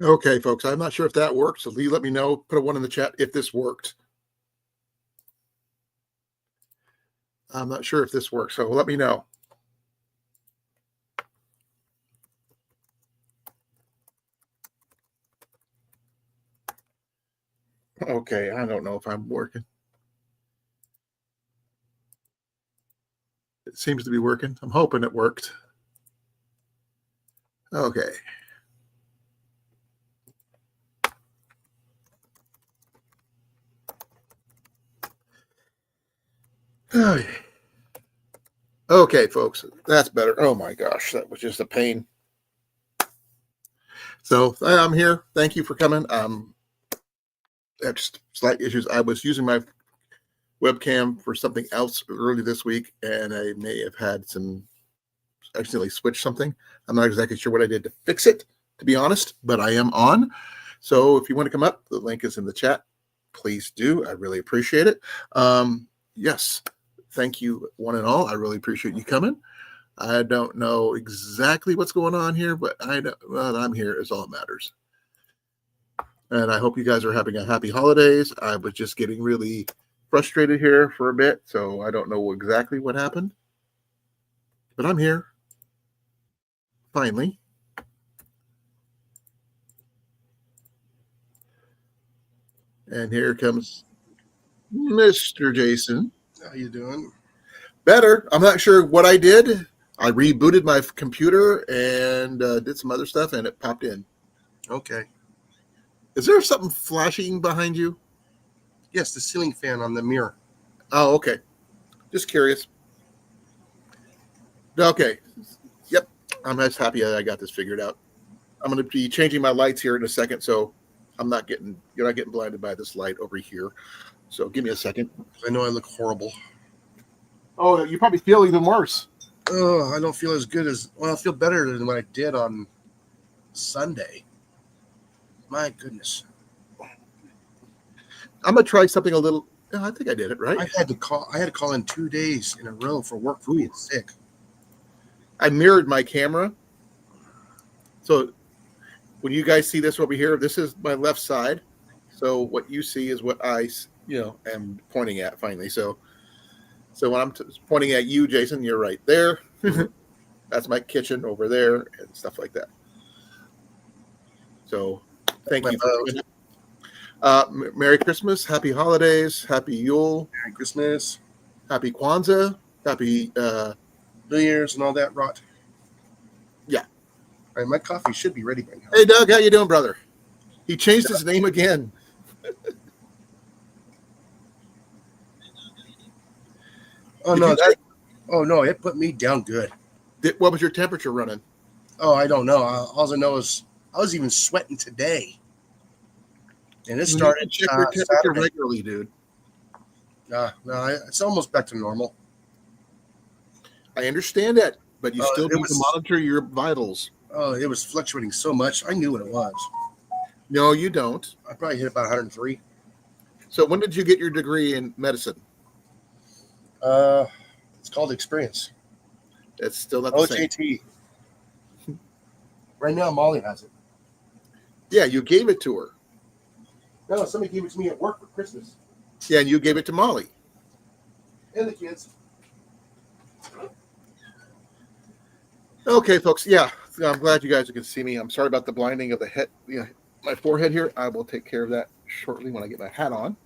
Okay, folks, I'm not sure if that worked, so Lee, let me know. Put a one in the chat if this worked. I'm not sure if this works, so let me know. Okay, I don't know if I'm working. It seems to be working. I'm hoping it worked. Okay. Okay, folks, that's better. Oh my gosh, that was just a pain. So I'm here. Thank you for coming. Just slight issues. I was using my webcam for something else early this week, and I may have had some accidentally switched something. I'm not exactly sure what I did to fix it, to be honest, but I am on. So if you want to come up, the link is in the chat. Please do. I really appreciate it. Yes, thank you, one and all. I really appreciate you coming. I don't know exactly what's going on here, but I'm here is all that matters. And I hope you guys are having a happy holidays. I was just getting really frustrated here for a bit, so I don't know exactly what happened. But I'm here. Finally. And here comes Mr. Jason. How you doing? Better. I'm not sure what I did. I rebooted my computer and did some other stuff, and it popped in. Okay. Is there something flashing behind you? Yes, the ceiling fan on the mirror. Oh, okay. Just curious. Okay. Yep. I'm just happy that I got this figured out. I'm going to be changing my lights here in a second, so you're not getting blinded by this light over here. So give me a second. I know I look horrible. Oh, you probably feel even worse. Oh, I don't feel as good as, well, I feel better than what I did on Sunday. My goodness. I'm going to try something a little, I think I did it right. I had to call in 2 days in a row for work for being sick. I mirrored my camera. So when you guys see this over here, this is my left side. So what you see is what I, am pointing at finally. So when I'm pointing at you, Jason, you're right there. That's my kitchen over there and stuff like that. So thank you. Merry Christmas, Happy Holidays, Happy Yule. Merry Christmas. Happy Kwanzaa, Happy New Year's and all that rot. Yeah. All right, my coffee should be ready by now. Hey, Doug, how you doing, brother? He changed his name again. Oh, no, it put me down good. What was your temperature running? Oh, I don't know. All I know is I was even sweating today. And it started. Check your temperature regularly, dude. No, it's almost back to normal. I understand that, but you still need to monitor your vitals. Oh, it was fluctuating so much. I knew what it was. No, you don't. I probably hit about 103. So when did you get your degree in medicine? It's called experience. It's still not the same. OJT. Right now, Molly has it. Yeah, you gave it to her. No, somebody gave it to me at work for Christmas. Yeah, and you gave it to Molly. And the kids. Okay, folks. Yeah, I'm glad you guys can see me. I'm sorry about the blinding of the head, my forehead here. I will take care of that shortly when I get my hat on.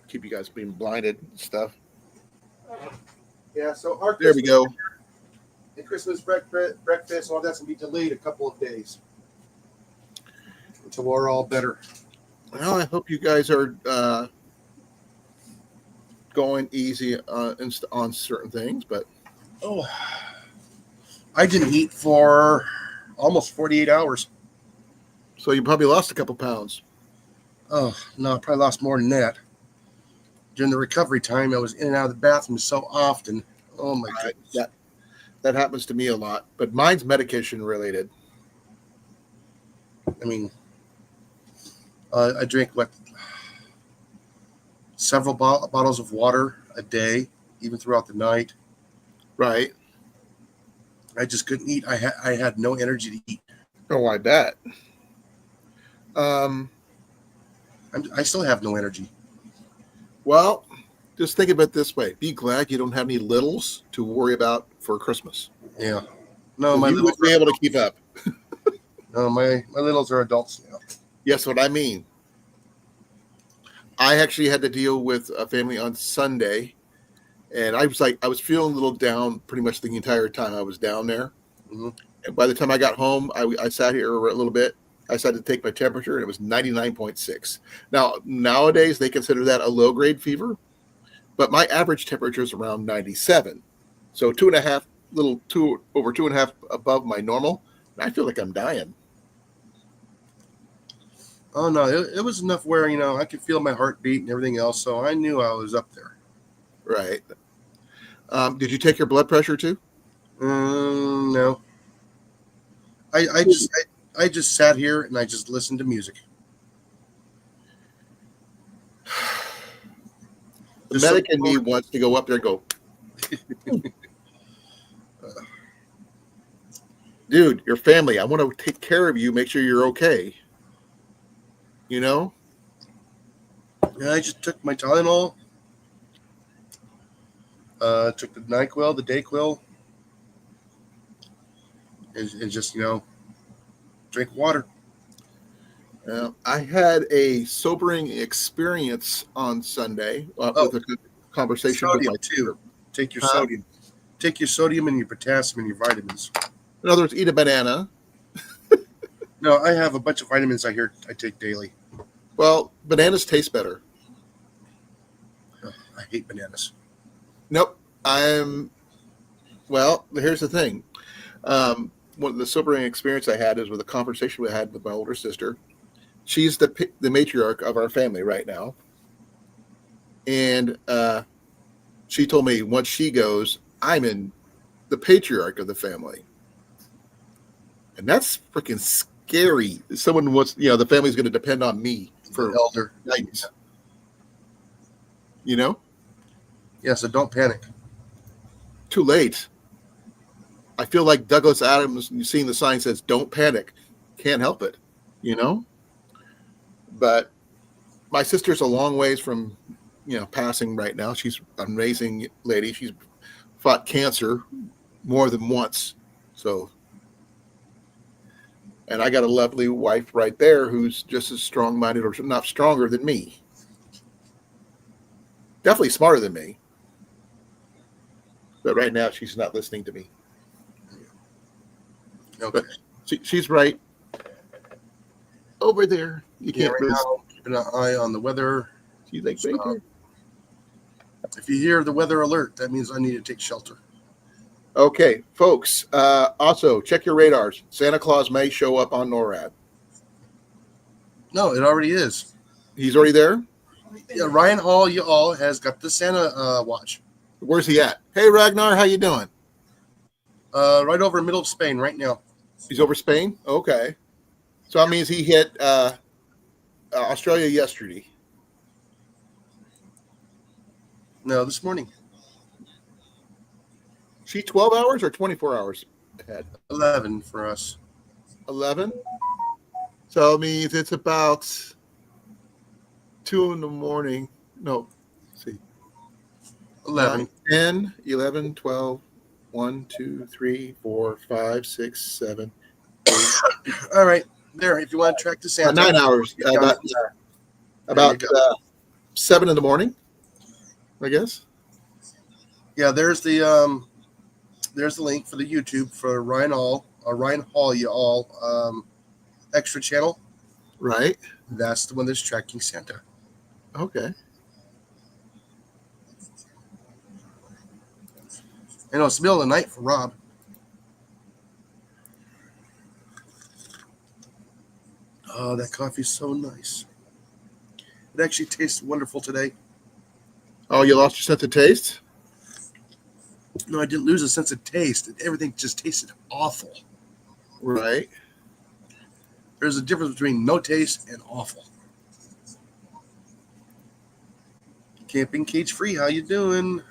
Keep you guys being blinded and stuff. Yeah, so our there we go. The Christmas breakfast, all that's going to be delayed a couple of days until we're all better. Well, I hope you guys are going easy on certain things, but I didn't eat for almost 48 hours. So you probably lost a couple pounds. Oh, no, I probably lost more than that. During the recovery time, I was in and out of the bathroom so often. Oh, my goodness. That happens to me a lot, but mine's medication related. I mean, I drink, several bottles of water a day, even throughout the night. Right. I just couldn't eat. I had no energy to eat. Oh, I bet. Um, I still have no energy. well, just think of it this way. Be glad you don't have any littles to worry about for Christmas. Yeah. No, 'Cause my you littles wouldn't be able to keep up. my littles are adults now. Yes, what I mean. I actually had to deal with a family on Sunday, and I was feeling a little down pretty much the entire time I was down there. Hmm. And by the time I got home, I sat here a little bit. I decided to take my temperature, and it was 99.6. Now, nowadays, they consider that a low grade fever, but my average temperature is around 97. So two and a half, over 2.5 above my normal. I feel like I'm dying. Oh no, it was enough where I could feel my heartbeat and everything else, so I knew I was up there. Right. Did you take your blood pressure too? No, I just sat here and I just listened to music. The Just so medic in me wants to go up there and go, dude, your family, I want to take care of you, make sure you're okay. You know? yeah, I just took my Tylenol, took the NyQuil, the Dayquil, and just drink water. I had a sobering experience on Sunday Oh, with a conversation with sodium my too. sister. Take your Huh? sodium. Take your sodium and your potassium and your vitamins. In other words, eat a banana. No, I have a bunch of vitamins I take daily. Well, bananas taste better. Ugh, I hate bananas. Nope. Well, here's the thing. One of the sobering experience I had is with a conversation we had with my older sister. She's the matriarch of our family right now. And she told me once she goes, I'm in the patriarch of the family. And that's freaking scary. Someone wants, the family's going to depend on me The for elder. guidance. You know, Yeah, so don't panic. too late. I feel like Douglas Adams, you seeing the sign says, don't panic. Can't help it, you know? But my sister's a long ways from, passing right now. She's an amazing lady. She's fought cancer more than once. So, and I got a lovely wife right there who's just as strong minded, or not stronger than me. Definitely smarter than me. But right now, she's not listening to me. Okay. But she's right over there. You Yeah, can't right really. now, keeping an eye on the weather. She's like right there. If you hear the weather alert, that means I need to take shelter. Okay, folks. Also, check your radars. Santa Claus may show up on NORAD. No, it already is. He's already there. Yeah, Ryan Hall, you all has got the Santa watch. Where's he at? Hey, Ragnar, how you doing? Right over in the middle of Spain right now. He's over Spain. Okay, so that means he hit Australia yesterday. No, this morning. She 12 hours or 24 hours ahead? 11 for us. 11. So it means it's about 2 in the morning. No, let's see. 11. 10, 11, 12, 1, 2, 3, 4, 5, 6, 7, 8. All right. There, if you want to track to Santa. 9 hours. About 7 in the morning, I guess. Yeah, there's the link for the YouTube for Ryan Hall, you all extra channel. Right. That's the one that's tracking Santa. Okay. I know it's the middle of the night for Rob. Oh, that coffee's so nice. It actually tastes wonderful today. Oh, you lost your sense of taste? No, I didn't lose a sense of taste. Everything just tasted awful. Right. There's a difference between no taste and awful. Camping Cage Free, how you doing?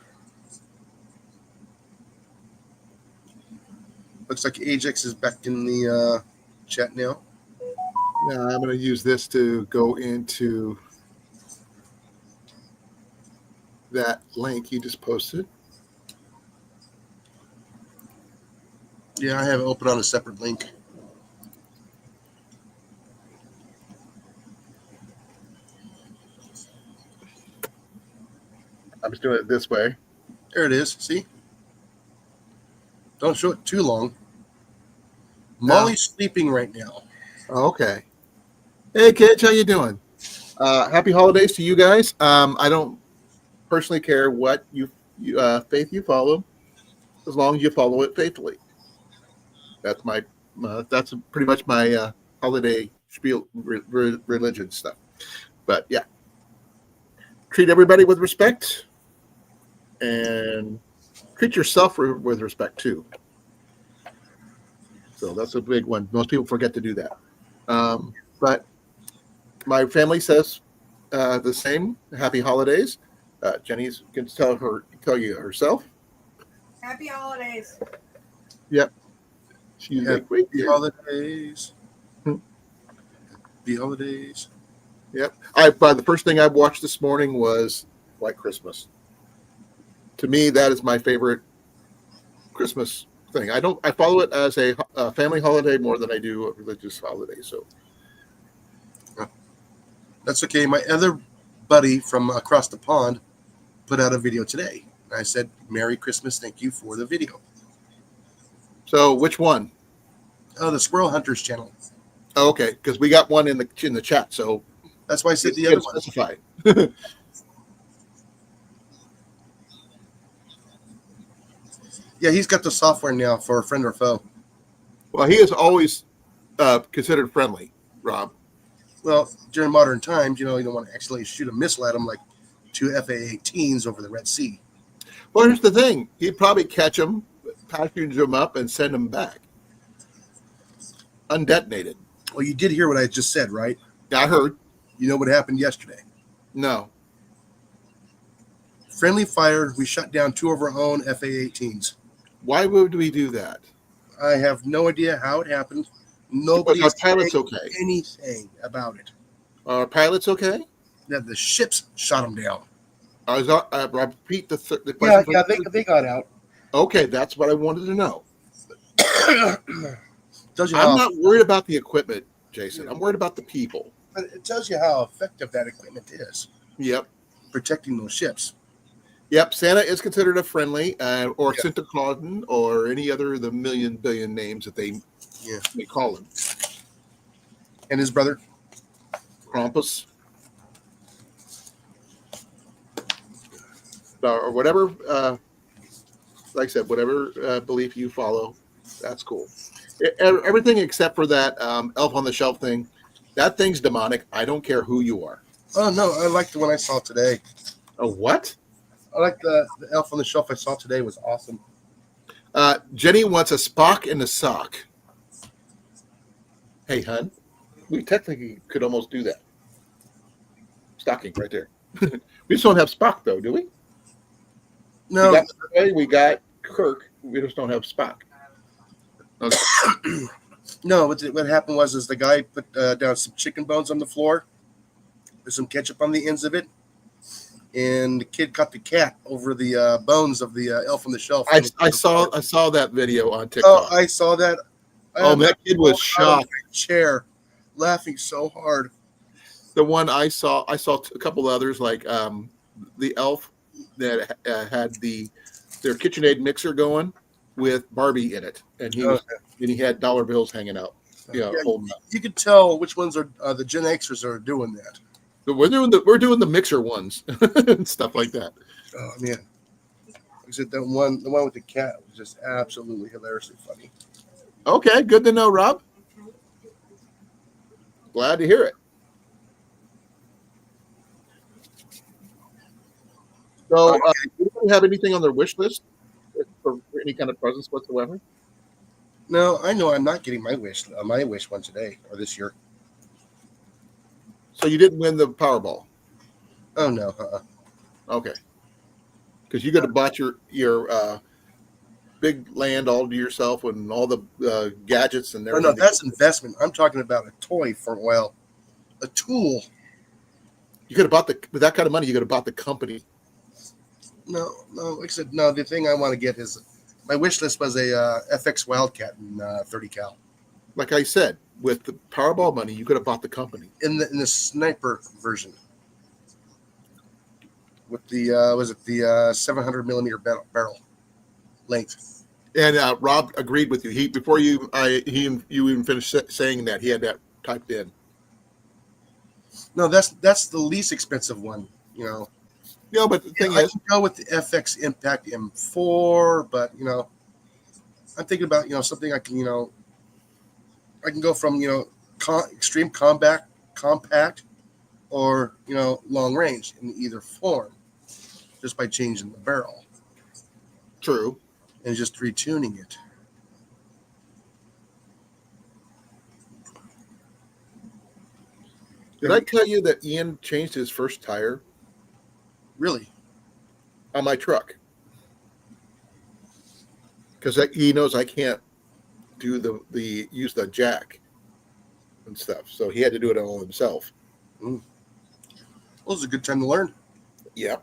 Looks like Ajax is back in the chat now. Now I'm going to use this to go into that link you just posted. Yeah, I have it open on a separate link. I'm just doing it this way. There it is. See? Don't show it too long. Molly's sleeping right now. Okay. Hey kids, how you doing? Happy holidays to you guys. I don't personally care what faith you follow, as long as you follow it faithfully. That's that's pretty much my holiday spiel religion stuff. But yeah, treat everybody with respect, and treat yourself with respect too. So that's a big one. Most people forget to do that. But my family says the same. Happy holidays. Jenny's can tell you herself. Happy holidays. Yep. She's like, wait, Happy holidays. Hmm. Happy holidays. Yep. The first thing I watched this morning was White Christmas. To me, that is my favorite Christmas thing. I follow it as a family holiday more than I do a religious holiday. So that's okay. My other buddy from across the pond put out a video today. I said, Merry Christmas. Thank you for the video. So which one? Oh, the Squirrel Hunters channel. Oh, okay, because we got one in the chat. So that's why I said the other one. Specified. Yeah, he's got the software now for friend or foe. Well, he is always considered friendly, Rob. Well, during modern times, you don't want to actually shoot a missile at him like two FA-18s over the Red Sea. Well, here's the thing. He'd probably catch them, package them up, and send them back. Undetonated. Well, you did hear what I just said, right? Yeah, I heard. You know what happened yesterday? No. Friendly fire. We shut down two of our own FA-18s. Why would we do that? I have no idea how it happened. Nobody is okay? Anything about it. Are pilots okay? Yeah, the ships shot them down. I repeat the question. Yeah, they got out. Okay, that's what I wanted to know. I'm not worried about the equipment, Jason. I'm worried about the people. But it tells you how effective that equipment is. Yep. Protecting those ships. Yep, Santa is considered a friendly, or Santa Claus, or any other of the million billion names that they call him. And his brother, Krampus, or whatever. Like I said, whatever belief you follow, that's cool. Everything except for that Elf on the Shelf thing. That thing's demonic. I don't care who you are. Oh no, I like the one I saw today. A what? I like the Elf on the Shelf I saw today was awesome. Jenny wants a Spock in the sock. Hey, hun, we technically could almost do that. Stocking right there. We just don't have Spock, though, do we? No. We got Kirk. We just don't have Spock. Okay. No, what happened was the guy put down some chicken bones on the floor with some ketchup on the ends of it. And the kid caught the cat over the bones of the Elf on the Shelf. I saw that video on TikTok. Oh, I saw that. That kid was shocked. Chair, laughing so hard. The one I saw a couple others, like the elf that had their KitchenAid mixer going with Barbie in it, and he had dollar bills hanging out. Holding up. You could tell which ones are the Gen Xers are doing that. We're doing the mixer ones and stuff like that. Oh man, is it the one with the cat was just absolutely hilariously funny. Okay, good to know, Rob. Glad to hear it. So, do you have anything on their wish list for any kind of presents whatsoever? No, I know I'm not getting my wish one today or this year. So you didn't win the Powerball? Oh no. Okay. Because you could have bought your big land all to yourself and all the gadgets and No, everything. no, that's investment. I'm talking about a toy a tool. You could have bought with that kind of money. You could have bought the company. No, like I said, no. The thing I want to get is my wish list was a FX Wildcat in 30 cal. Like I said, with the Powerball money, you could have bought the company. In the sniper version with the was it the 700 millimeter barrel length. And Rob agreed with you. He before you even finished saying that he had that typed in. No, that's the least expensive one. But the thing I is, can go with the FX Impact M4, but I'm thinking about something I can I can go from extreme compact, or long range in either form, just by changing the barrel true. and just retuning it. Did I tell you that Ian changed his first tire Really? on my truck? Because he knows I can't do the use the jack and stuff, so he had to do it all himself. Well, it's a good time to learn. Yeah,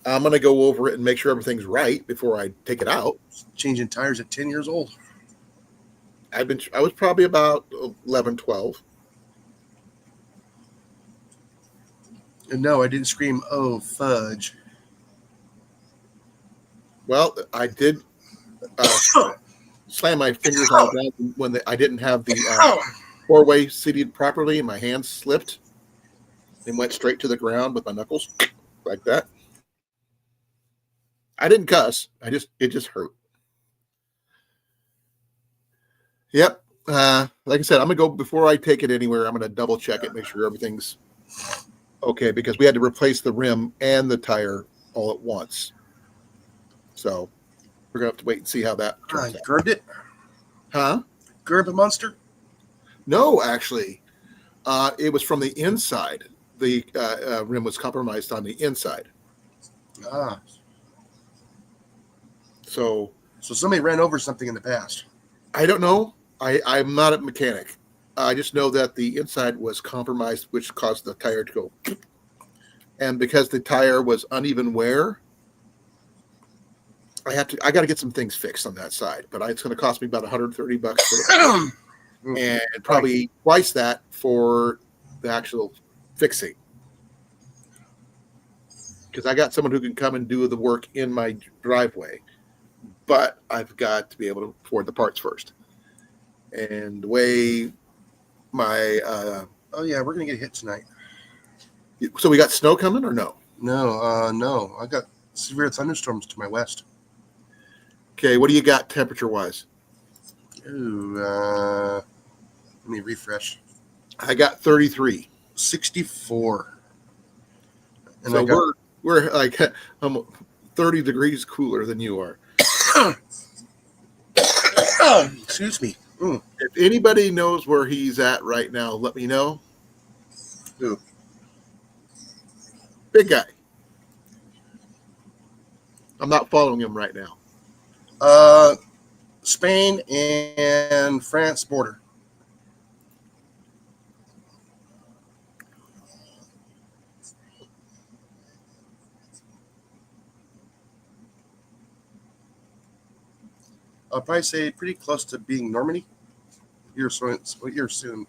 I'm gonna go over it and make sure everything's right before I take it out. Changing tires at 10 years old. I was probably about 11, 12. And no, I didn't scream, "Oh, fudge." Well, I did slam my fingers on the ground when I didn't have the four-way seated properly, and my hands slipped and went straight to the ground with my knuckles like that. I didn't cuss. It just hurt. Yep. Like I said, I'm gonna go before I take it anywhere. I'm gonna double check it, make sure everything's okay, because we had to replace the rim and the tire all at once. So we're gonna have to wait and see how that turns out. Gerbed it? Huh? Gerb a monster? No, actually, it was from the inside. The rim was compromised on the inside. So somebody ran over something in the past. I don't know. I'm not a mechanic. I just know that the inside was compromised, which caused the tire to go. And because the tire was uneven wear, I got to get some things fixed on that side. But it's going to cost me about $130 and probably twice that for the actual fixing. Because I got someone who can come and do the work in my driveway, but I've got to be able to afford the parts first. And the way my oh yeah, we're gonna get hit tonight. So we got snow coming or no? No. I got severe thunderstorms to my west. Okay, what do you got temperature wise? Ooh, let me refresh. I got 33. 64. And So we're like I'm 30 degrees cooler than you are. Excuse me. If anybody knows where he's at right now, let me know. Who? Big guy. I'm not following him right now. Spain and France border. I'll probably say pretty close to being Normandy. You're soon.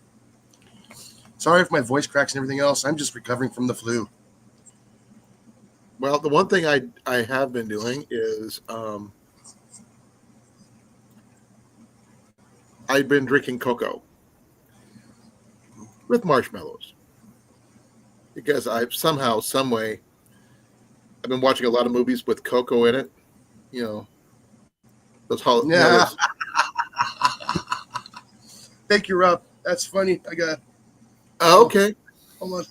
Sorry if my voice cracks and everything else. I'm just recovering from the flu. Well, the one thing I have been doing is I've been drinking cocoa with marshmallows because I've somehow, some way, I've been watching a lot of movies with cocoa in it. You know, those holidays. Yeah. Thank you, Rob. That's funny. I got. Oh, okay. Hold on.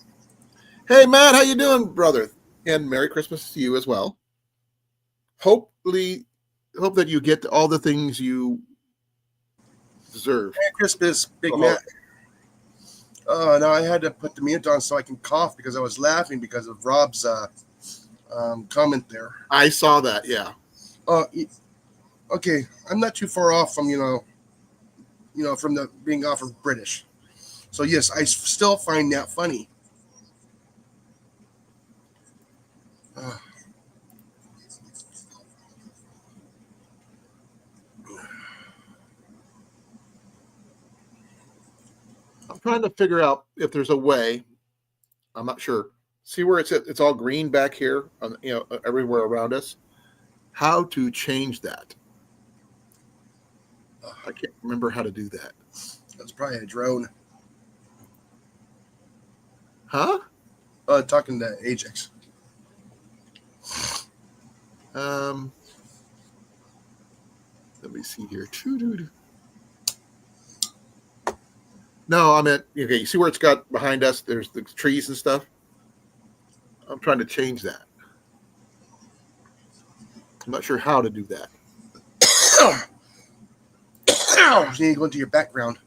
Hey, Matt, how you doing, brother? And Merry Christmas to you as well. Hope that you get all the things you deserve. Merry Christmas, Big Matt. Oh, no, I had to put the mute on so I can cough because I was laughing because of Rob's comment there. I saw that, yeah. Okay, I'm not too far off from from the being off of British. So yes, I still find that funny. Uh, I'm trying to figure out if there's a way. I'm not sure. See where it's all green back here, on, everywhere around us. How to change that? I can't remember how to do that. that's probably a drone. Huh? Talking to Ajax. Um, let me see here. No, I meant okay. You see where it's got behind us? There's the trees and stuff. I'm trying to change that. I'm not sure how to do that. You need to go into your background.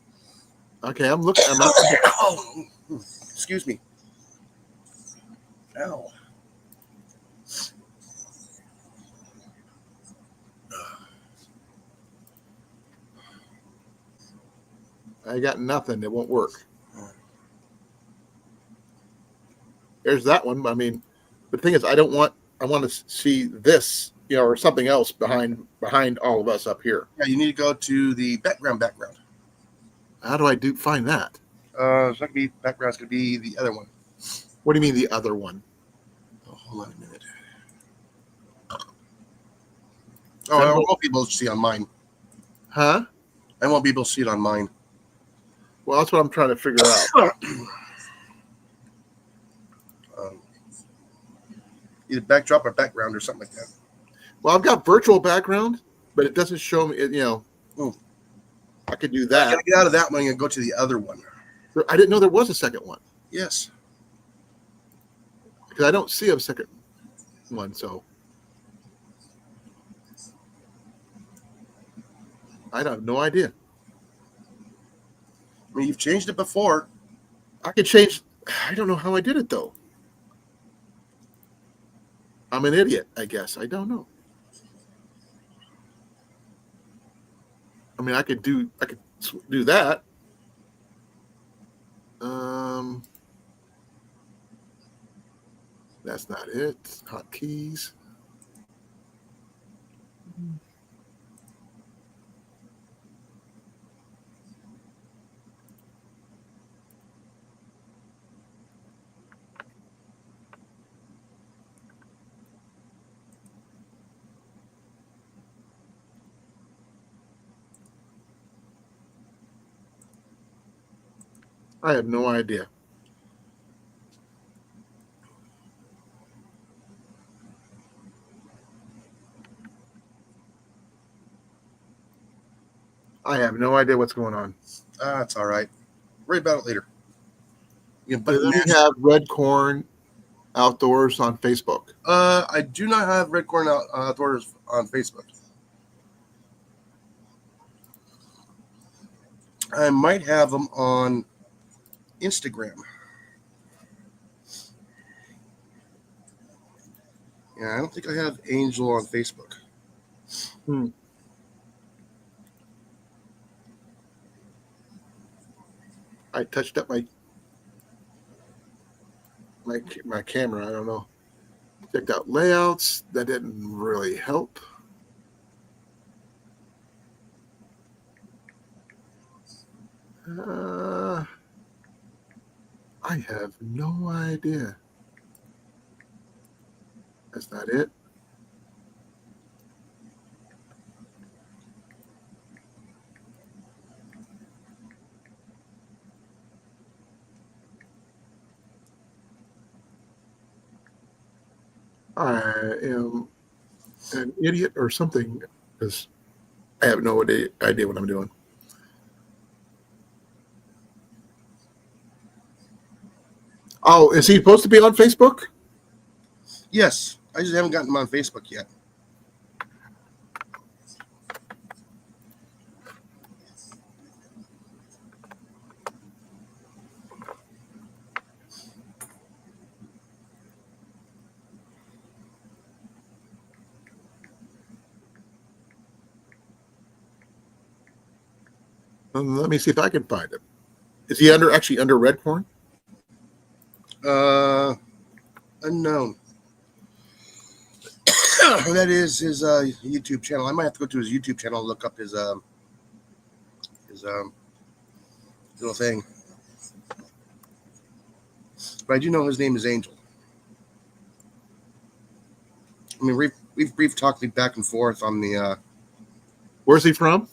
Okay, I'm looking. Oh, excuse me. Ow. I got nothing. It won't work. There's that one. I mean, but the thing is, I don't want. I want to see this, or something else behind all of us up here. Yeah, you need to go to the background. How do I find that? It's not gonna be background. It's gonna be the other one. What do you mean the other one? Oh, hold on a minute. Oh, I won't be able to see on mine. Huh? I won't be able to see it on mine. Well, that's what I'm trying to figure out. Either backdrop or background or something like that. Well, I've got virtual background, but it doesn't show me. I could do I that. gotta get out of that one and go to the other one. I didn't know there was a second one Yes. because I don't see a second one. So I have no idea. I mean, you've changed it before. I could change. I don't know how I did it though. I'm an idiot, I guess. I don't know. I mean, I could do that. That's not it. Hotkeys. I have no idea. I have no idea what's going on. It's all right. Worry about it later. You can But button then mash. we have Red Corn Outdoors on Facebook. I do not have Red Corn Outdoors on Facebook. I might have them on Instagram. Yeah, I don't think I have Angel on Facebook. I touched up my camera. I don't know. Checked out layouts. That didn't really help. I have no idea. That's not it. I am an idiot or something because I have no idea what I'm doing. Oh, is he supposed to be on Facebook? Yes, I just haven't gotten them on Facebook yet. Let me see if I can find him. Is he actually under Redcorn? Unknown. That is his YouTube channel. I might have to go to his YouTube channel and look up his little thing. But I do know his name is Angel. I mean, we've brief talked back and forth on the. Where's he from?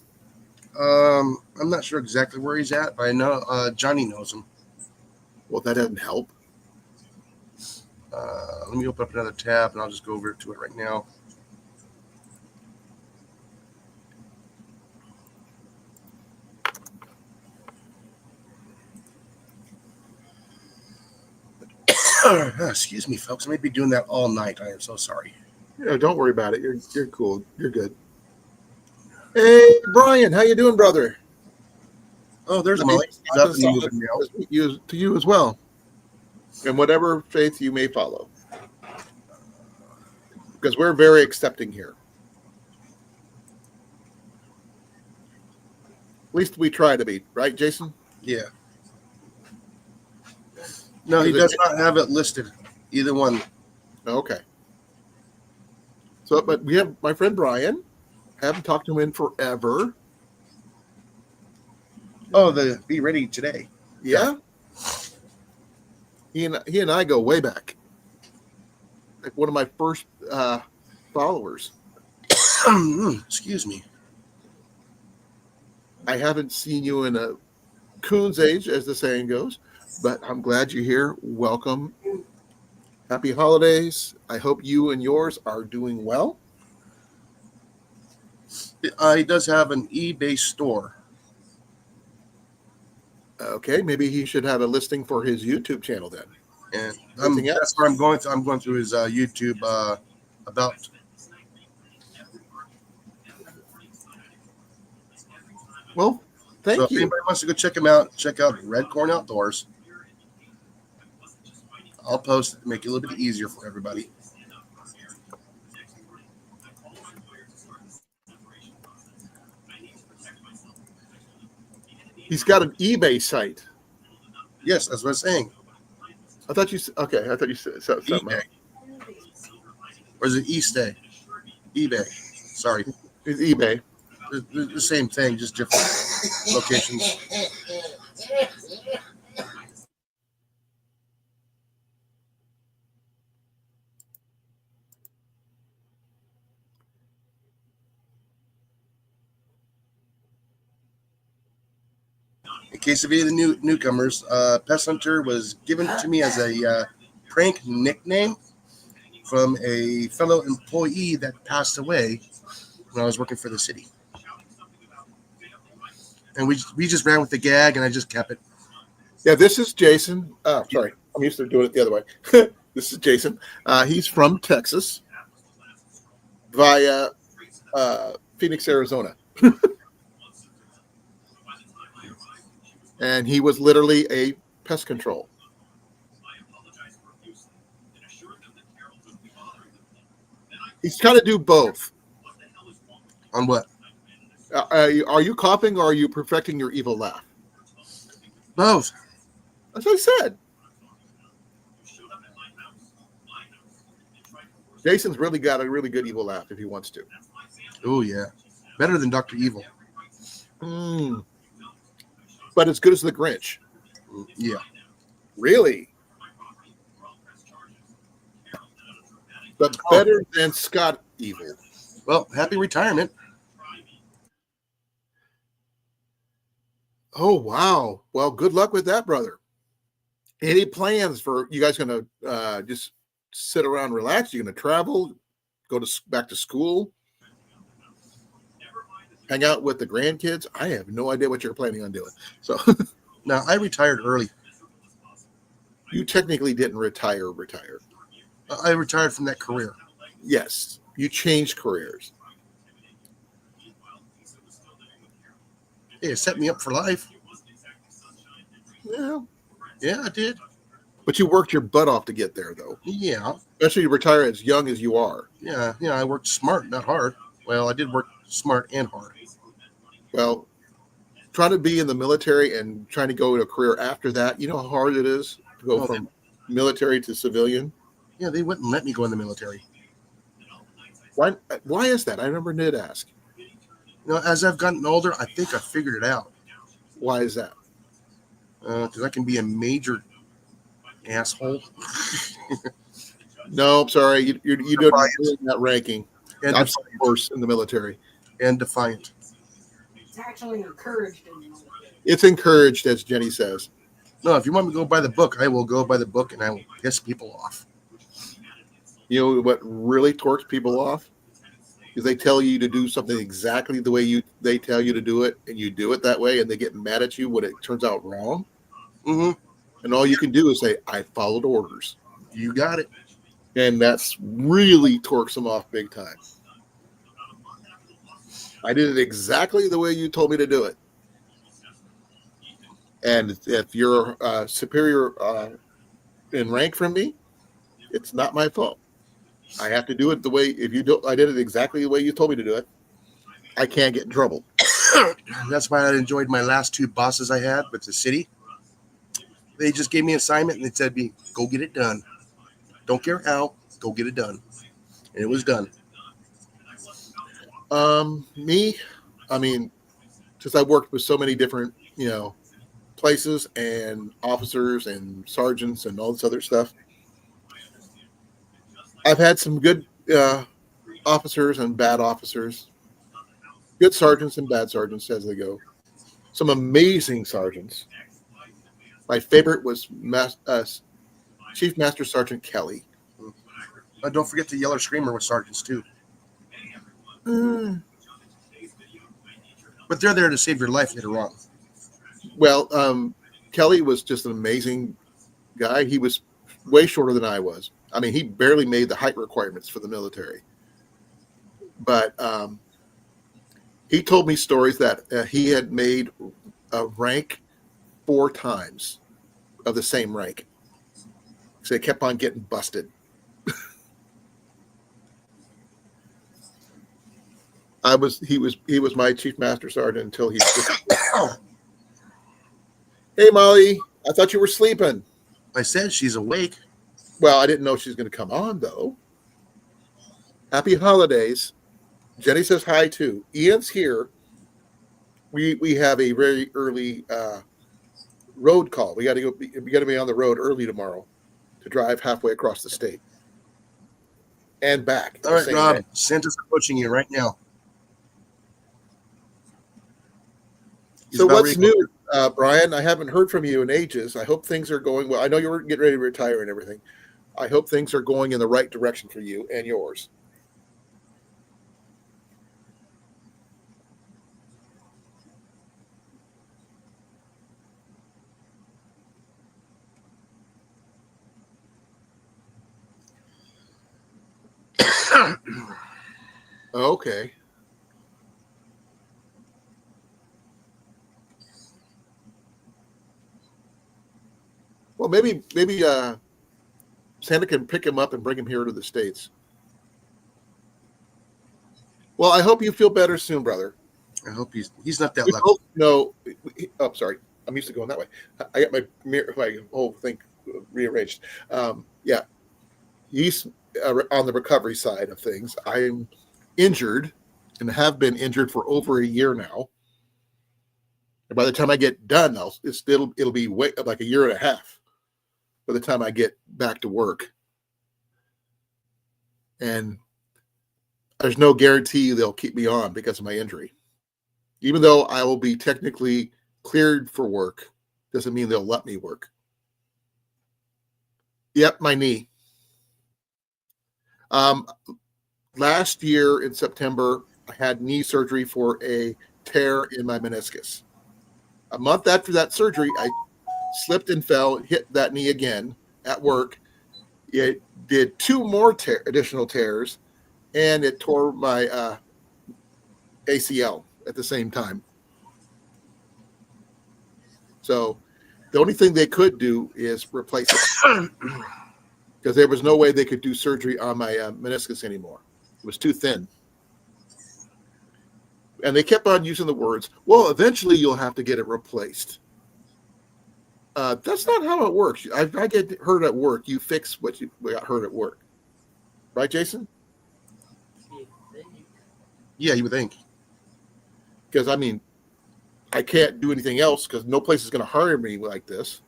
I'm not sure exactly where he's at, but I know Johnny knows him. Well, that doesn't help. Let me open up another tab, and I'll just go over to it right now. Excuse me, folks. I may be doing that all night. I am so sorry. Yeah, don't worry about it. You're cool. You're good. Hey, Brian, how you doing, brother? Oh, there's Nice. Molly. He's up and moving now. To you as well, and whatever faith you may follow, because we're very accepting here. At least we try to be, right, Jason? Yeah. No, he does not have it listed. Either one. Okay. So, but we have my friend Brian. Haven't talked to him in forever. Oh, the Be Ready Today. Yeah. He and I go way back. Like one of my first followers. Excuse me. I haven't seen you in a coon's age, as the saying goes, but I'm glad you're here. Welcome. Happy holidays. I hope you and yours are doing well. He does have an eBay store. Okay, maybe he should have a listing for his YouTube channel then. And Anything else? that's where I'm going to. I'm going through his YouTube about. Well, So thank if you. anybody wants to go check him out, check out Red Corn Outdoors. I'll post it to make it a little bit easier for everybody. He's got an eBay site. Yes, that's what I'm saying. I thought you said, okay, I thought you said something eBay. else. Or is it eStay? eBay. Sorry. It's eBay. They're the same thing, just different locations. In case of any of the newcomers, Pest Hunter was given to me as a prank nickname from a fellow employee that passed away when I was working for the city. And we just ran with the gag, and I just kept it. Yeah, this is Jason. Oh, sorry. I'm used to doing it the other way. This is Jason. He's from Texas via Phoenix, Arizona. And he was literally a pest control. He's trying to do both. On what? Are you copying or are you perfecting your evil laugh? Both. That's what I said. Jason's really got a really good evil laugh if he wants to. Oh, yeah. Better than Dr. Evil. But as good as the Grinch. Yeah. Really? But better than Scott Evil. Well, happy retirement. Oh, wow. Well, good luck with that, brother. Any plans for you guys going to just sit around and relax? You going to travel, go back to school, hang out with the grandkids? I have no idea what you're planning on doing. So Now, I retired early. you technically didn't retire. I retired from that career. Yes, you changed careers. Hey, it set me up for life. Yeah, Yeah, I did. but you worked your butt off to get there, though. Yeah. Especially to retire as young as you are. Yeah. Yeah, I worked smart, not hard. Well, I did work smart and hard. Well, trying to be in the military and trying to go to a career after that, you know how hard it is to go from military to civilian? Yeah, they wouldn't let me go in the military. Why is that? I never did ask. As I've gotten older, I think I figured it out. Why is that? Because I can be a major asshole. No, I'm sorry. You didn't do that ranking. And I'm worse in the military. And defiant. It's actually encouraged in the military. It's encouraged, as Jenny says. No, if you want me to go by the book, I will go by the book, and I will piss people off. You know what really torques people off? Is they tell you to do something exactly the way they tell you to do it, and you do it that way, and they get mad at you when it turns out wrong. Mm-hmm. And all you can do is say, I followed orders. You got it. And that's really torques them off big time. I did it exactly the way you told me to do it. And if you're superior in rank from me, it's not my fault. I have to do it the way, if you don't, I did it exactly the way you told me to do it, I can't get in trouble. That's why I enjoyed my last two bosses I had with the city. They just gave me an assignment and they said, go get it done. Don't care how, go get it done. And it was done. Me, I mean, since I worked with so many different, places and officers and sergeants and all this other stuff, I've had some good officers and bad officers, good sergeants and bad sergeants as they go. Some amazing sergeants. My favorite was Chief Master Sergeant Kelly. Don't forget the Yeller Screamer with sergeants too. But they're there to save your life later on. Well, Kelly was just an amazing guy. He was way shorter than I was. I mean, he barely made the height requirements for the military. But he told me stories that he had made a rank 4 times of the same rank. So they kept on getting busted. He was my Chief Master Sergeant until he. Hey, Molly, I thought you were sleeping. I said she's awake. Well, I didn't know she was going to come on, though. Happy holidays. Jenny says hi, too. Ian's here. We have a very early road call. We got to be on the road early tomorrow to drive halfway across the state and back. All right, Rob, Santa's approaching you right now. So what's new, Brian? I haven't heard from you in ages. I hope things are going well. I know you're getting ready to retire and everything. I hope things are going in the right direction for you and yours. Okay. Well, maybe Santa can pick him up and bring him here to the States. Well, I hope you feel better soon, brother. I hope he's not that lucky. No, oh, sorry. I'm used to going that way. I got my whole thing rearranged. Yeah, he's on the recovery side of things. I'm injured and have been injured for over a year now. And by the time I get done, it'll be like a year and a half by the time I get back to work. And there's no guarantee they'll keep me on because of my injury. Even though I will be technically cleared for work, doesn't mean they'll let me work. Yep, my knee. Last year in September, I had knee surgery for a tear in my meniscus. A month after that surgery, I slipped and fell, hit that knee again at work. It did 2 more additional tears, and it tore my ACL at the same time. So the only thing they could do is replace it because there was no way they could do surgery on my meniscus anymore. It was too thin. And they kept on using the words, well, eventually you'll have to get it replaced. That's not how it works. I get hurt at work. You fix what you got hurt at work. Right, Jason? Yeah, you would think. Because, I mean, I can't do anything else because no place is going to hire me like this.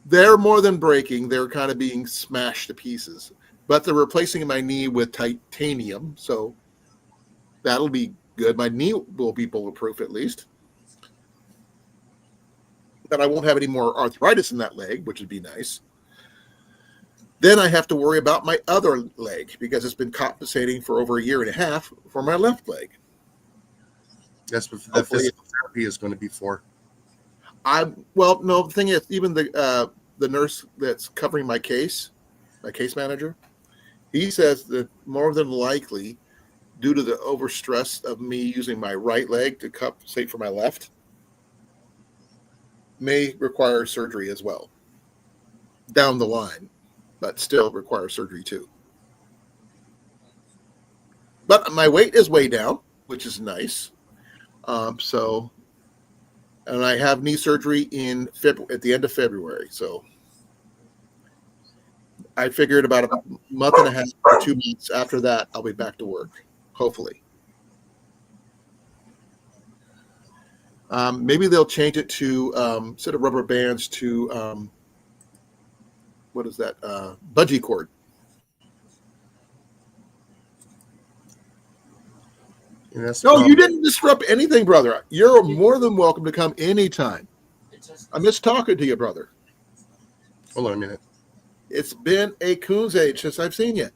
They're more than breaking. They're kind of being smashed to pieces. But they're replacing my knee with titanium, so that'll be good. My knee will be bulletproof at least. But I won't have any more arthritis in that leg, which would be nice. Then I have to worry about my other leg because it's been compensating for over a year and a half for my left leg. That's what the physical therapy is going to be for. Well, no, the thing is, even the nurse that's covering my case manager, he says that more than likely, due to the overstress of me using my right leg to compensate for my left, may require surgery as well down the line, but still require surgery too. But my weight is way down, which is nice. And I have knee surgery at the end of February. So I figured about a month and a half or 2 months after that, I'll be back to work, hopefully. Maybe they'll change it to instead of rubber bands to what is that? Bungee cord. No, you didn't disrupt anything, brother. You're more than welcome to come anytime. I miss talking to you, brother. Hold on a minute. It's been a coon's age since I've seen you.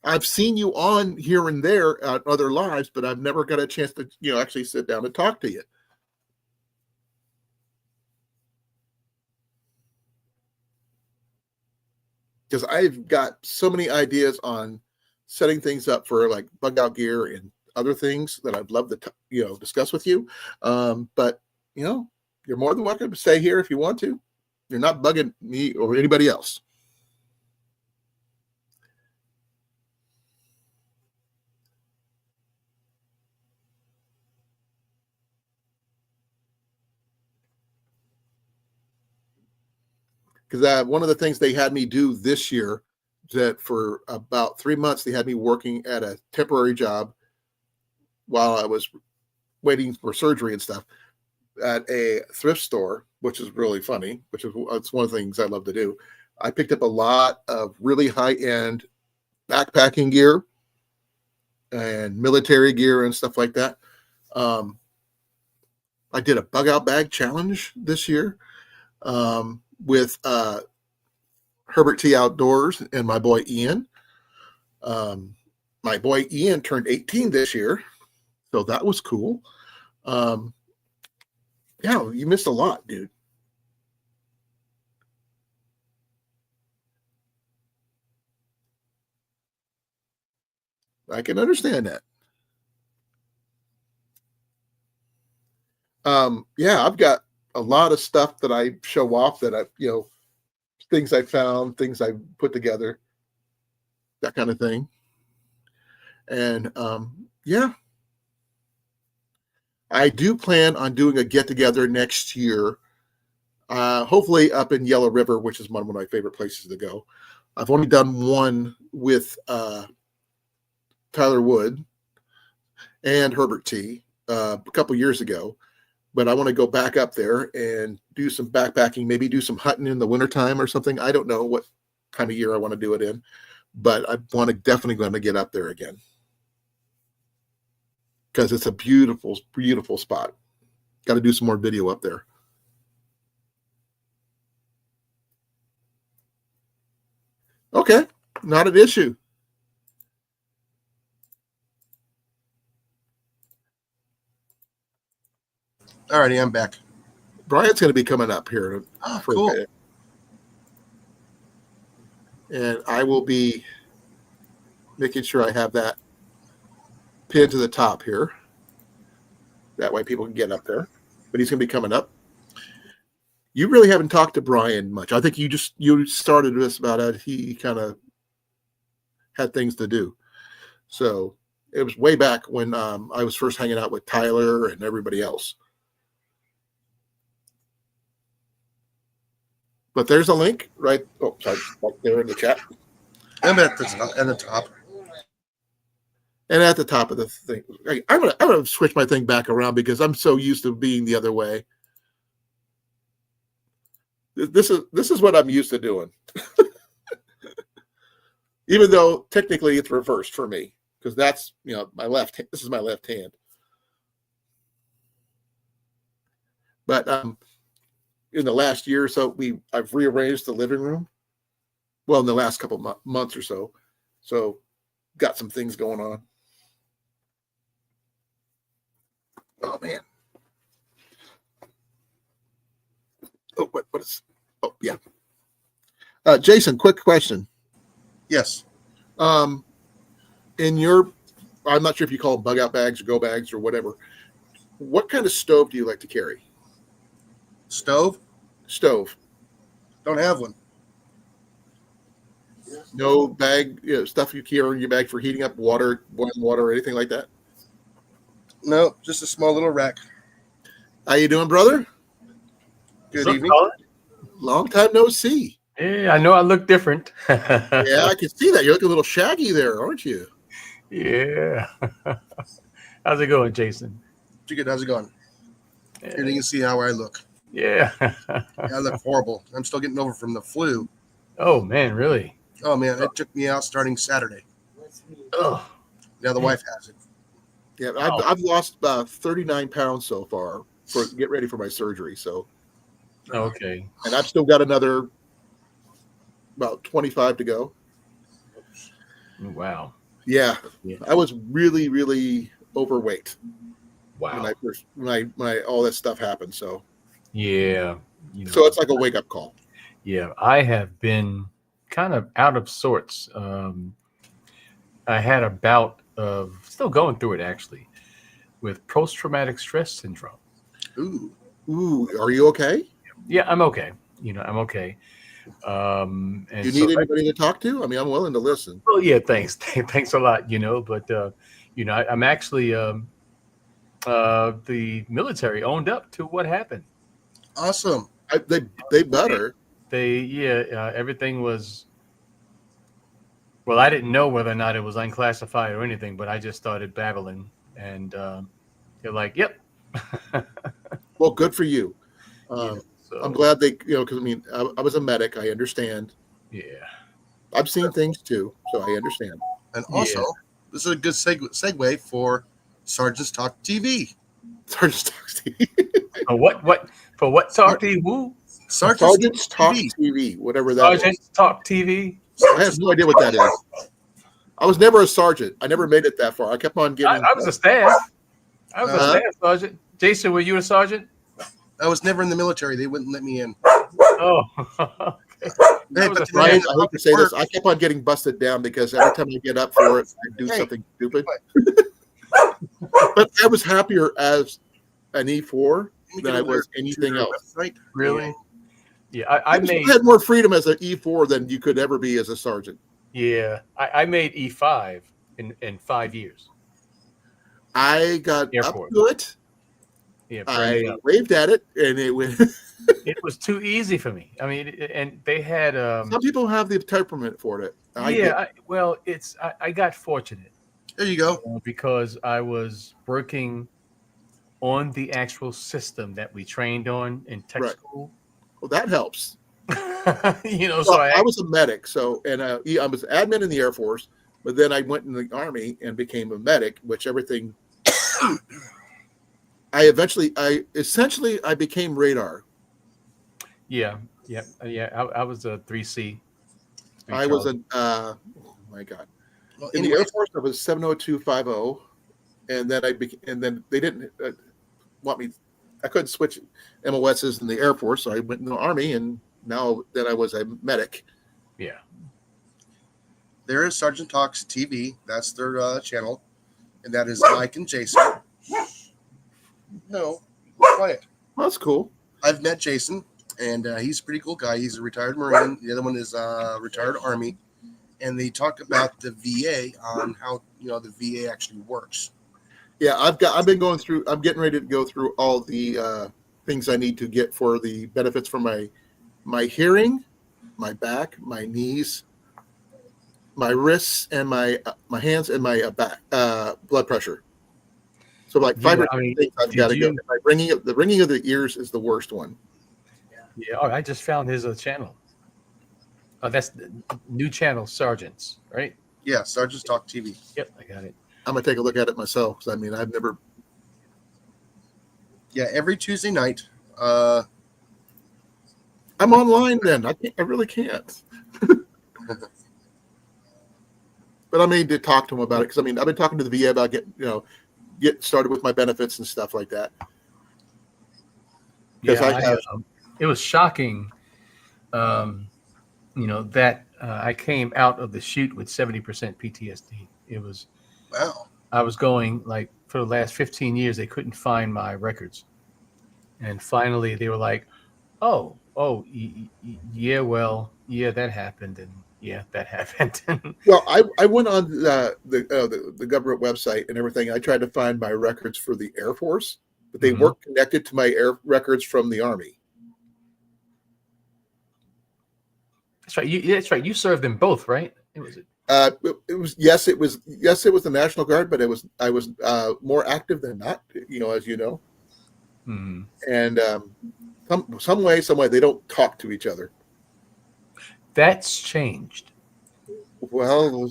I've seen you on here and there at other lives, but I've never got a chance to, actually sit down and talk to you. Because I've got so many ideas on setting things up for like bug out gear and other things that I'd love to, discuss with you. But you're more than welcome to stay here if you want to. You're not bugging me or anybody else. Because one of the things they had me do this year, that for about 3 months, they had me working at a temporary job while I was waiting for surgery and stuff at a thrift store, which is really funny, it's one of the things I love to do. I picked up a lot of really high-end backpacking gear and military gear and stuff like that. I did a bug out bag challenge this year with Herbert T. Outdoors and my boy Ian. My boy Ian turned 18 this year, so that was cool. Yeah, you missed a lot, dude. I can understand that. Yeah, I've got a lot of stuff that I show off that I, things I found, things I put together, that kind of thing. And yeah, I do plan on doing a get together next year, hopefully up in Yellow River, which is one of my favorite places to go. I've only done one with Tyler Wood and Herbert T. A couple years ago, but I want to go back up there and do some backpacking, maybe do some hunting in the wintertime or something. I don't know what time of year I want to do it in, but I want to definitely going to get up there again because it's a beautiful, beautiful spot. Got to do some more video up there. Okay, not an issue. Alrighty, I'm back. Brian's going to be coming up here for cool. a bit. And I will be making sure I have that pinned to the top here. That way people can get up there. But he's going to be coming up. You really haven't talked to Brian much. I think you started this about it. He kind of had things to do. So it was way back when I was first hanging out with Tyler and everybody else. But there's a link right. Oh, sorry, right there in the chat. I'm at the top. And at the top of the thing, I'm gonna switch my thing back around because I'm so used to being the other way. This is what I'm used to doing. Even though technically it's reversed for me, because that's my left. This is my left hand. But in the last year or so, I've rearranged the living room. Well, in the last couple months or so, got some things going on. Oh man. Oh, what is? Oh yeah. Jason, quick question. Yes. In your, I'm not sure if you call them bug out bags or go bags or whatever. What kind of stove do you like to carry? Stove? Stove. Don't have one. No bag, stuff you carry in your bag for heating up water, boiling water, or anything like that? No, just a small little rack. How you doing, brother? Good Look, evening. Colin. Long time no see. Yeah, I know I look different. Yeah, I can see that. You look a little shaggy there, aren't you? Yeah. How's it going, Jason? Pretty good. How's it going? Here you can see how I look. Yeah. I look horrible. I'm still getting over from the flu. Oh, man, really? Oh, man. It took me out starting Saturday. Oh, Now the wife has it. Yeah, Wow. I've lost 39 pounds so far for get ready for my surgery. So, okay. and I've still got another about 25 to go. Wow. Yeah, Yeah. I was really, really overweight Wow. when I first when I all this stuff happened. So, Yeah. so it's like a wake up call. Yeah, I have been kind of out of sorts. I had a bout of, still going through it actually, with post-traumatic stress syndrome. Ooh. Ooh, are you okay? Yeah, I'm okay. I'm okay. And Do you so, need anybody to talk to? I mean, I'm willing to listen. well, yeah, thanks. Thanks a lot, but, I'm actually, the military owned up to what happened. Awesome. They better. Everything was, well, I didn't know whether or not it was unclassified or anything, but I just started babbling, and they're like, "Yep." Well, good for you. So, I'm glad they, because I mean, I was a medic. I understand. yeah. I've seen things too, so I understand. And also, this is a good segue for Sergeant's Talk TV. Sergeant's Talk TV. For what talk TV? Who? Sergeant's Talk TV, whatever that is. Sergeant's Talk TV. I have no idea what that is. I was never a sergeant. I never made it that far. I kept on getting. I was a staff. I was a staff sergeant. Jason, were you a sergeant? I was never in the military. They wouldn't let me in. Oh. Hey, was a Ryan, staff. I hate to say this. I kept on getting busted down because every time I get up for it, I do something stupid. But I was happier as an E4 than I was anything else. Right? Really? Yeah, I had more freedom as an E4 than you could ever be as a sergeant. Yeah, I made E5 in 5 years. I got Airport. up to it. Yeah, I waved at it, and it went. It was too easy for me. I mean, and they had. Some people have the temperament for it. I got fortunate. There you go. Because I was working on the actual system that we trained on in tech school. Well, that helps. So I was a medic, and I was admin in the Air Force, but then I went in the Army and became a medic, which everything. I became radar. Yeah. I was a 3C. I was oh my God. Well, in the Air Force, I was 70250, and then they didn't want me. I couldn't switch MOSs in the Air Force, so I went in the Army, and then I was a medic. Yeah. There is Sergeant Talks TV. That's their channel, and that is Mike and Jason. No, quiet. Well, that's cool. I've met Jason, and he's a pretty cool guy. He's a retired Marine. The other one is retired Army, and they talk about the VA on how the VA actually works. Yeah, I'm getting ready to go through all the things I need to get for the benefits for my hearing, my back, my knees, my wrists, and my hands, and my back blood pressure. So like Yeah, 5 or I 6 mean, things I've did got to go. you? The ringing of the ears is the worst one. Yeah. Oh, I just found his channel. Oh, that's the new channel, Sergeants, right? Yeah, Sergeant's Talk TV. Yep, I got it. I'm gonna take a look at it myself because I mean I've never. Yeah, every Tuesday night. I'm online then. I really can't. But I need to talk to him about it because I mean I've been talking to the VA about get started with my benefits and stuff like that. Because Yeah, it was shocking, that I came out of the shoot with 70% PTSD. It was, Wow. I was going like for the last 15 years, they couldn't find my records. And finally they were like, yeah, well, yeah, that happened. And yeah, that happened. Well, I went on the government website and everything. I tried to find my records for the Air Force, but they weren't connected to my air records from the Army. That's right. That's right. You served in both, right? It was It was the National Guard, but I was more active than not, as you know. Mm-hmm. And some way they don't talk to each other. That's changed. Well,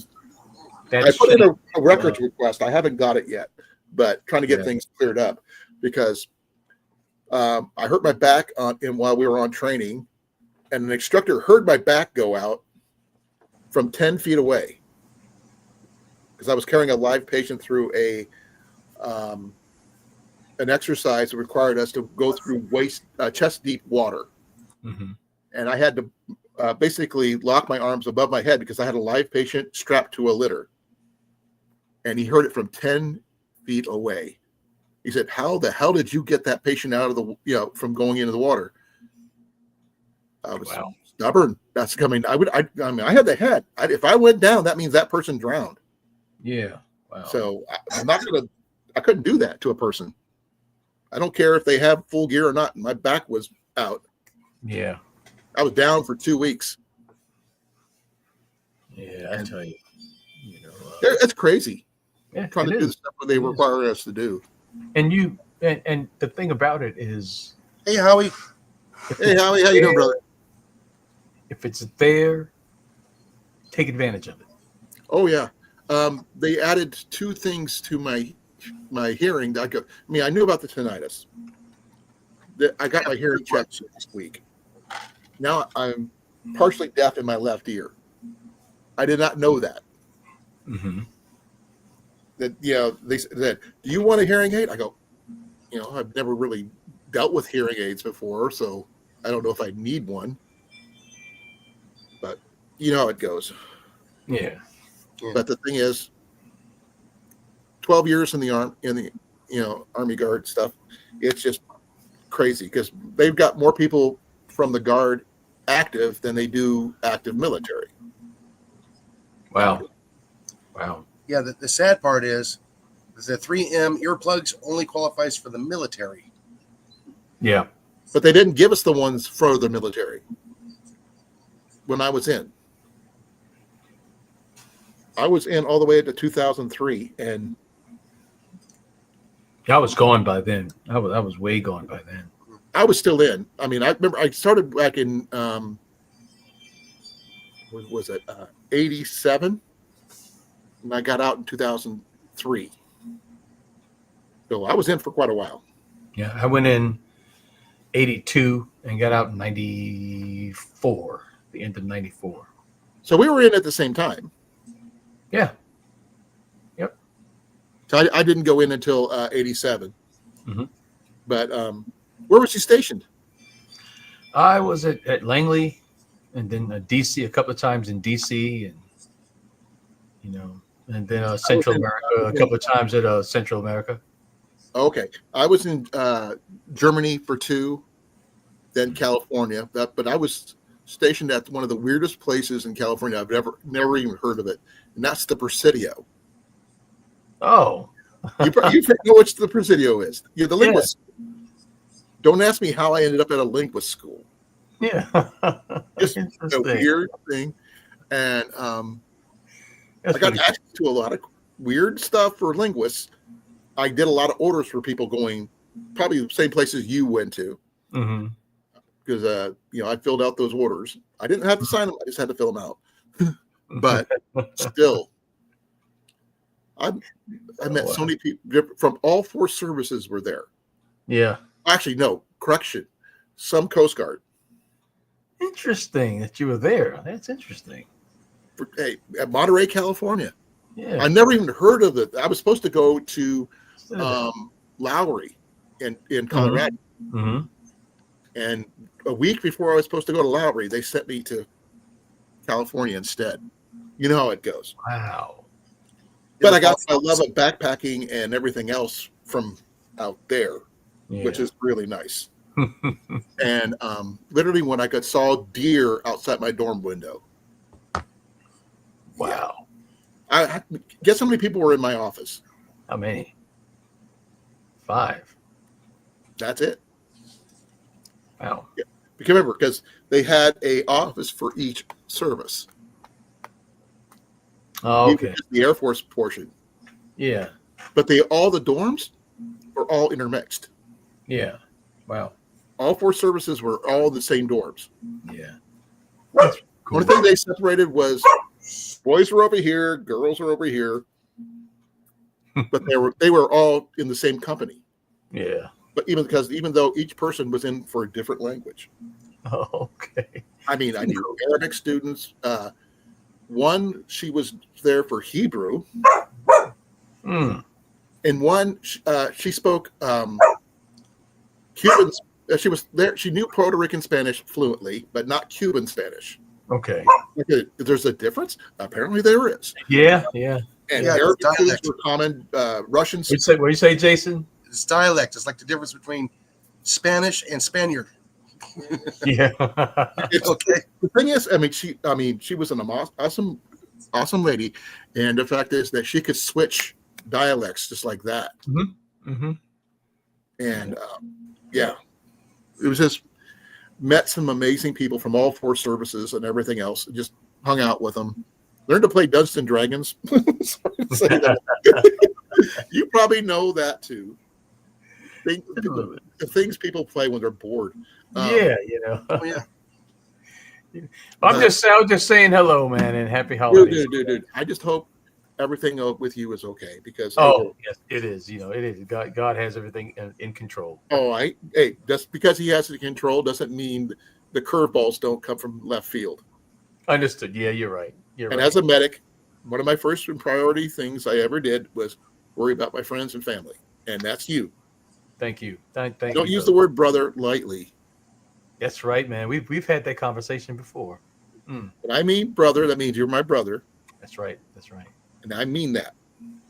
I put in a records request. I haven't got it yet, but trying to get things cleared up because I hurt my back while we were on training, and an instructor heard my back go out from 10 feet away because I was carrying a live patient through an exercise that required us to go through chest deep water. Mm-hmm. And I had to basically lock my arms above my head because I had a live patient strapped to a litter. And he heard it from 10 feet away. He said, "How the hell did you get that patient out of from going into the water?" I was stubborn. That's coming. I had the head. If I went down, that means that person drowned. Yeah. Wow. So I couldn't do that to a person. I don't care if they have full gear or not. My back was out. Yeah. I was down for 2 weeks. Yeah, I tell you. It's crazy. Yeah, trying to do the stuff that they require us to do. And and the thing about it is, hey Howie, how you doing, brother? If it's there, take advantage of it. Oh yeah, they added 2 things to my hearing. I knew about the tinnitus. I got my hearing checked last week. Now I'm partially deaf in my left ear. I did not know that. Mm-hmm. That they said, "Do you want a hearing aid?" I go, I've never really dealt with hearing aids before, so I don't know if I need one. But you know how it goes. Yeah. But the thing is, 12 years in the Army Guard stuff, it's just crazy because they've got more people from the Guard active than they do active military. Wow. Yeah, the sad part is the 3M earplugs only qualifies for the military. Yeah. But they didn't give us the ones for the military when I was in. I was in all the way up to 2003, and I was gone by then. I was way gone by then. I was still in. I mean, I remember I started back in what was it, 87, and I got out in 2003. So I was in for quite a while. Yeah, I went in 82 and got out in 94, the end of 94. So we were in at the same time. Yeah. Yep. So I didn't go in until 87. Mm-hmm. But where was you stationed? I was at Langley, and then DC a couple of times in DC, and then Central America a couple of times at Central America. Okay, I was in Germany for 2, then California. But I was stationed at one of the weirdest places in California. I've never even heard of it, and that's the Presidio. Oh, You know which the Presidio is. Yeah, the Yeah. linguist. Don't ask me how I ended up at a linguist school. yeah. Just a Interesting. weird thing, and That's I got pretty access to a lot of weird stuff for linguists. I did a lot of orders for people going probably the same places you went to. cool. Hmm. Because I filled out those orders. I didn't have to sign them; I just had to fill them out. But still, I met so many people from all 4 services were there. Yeah. Actually, no, correction, some Coast Guard. Interesting that you were there. That's interesting. At Monterey, California. Yeah. I never even heard of it. I was supposed to go to Mm-hmm. Lowry in Colorado, and a week before I was supposed to go to Lowry, they sent me to California instead. You know how it goes. Wow. But I got my love of backpacking and everything else from out there, Yeah. which is really nice. And literally, when I saw deer outside my dorm window, Wow. I guess how many people were in my office? How many? 5. That's it. Wow. Because remember, because they had a office for each service. Oh, Even okay. just the Air Force portion, Yeah. but all the dorms were all intermixed. Yeah. Wow. All 4 services were all the same dorms. Yeah. One thing they separated was boys were over here, girls were over here, but they were all in the same company. Yeah. But even though each person was in for a different language. Oh, okay. I mean, I knew Arabic students. One, she was there for Hebrew, Mm. and one, she spoke Cuban. She was there. She knew Puerto Rican Spanish fluently, but not Cuban Spanish. Okay. Okay, there's a difference. Apparently, there is. Yeah. Yeah. And Yeah, Arabic it's students dialect. were common. Russian. What do you say, Jason? It's dialect. It's like the difference between Spanish and Spaniard. Yeah. Okay. The thing is, she was an awesome lady, and the fact is that she could switch dialects just like that. Mm-hmm. And yeah, it was just met some amazing people from all 4 services and everything else. Just hung out with them, learned to play Dungeons and Dragons. Sorry to say that. You probably know that too. The things people play when they're bored. Yeah. Oh, yeah. I'm just saying hello, man, and happy holidays. Dude. I just hope everything with you is okay because Yes, it is. It is. God has everything in control. just because he has it in control doesn't mean the curveballs don't come from left field. Understood. Yeah, you're right. And as a medic, one of my first priority things I ever did was worry about my friends and family, and that's you. Thank you. Thank you. Don't use the word brother lightly. That's right, man. We've had that conversation before. When I mean brother, that means you're my brother. That's right. And I mean that.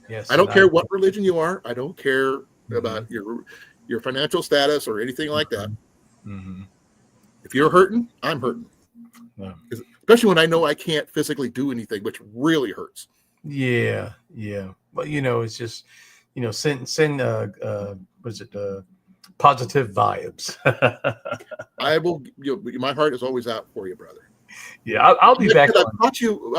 Yes. I don't care what religion you are. I don't care about your financial status or anything like that. Mm-hmm. If you're hurting, I'm hurting. Yeah. Especially when I know I can't physically do anything, which really hurts. Yeah. But it's just send positive vibes. I will. My heart is always out for you, brother. Yeah, I'll be back. I've caught you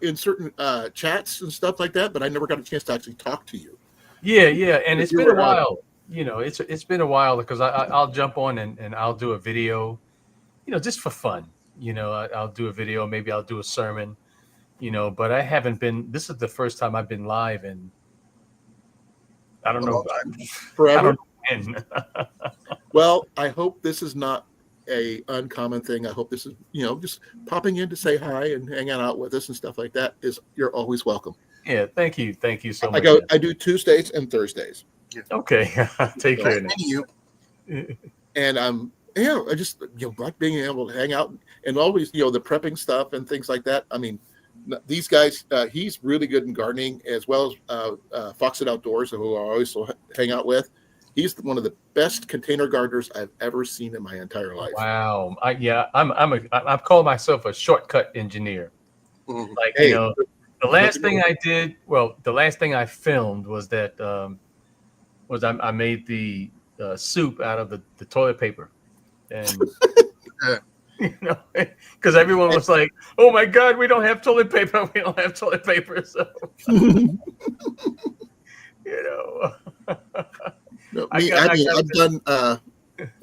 in certain chats and stuff like that, but I never got a chance to actually talk to you. Yeah, and it's been a while. It's been a while because I'll jump on and I'll do a video, just for fun. I'll do a video, maybe I'll do a sermon, but I haven't been. This is the first time I've been live in. I don't know. Forever. I don't know when. Well, I hope this is not a uncommon thing. I hope this is, just popping in to say hi and hanging out with us and stuff like that. You're always welcome. Yeah, thank you so much. I do Tuesdays and Thursdays. Okay, take care. You. And I just like being able to hang out and always the prepping stuff and things like that. I mean, these guys, he's really good in gardening as well as Foxit Outdoors, who I always hang out with. He's one of the best container gardeners I've ever seen in my entire life. Wow. I'm calling myself a shortcut engineer. Mhm. Like, Hey, you know, the last thing I did, well, the last thing I filmed was that I made the soup out of the toilet paper, and you know, because everyone was like, "Oh my God, we don't have toilet paper. We don't have toilet paper." So you know, No, I me, got I I mean, got I've done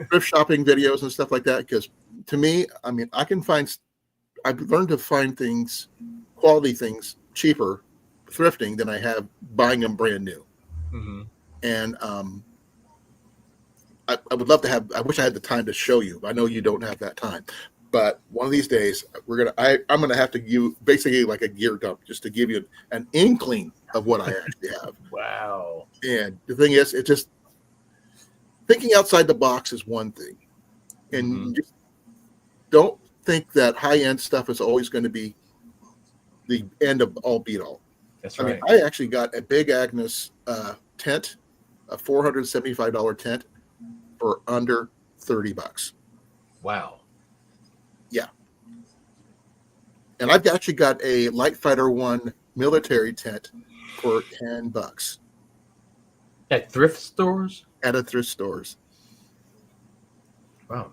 thrift shopping videos and stuff like that because to me, I mean, I've learned to find things, quality things, cheaper thrifting than I have buying them brand new. Mhm. And I would love to have. I wish I had the time to show you. I know you don't have that time, but one of these days I'm gonna have to give basically like a gear dump just to give you an inkling of what I actually have. Wow. And the thing is, it just thinking outside the box is one thing, and Mhm. just don't think that high end stuff is always going to be the end of all beat all. That's I mean, right. I actually got a Big Agnes tent, a $475 tent for under $30. Wow. Yeah. And I've actually got a Light Fighter One military tent for $10 At thrift stores. at a thrift stores. Wow.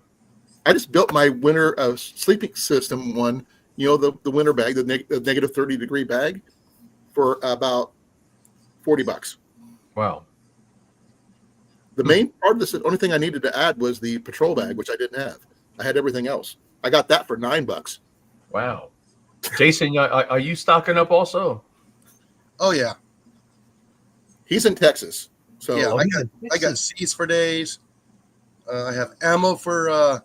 I just built my winter sleeping system one, the winter bag, the negative 30-degree bag for about $40. Wow. The main part of this, the only thing I needed to add was the patrol bag, which I didn't have. I had everything else. I got that for $9. Wow. Jason, are you stocking up also? Oh yeah, He's in Texas, so yeah. Oh, I got seeds for days. I have ammo for a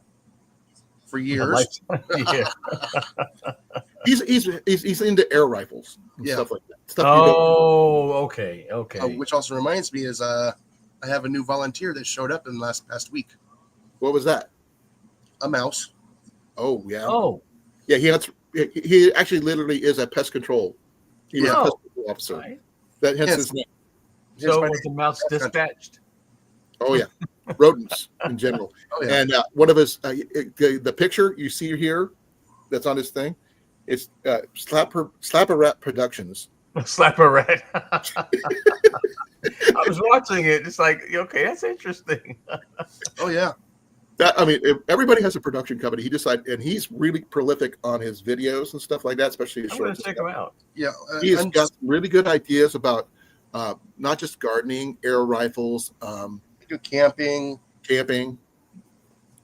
years. yeah. he's into air rifles and Yeah. stuff like that. Stuff you don't. Oh, okay. Okay. Which also reminds me is I have a new volunteer that showed up in the past week. What was that? A mouse. Oh yeah, Oh, yeah. He actually literally is a pest control. He was a Yeah. pest control officer. right. That hence Yes. his name. So my was the mouse That's dispatched? Oh yeah, rodents in general. Oh yeah. And one of his the picture you see here that's on his thing, it's Slapper Rat Productions. Slap a rat. I was watching it. It's like, okay, that's interesting. Oh yeah. That I mean, if everybody has a production company. He decided, and he's really prolific on his videos and stuff like that, especially his I'm gonna shorts. check them out. Yeah. He has got some really good ideas about not just gardening, air rifles, do camping. camping,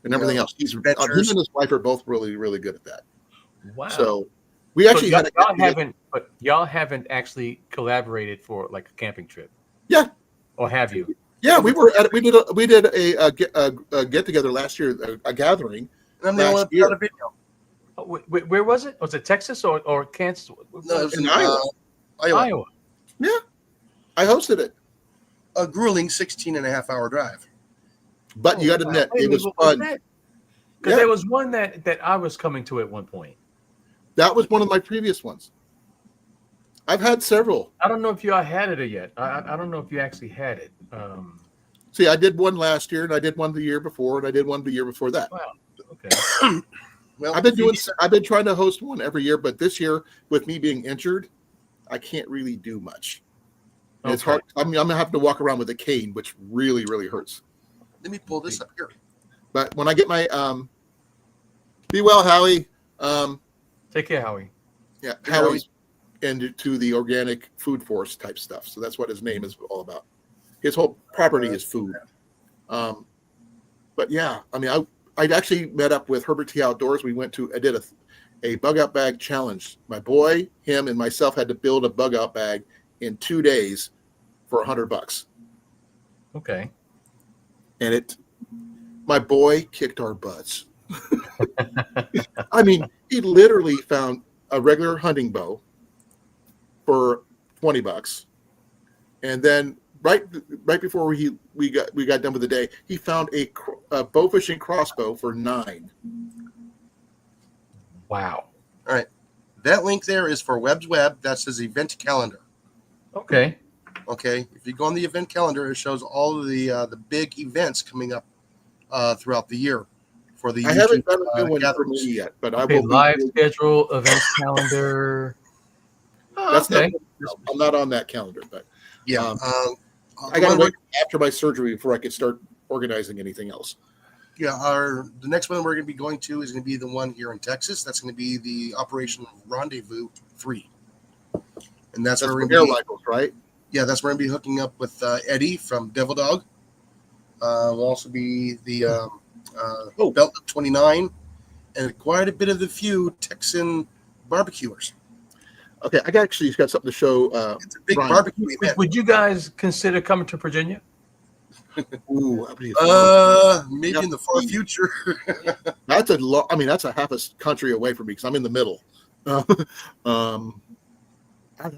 and everything else. Him Adventures. and his wife are both really, really good at that. Wow. So we actually had y'all haven't actually collaborated for like a camping trip. Yeah. Or have you? Yeah, we did a get together last year, a gathering. And I'm the only one Last that year. got a video. Oh, where was it? Was it Texas or Kansas? No, it was In in Iowa. Iowa. Yeah, I hosted it, A grueling 16.5-hour drive. but you got to wow. admit Wait, it was what fun. Because Yeah. there was one that I was coming to at one point. That was one of my previous ones. I've had several. I don't know if y'all had it yet. I don't know if you actually had it. See, I did one last year, and I did one the year before, and I did one the year before that. Wow. Okay. Well, I've been trying to host one every year, but this year with me being injured, I can't really do much. And it's Okay. hard. I'm gonna have to walk around with a cane, which really, really hurts. let me pull this up here. But when I get my be well, Howie. Take care, Howie. Yeah, Hey, Howie's into the organic food force type stuff. So that's what his name is all about. His whole property is food. But yeah, I mean, I'd actually met up with Herbert T. Outdoors. I did a bug out bag challenge. My boy, him, and myself had to build a bug out bag in 2 days for $100. Okay. And my boy kicked our butts. I mean, he literally found a regular hunting bow for $20, and then right before we got done with the day, he found a bow fishing crossbow for $9. Wow. That link there is for Webb's Web. That's his event calendar. Okay. Okay, if you go on the event calendar, it shows all of the big events coming up throughout the year for the I YouTube haven't done a new one for gatherings. me yet, but I Okay, will live be. schedule, events calendar. Oh, That's okay. not. I'm not on that calendar, but Yeah, Um, the I got to one wait after my surgery before I could start organizing anything else. the next one we're going to be going to is going to be the one here in Texas. That's going to be the Operation Rendezvous 3, and that's That's where for we're air going to be. rifles, right? Yeah, that's where we're going to be hooking up with Eddie from Devil Dog. We'll also be the Oh. Belt 29, and quite a bit of the few Texan barbecuers. Okay, I actually got something to show. It's a big Brian. barbecue event. Would you guys consider coming to Virginia? Ooh, that'd be fun. Maybe in the far future. That's a lot. I mean, that's a half a country away from me because I'm in the middle. I'd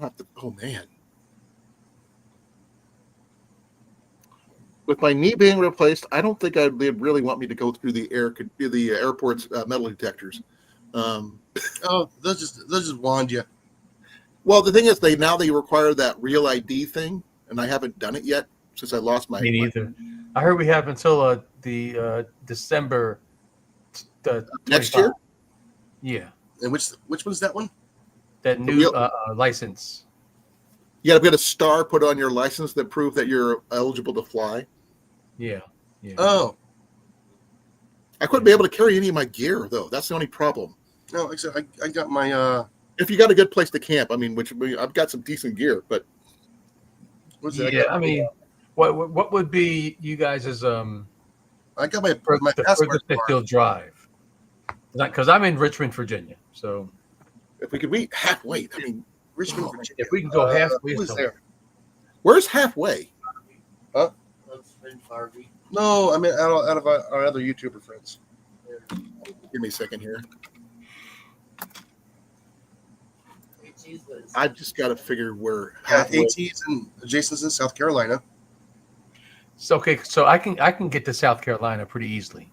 have to. Oh man, with my knee being replaced, I don't think they'd really want me to go through the airport's metal detectors. Oh, they'll just wand you. Well, the thing is, they require that real ID thing, and I haven't done it yet since I lost my. Me neither. I heard we have until the December the Next 25. year? Yeah, And which one's that one? that new real- license. You got to get a star put on your license that prove that you're eligible to fly. Yeah, yeah. Oh, I couldn't be able to carry any of my gear though. That's the only problem. no, like I said, I got my If you got a good place to camp, I mean, I've got some decent gear, but what's that? Yeah, I mean, what would be you guys' I got my the passport furthest that card. you'll drive? Because I'm in Richmond, Virginia. So if we could meet halfway, I mean, Richmond, Virginia. if we can go halfway, Who's so- there? where's halfway? No, I mean out of our other YouTuber friends. Give me a second here. I've just got to figure where Yeah, halfway. AT's and Jason's in South Carolina. So okay, so I can get to South Carolina pretty easily.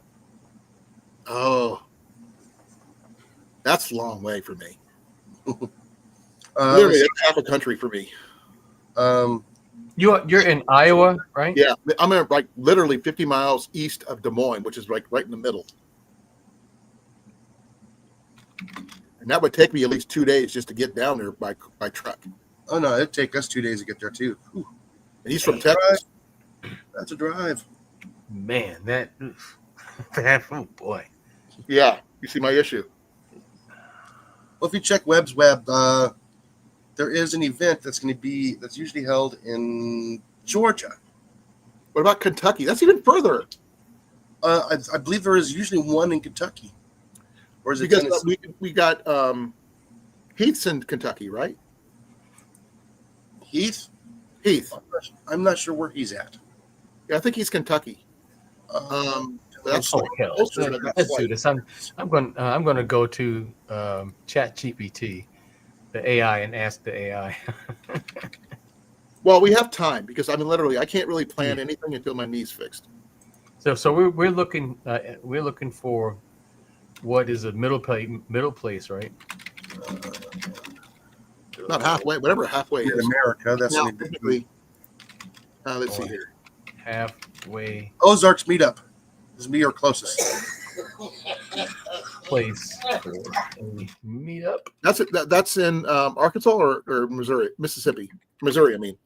Oh, that's a long way for me. Uh, Literally, it's half a country for me. You're in Iowa, right? Yeah, I'm in, like literally 50 miles east of Des Moines, which is like right in the middle. And that would take me at least 2 days just to get down there by truck. oh no, it'd take us 2 days to get there too. Whew, And he's from Texas. that's a drive. Man, that oh boy. Yeah, you see my issue. Well, if you check Webb's Web, there is an event that's usually held in Georgia. What about Kentucky? That's even further. I believe there is usually one in Kentucky, or is it Because Tennessee? we got Heath's in Kentucky, right? Heath? Heath. I'm not sure where he's at. Yeah, I think he's Kentucky. That's Oh hell, closer than that let's do flight. this. I'm going to go to Chat GPT, the AI, and ask the AI. Well, we have time because I mean, literally, I can't really plan anything until my knee's fixed. So we're looking for what is a middle place, right? Not halfway, whatever halfway In is. America, that's Now, an event. technically, let's see here. Halfway Ozarks meetup. This is me or closest. place for a meetup. That's in Arkansas or Missouri, Mississippi, Missouri. I mean,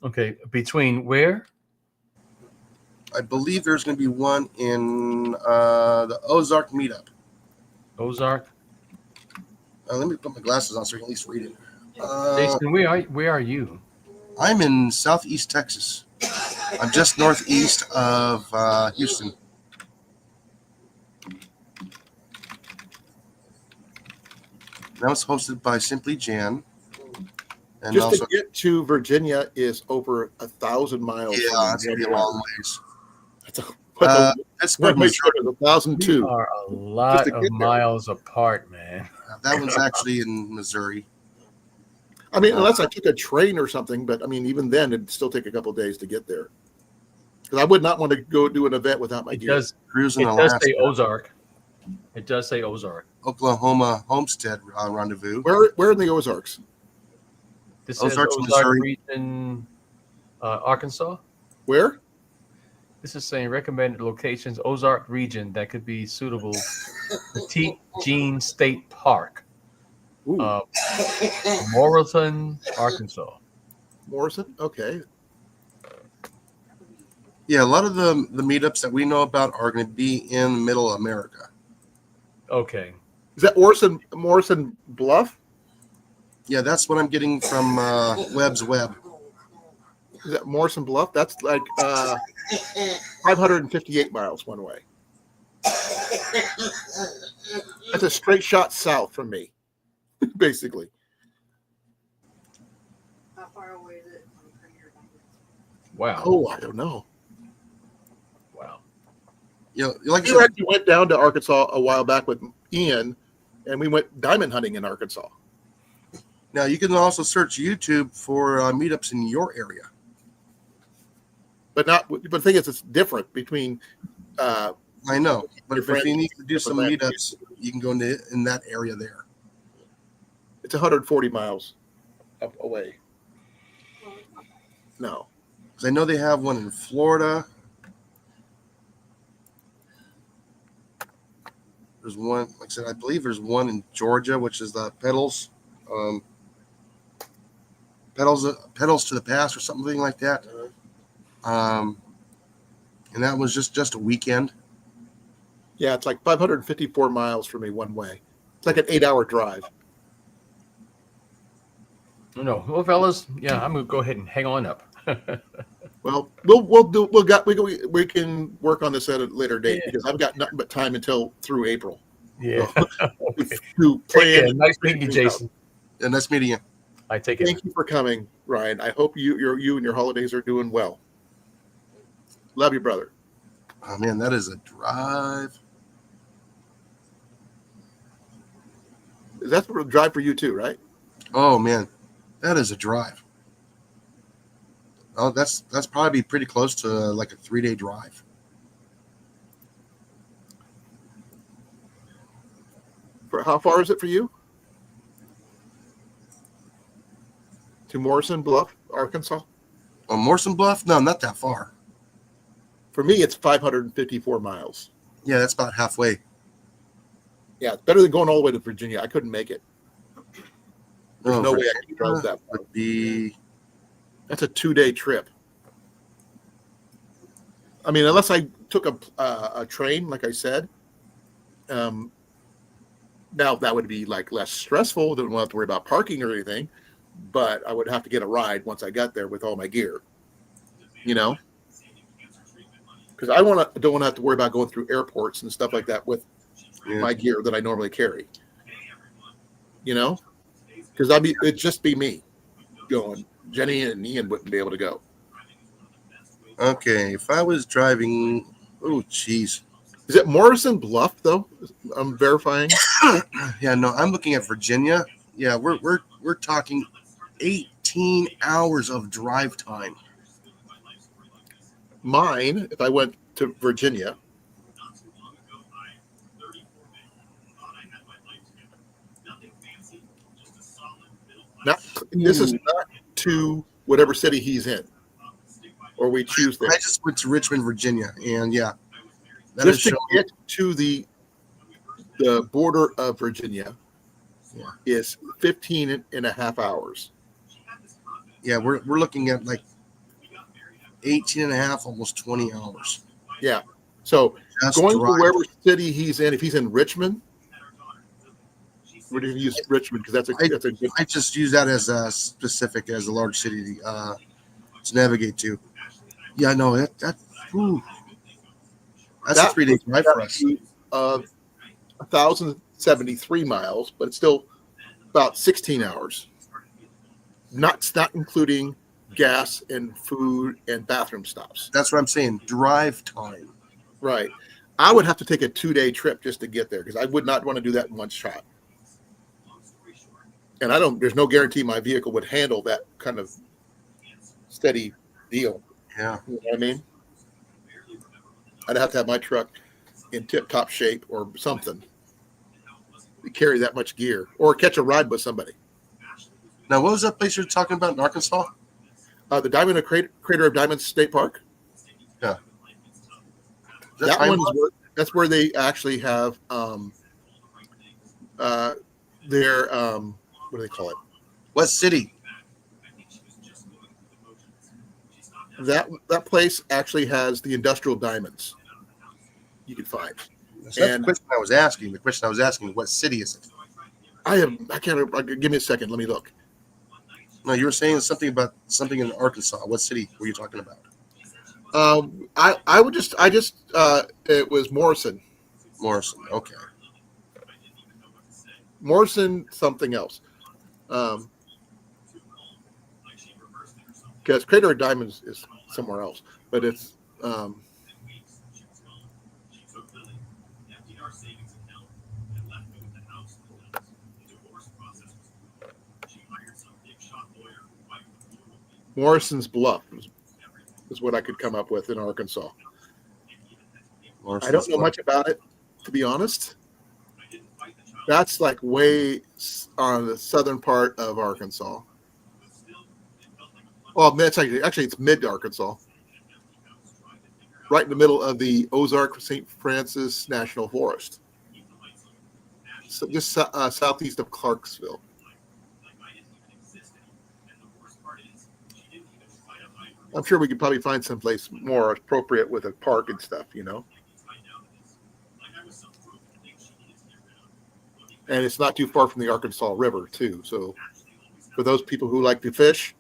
Okay, between where? I believe there's going to be one in the Ozark meetup. Ozark. Let me put my glasses on so I can at least read it. Jason, where are you? I'm in southeast Texas. I'm just northeast of Houston. That was hosted by Simply Jan. And just also, to get to Virginia is over 1,000 miles. yeah, from that's going to be a Virginia. long ways. That's a Pittsburgh, one way Missouri. trip is We 1,002. are a lot to of get there. miles apart, man. That one's actually in Missouri. I mean, unless I took a train or something, but I mean, even then, it'd still take a couple of days to get there. Because I would not want to go do an event without my It gear. does. Cruising It does Alaska, say Ozark. It does say Ozark. Oklahoma Homestead Rendezvous. Where in the Ozarks? This says Ozarks, Ozark Missouri. region. Arkansas. Where? This is saying recommended locations, Ozark region that could be suitable. Petite Jean State Park, Ooh, Morrilton, Arkansas. Morrison. Okay. Yeah, a lot of the meetups that we know about are going to be in Middle America. Okay. Is that Morrison Bluff? Yeah, that's what I'm getting from Webb's Web. Is that Morrison Bluff? That's like 558 miles one way. That's a straight shot south from me, basically. How far away is it from here? Wow. Oh, I don't know. Wow. You know, like I We said, actually went down to Arkansas a while back with Ian, and we went diamond hunting in Arkansas. now you can also search YouTube for meetups in your area. But the thing is, it's different between. I know, but Your if friends you need to do some different meetups, you can go in that area there. It's 140 miles away. No, Because I know they have one in Florida. There's one, like I said, I believe there's one in Georgia, which is the pedals to the past or something like that. And that was just a weekend. yeah, it's like 554 miles for me one way. It's like an 8-hour drive. No. Well, fellas, yeah, I'm gonna go ahead and hang on up. Well, we can work on this at a later date because I've got nothing but time through April. Yeah. So, Okay. to Take plan. care. Nice meeting you, Jason. And nice meeting you. I take it. Thank you for coming, Ryan. I hope you and your holidays are doing well. Love you, brother. Oh man, that is a drive. That's a drive for you too, right? Oh man, that is a drive. Oh, that's probably pretty close to like a 3-day drive. For how far is it for you? To Morrison Bluff, Arkansas? Oh, Morrison Bluff? No, not that far. For me, it's 554 miles. Yeah, that's about halfway. Yeah, it's better than going all the way to Virginia. I couldn't make it. There's no way I could drive that far. Would be. That's a 2-day trip. I mean, unless I took a train, like I said. Now that would be like less stressful. Don't have to worry about parking or anything. But I would have to get a ride once I got there with all my gear. You know, because don't want to have to worry about going through airports and stuff like that with my gear that I normally carry. You know, because it'd just be me going. Jenny and Ian wouldn't be able to go. Okay, if I was driving, oh geez. Is it Morrison Bluff though? I'm verifying. Yeah, no, I'm looking at Virginia. Yeah, we're talking 18 hours of drive time. Mine, if I went to Virginia, this is not to whatever city he's in, or we choose there. I just went to Richmond, Virginia, and yeah, that Just is to showing. get to the border of Virginia is 15 and a half hours. Yeah, we're looking at like 18 and a half, almost 20 hours. Yeah. So Just going drive. to wherever city he's in, if he's in Richmond, we're going to use Richmond because that's a good. I just use that as a specific as a large city to navigate to. Yeah, no, that's a 3-day drive for us. 1,073 miles, but it's still about 16 hours. Not including gas and food and bathroom stops. That's what I'm saying. Drive time. Right. I would have to take a 2-day trip just to get there because I would not want to do that in one shot. And there's no guarantee my vehicle would handle that kind of steady deal. Yeah. You know what I mean? I'd have to have my truck in tip-top shape or something to carry that much gear or catch a ride with somebody. Now, what was that place you were talking about in Arkansas? The Crater of Diamonds State Park. Yeah. That one is that's where they actually have their what do they call it? What city? That place actually has the industrial diamonds you can find. That's not the question I was asking. The question I was asking, what city is it? I can't. Give me a second. Let me look. No, you were saying something about something in Arkansas. What city were you talking about? It was Morrison. Morrison. Okay. Morrison something else. Because Crater of Diamonds is somewhere else, but it's Morrison's Bluff is what I could come up with in Arkansas. I don't know much about it, to be honest. That's like way on the southern part of Arkansas. Well, that's actually it's mid Arkansas, right in the middle of the Ozark St. Francis National Forest, so just southeast of Clarksville. I'm sure we could probably find someplace more appropriate with a park and stuff, you know. And it's not too far from the Arkansas River, too. So for those people who like to fish,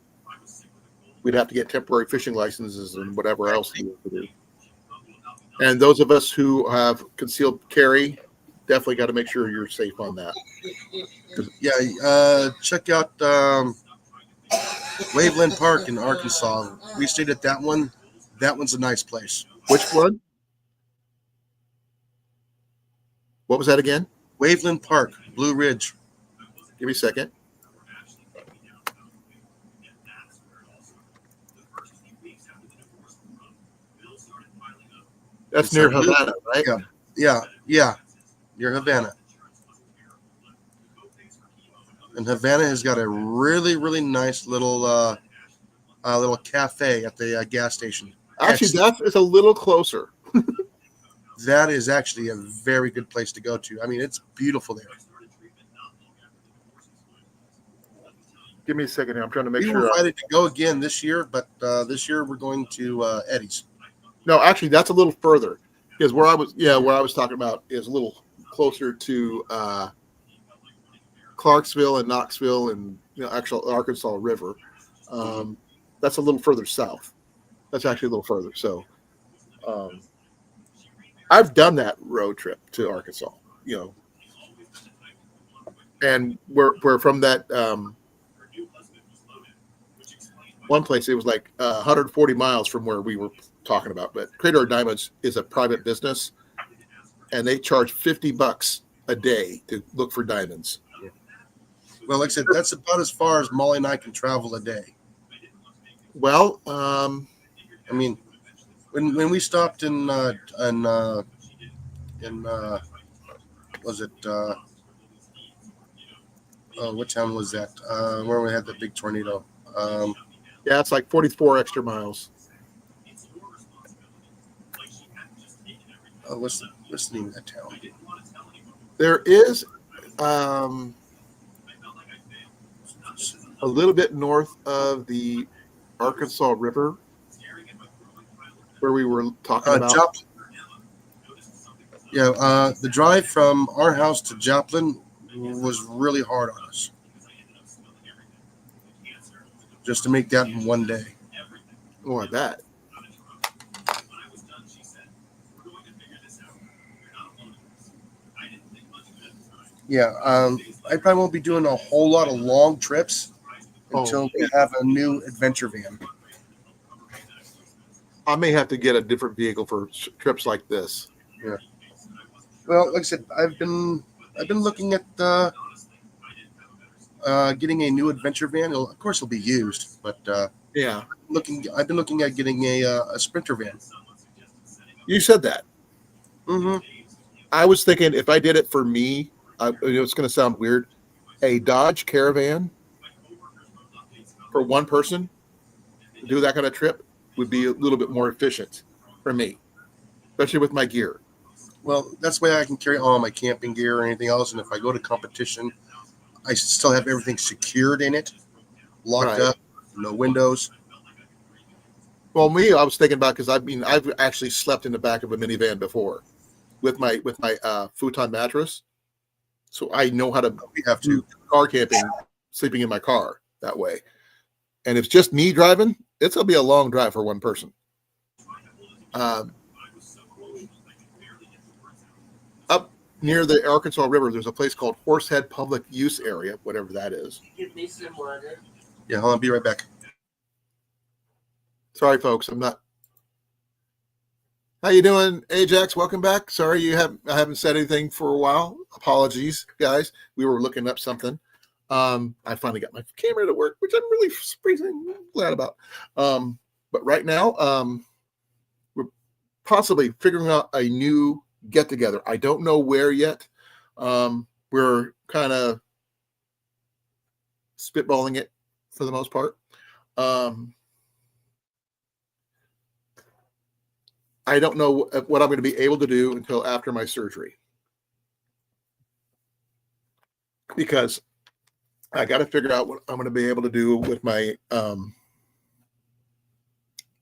we'd have to get temporary fishing licenses and whatever else we have to do. And those of us who have concealed carry, definitely got to make sure you're safe on that. Yeah, check out Waveland Park in Arkansas. We stayed at that one. That one's a nice place. Which one? What was that again? Waveland Park, Blue Ridge. Give me a second. That's near Havana, right? Yeah. Near Havana. And Havana has got a really, really nice little cafe at the gas station. Actually, that is a little closer. That is actually a very good place to go to. I mean, it's beautiful there. Give me a second here. I'm trying to make We sure. were invited to go again this year, but this year we're going to Eddie's. No, actually, that's a little further because where I was talking about is a little closer to Clarksville and Knoxville and actual Arkansas River. That's a little further south. That's actually a little further. So I've done that road trip to Arkansas, and we're from that one place. It was like 140 miles from where we were talking about. But Crater of Diamonds is a private business, and they charge $50 a day to look for diamonds. Well, like I said, that's about as far as Molly and I can travel a day. Well, I mean, when we stopped in was it what town was that? Where we had the big tornado. Yeah, it's like 44 extra miles. What's the name of that town? There is a little bit north of the Arkansas River where we were talking about. Joplin. Yeah, the drive from our house to Joplin was really hard on us. Just to make that in one day. Oh, I bet. Yeah, I probably won't be doing a whole lot of long trips until we have a new adventure van. I may have to get a different vehicle for trips like this. Yeah. Well, like I said, I've been looking at getting a new adventure van. Of course, it'll be used, but yeah, I've been looking at getting a Sprinter van. You said that. Mm-hmm. I was thinking if I did it for me, it's going to sound weird, a Dodge Caravan for one person to do that kind of trip would be a little bit more efficient for me, especially with my gear. Well, that's why I can carry all my camping gear or anything else. And if I go to competition, I still have everything secured in it, locked Right. up, no windows. Well, me, I was thinking about because I've actually slept in the back of a minivan before with my futon mattress, so I know how to We have do to. car camping, sleeping in my car that way. And if it's just me driving, it's gonna be a long drive for one person. Up near the Arkansas River, there's a place called Horsehead Public Use Area, whatever that is. Give me some water. Yeah, hold on, be right back. Sorry, folks, I'm not. How you doing, Ajax? Welcome back. Sorry I haven't said anything for a while. Apologies, guys. We were looking up something. I finally got my camera to work, which I'm really glad about. But right now, we're possibly figuring out a new get together. I don't know where yet. We're kind of spitballing it for the most part. I don't know what I'm going to be able to do until after my surgery, because I got to figure out what I'm going to be able to do with my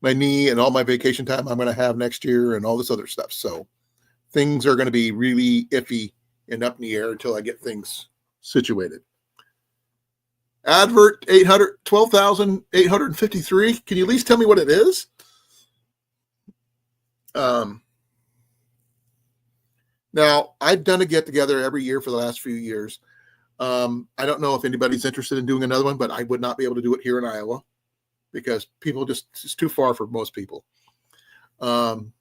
my knee and all my vacation time I'm going to have next year and all this other stuff. So things are going to be really iffy and up in the air until I get things situated. Advert 12,853. Can you at least tell me what it is? Now, I've done a get together every year for the last few years. I don't know if anybody's interested in doing another one, but I would not be able to do it here in Iowa because it's too far for most people. Herbert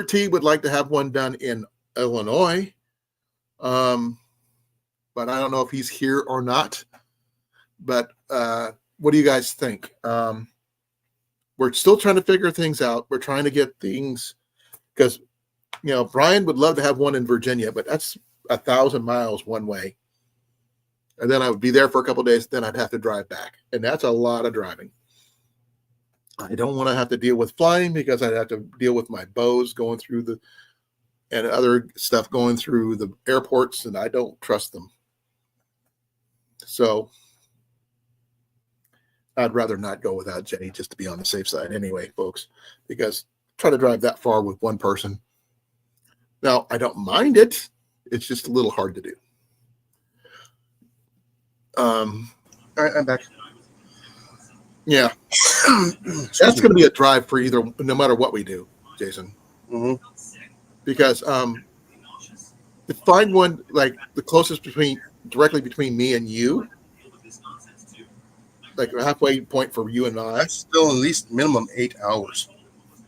T would like to have one done in Illinois, but I don't know if he's here or not. But what do you guys think? We're still trying to figure things out. We're trying to get things because, Brian would love to have one in Virginia, but that's 1,000 miles one way. And then I would be there for a couple of days. Then I'd have to drive back. And that's a lot of driving. I don't want to have to deal with flying because I'd have to deal with my bows going through and other stuff going through the airports, and I don't trust them. So I'd rather not go without Jenny just to be on the safe side anyway, folks, because try to drive that far with one person. Now, I don't mind it. It's just a little hard to do. All right, I'm back. Yeah. That's going to be a drive for no matter what we do, Jason. Mm-hmm. Because to find one like the closest directly between me and you, like a halfway point for you and I. That's still at least minimum 8 hours.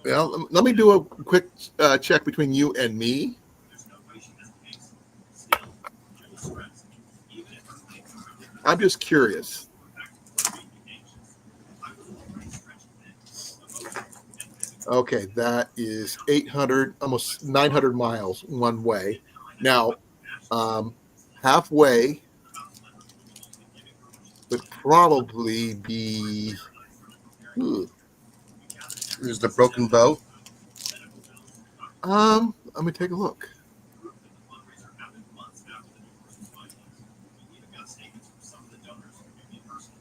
Well, let me do a quick check between you and me. I'm just curious. Okay, that is 800, almost 900 miles one way. Now, halfway would probably be. There's the Broken Bow. Let me take a look.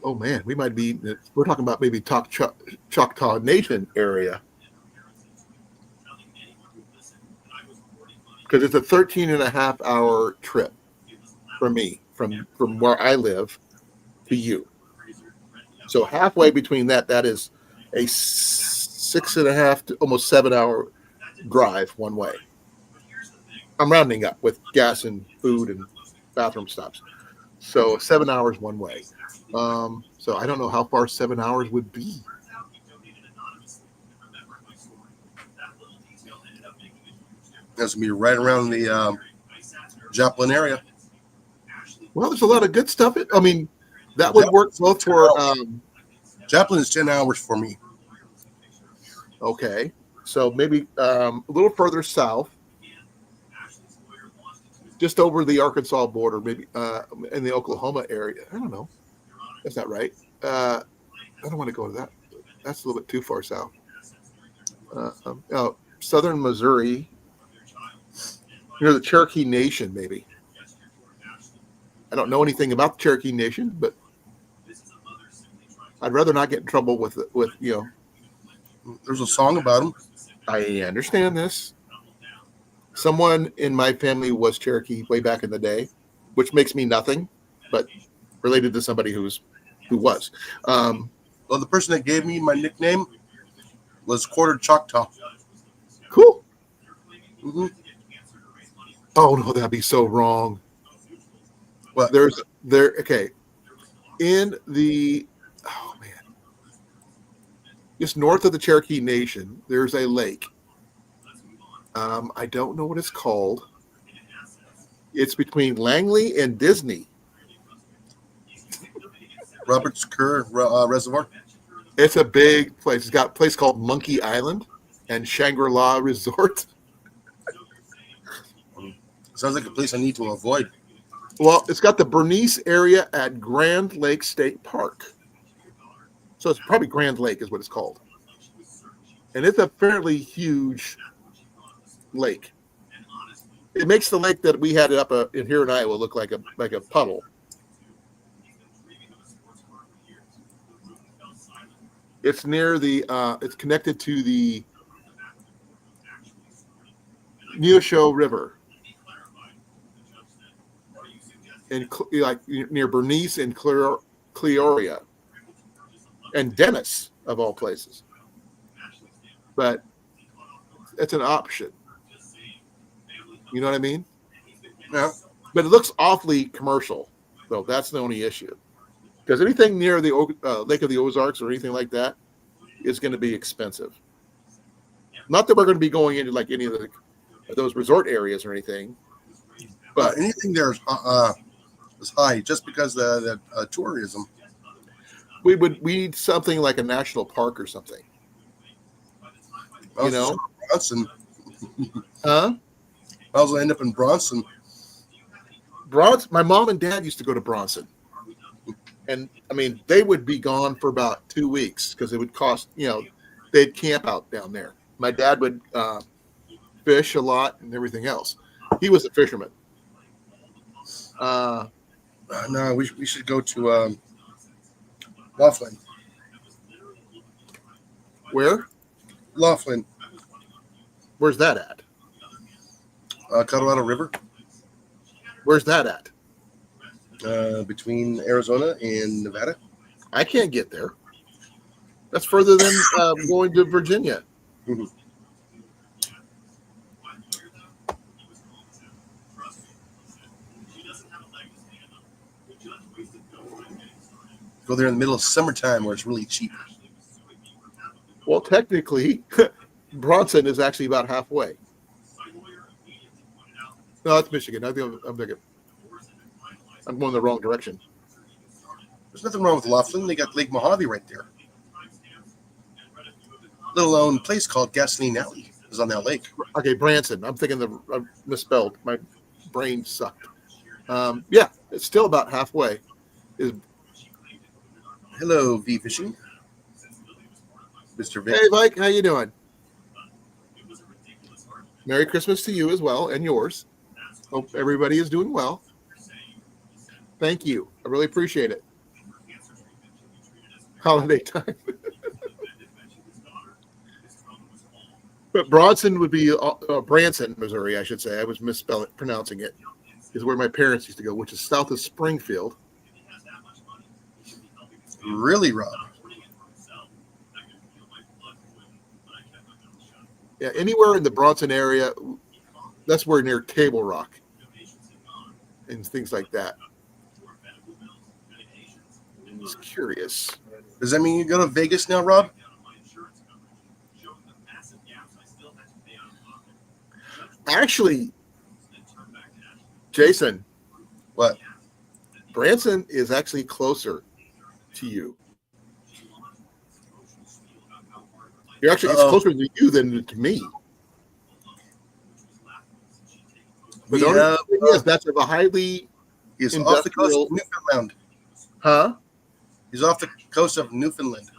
Oh man, we're talking about maybe Choctaw Nation area. Because it's a 13.5-hour trip for me from where I live to you. So halfway between that is a 6.5 to almost 7-hour drive one way. I'm rounding up with gas and food and bathroom stops. So 7 hours one way. So I don't know how far 7 hours would be. That's going to be right around the Joplin area. Well, there's a lot of good stuff. I mean, that would work both for. Joplin is 10 hours for me. Okay. So maybe a little further south, just over the Arkansas border, maybe in the Oklahoma area. I don't know. That's not right. I don't want to go to that. That's a little bit too far south. Southern Missouri, near the Cherokee Nation, maybe. I don't know anything about the Cherokee Nation, but I'd rather not get in trouble with There's a song about them. I understand this. Someone in my family was Cherokee way back in the day, which makes me nothing, but related to somebody who was. Well, the person that gave me my nickname was quarter Choctaw. Cool. Mm-hmm. Oh no, that'd be so wrong. What? Okay. In the just north of the Cherokee Nation, there's a lake. I don't know what it's called. It's between Langley and Disney. Roberts Kerr Reservoir. It's a big place. It's got a place called Monkey Island and Shangri-La Resort. Sounds like a place I need to avoid. Well, it's got the Bernice area at Grand Lake State Park. So it's probably Grand Lake is what it's called. And it's a fairly huge lake. It makes the lake that we had up in here in Iowa look like a puddle. It's near it's connected to the Neosho River. And like near Bernice and Cleoria. And Dennis, of all places. But it's an option. You know what I mean? Yeah. But it looks awfully commercial, though. That's the only issue. Because anything near the Lake of the Ozarks or anything like that is going to be expensive. Not that we're going to be going into like any of those resort areas or anything. But anything there is high just because the tourism. We need something like a national park or something. You know? Bronson. Huh? I also end up in Bronson. My mom and dad used to go to Bronson. And, I mean, they would be gone for about 2 weeks because it would cost, they'd camp out down there. My dad would fish a lot and everything else. He was a fisherman. No, we should go to Laughlin. Where? Laughlin. Where's that at? Colorado River. Where's that at? Between Arizona and Nevada. I can't get there. That's further than going to Virginia. Mm-hmm. Go there in the middle of summertime where it's really cheap. Well, technically, Bronson is actually about halfway. No, that's Michigan. I think I'm thinking. I'm going the wrong direction. There's nothing wrong with Laughlin. They got Lake Mojave right there. Little known place called Gasoline Alley is on that lake. Okay, Branson. I'm thinking I misspelled. My brain sucked. Yeah, it's still about halfway. Hello, V Fishing. Mr. Vic. Hey, Mike, how you doing? Merry Christmas to you as well, and yours. Hope everybody is doing well. Thank you. I really appreciate it. Holiday time. But Branson would be Branson, Missouri, I should say. I was mispronouncing it. Is where my parents used to go, which is south of Springfield. Really, Rob? Yeah, anywhere in the Bronson area, that's where near Table Rock and things like that. It's curious. Does that mean you go to Vegas now, Rob? Actually, Jason. What? Branson is actually closer to you. It's closer to you than to me. But the only thing is, that's a highly is off the coast of Newfoundland. Huh? He's off the coast of Newfoundland.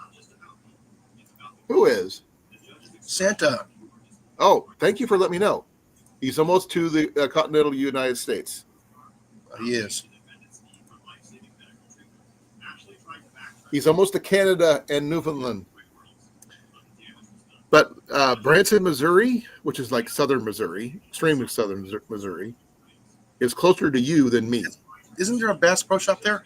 Who is? Santa. Oh, thank you for letting me know. He's almost to the continental United States. He is. He's almost to Canada and Newfoundland. But Branson, Missouri, which is like southern Missouri, extremely southern Missouri, is closer to you than me. Isn't there a Bass Pro Shop there?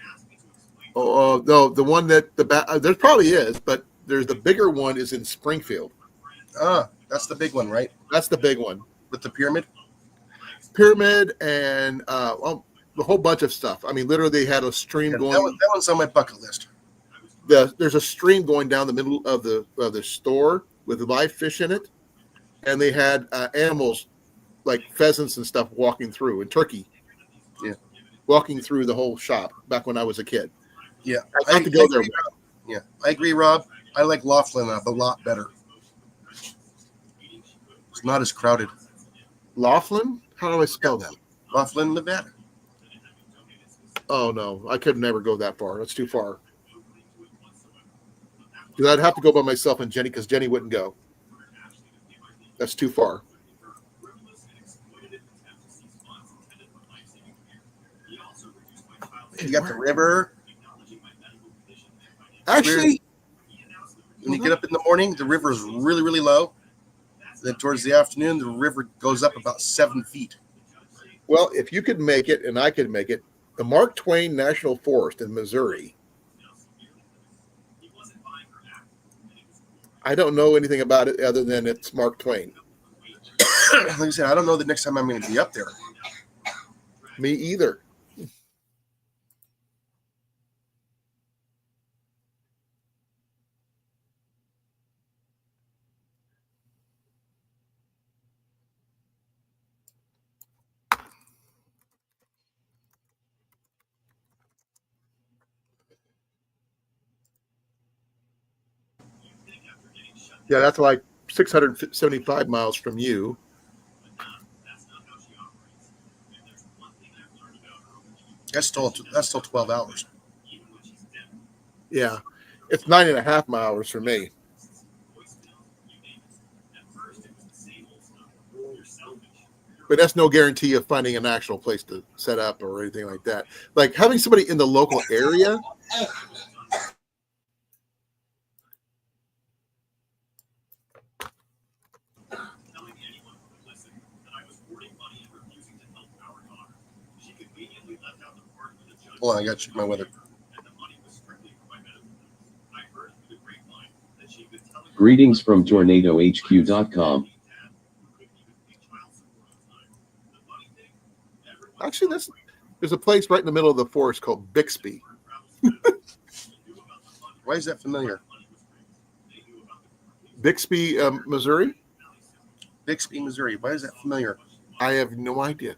Oh, no, the one that there probably is, but there's the bigger one is in Springfield. Ah, that's the big one, right? That's the big one. With the pyramid? Pyramid and a whole bunch of stuff. I mean, literally, they had a stream Yeah, going. that one's on my bucket list. There's a stream going down the middle of the store with live fish in it, and they had animals like pheasants and stuff walking through, and turkey. Yeah, walking through the whole shop back when I was a kid. Yeah, I have to go there. Yeah, I agree, Rob. I like Laughlin a lot better. It's not as crowded. Laughlin? How do I spell that? Laughlin, Nevada. Oh no, I could never go that far. That's too far. Because I'd have to go by myself and Jenny, because Jenny wouldn't go. That's too far. You got the river. Actually, when you get up in the morning, the river is really, really low. Then towards the afternoon, the river goes up about 7 feet. well, if you could make it and I could make it, the Mark Twain National Forest in Missouri. I don't know anything about it other than it's Mark Twain. Like I said, I don't know the next time I'm going to be up there. Me either. Yeah, that's like 675 miles from you. That's still 12 hours. Yeah, it's 9.5 miles from me. But that's no guarantee of finding an actual place to set up or anything like that. Like having somebody in the local area. Hold on, I got to check my weather. Greetings from TornadoHQ.com. Actually, there's a place right in the middle of the forest called Bixby. Why is that familiar? Bixby, Missouri? Bixby, Missouri. Why is that familiar? I have no idea.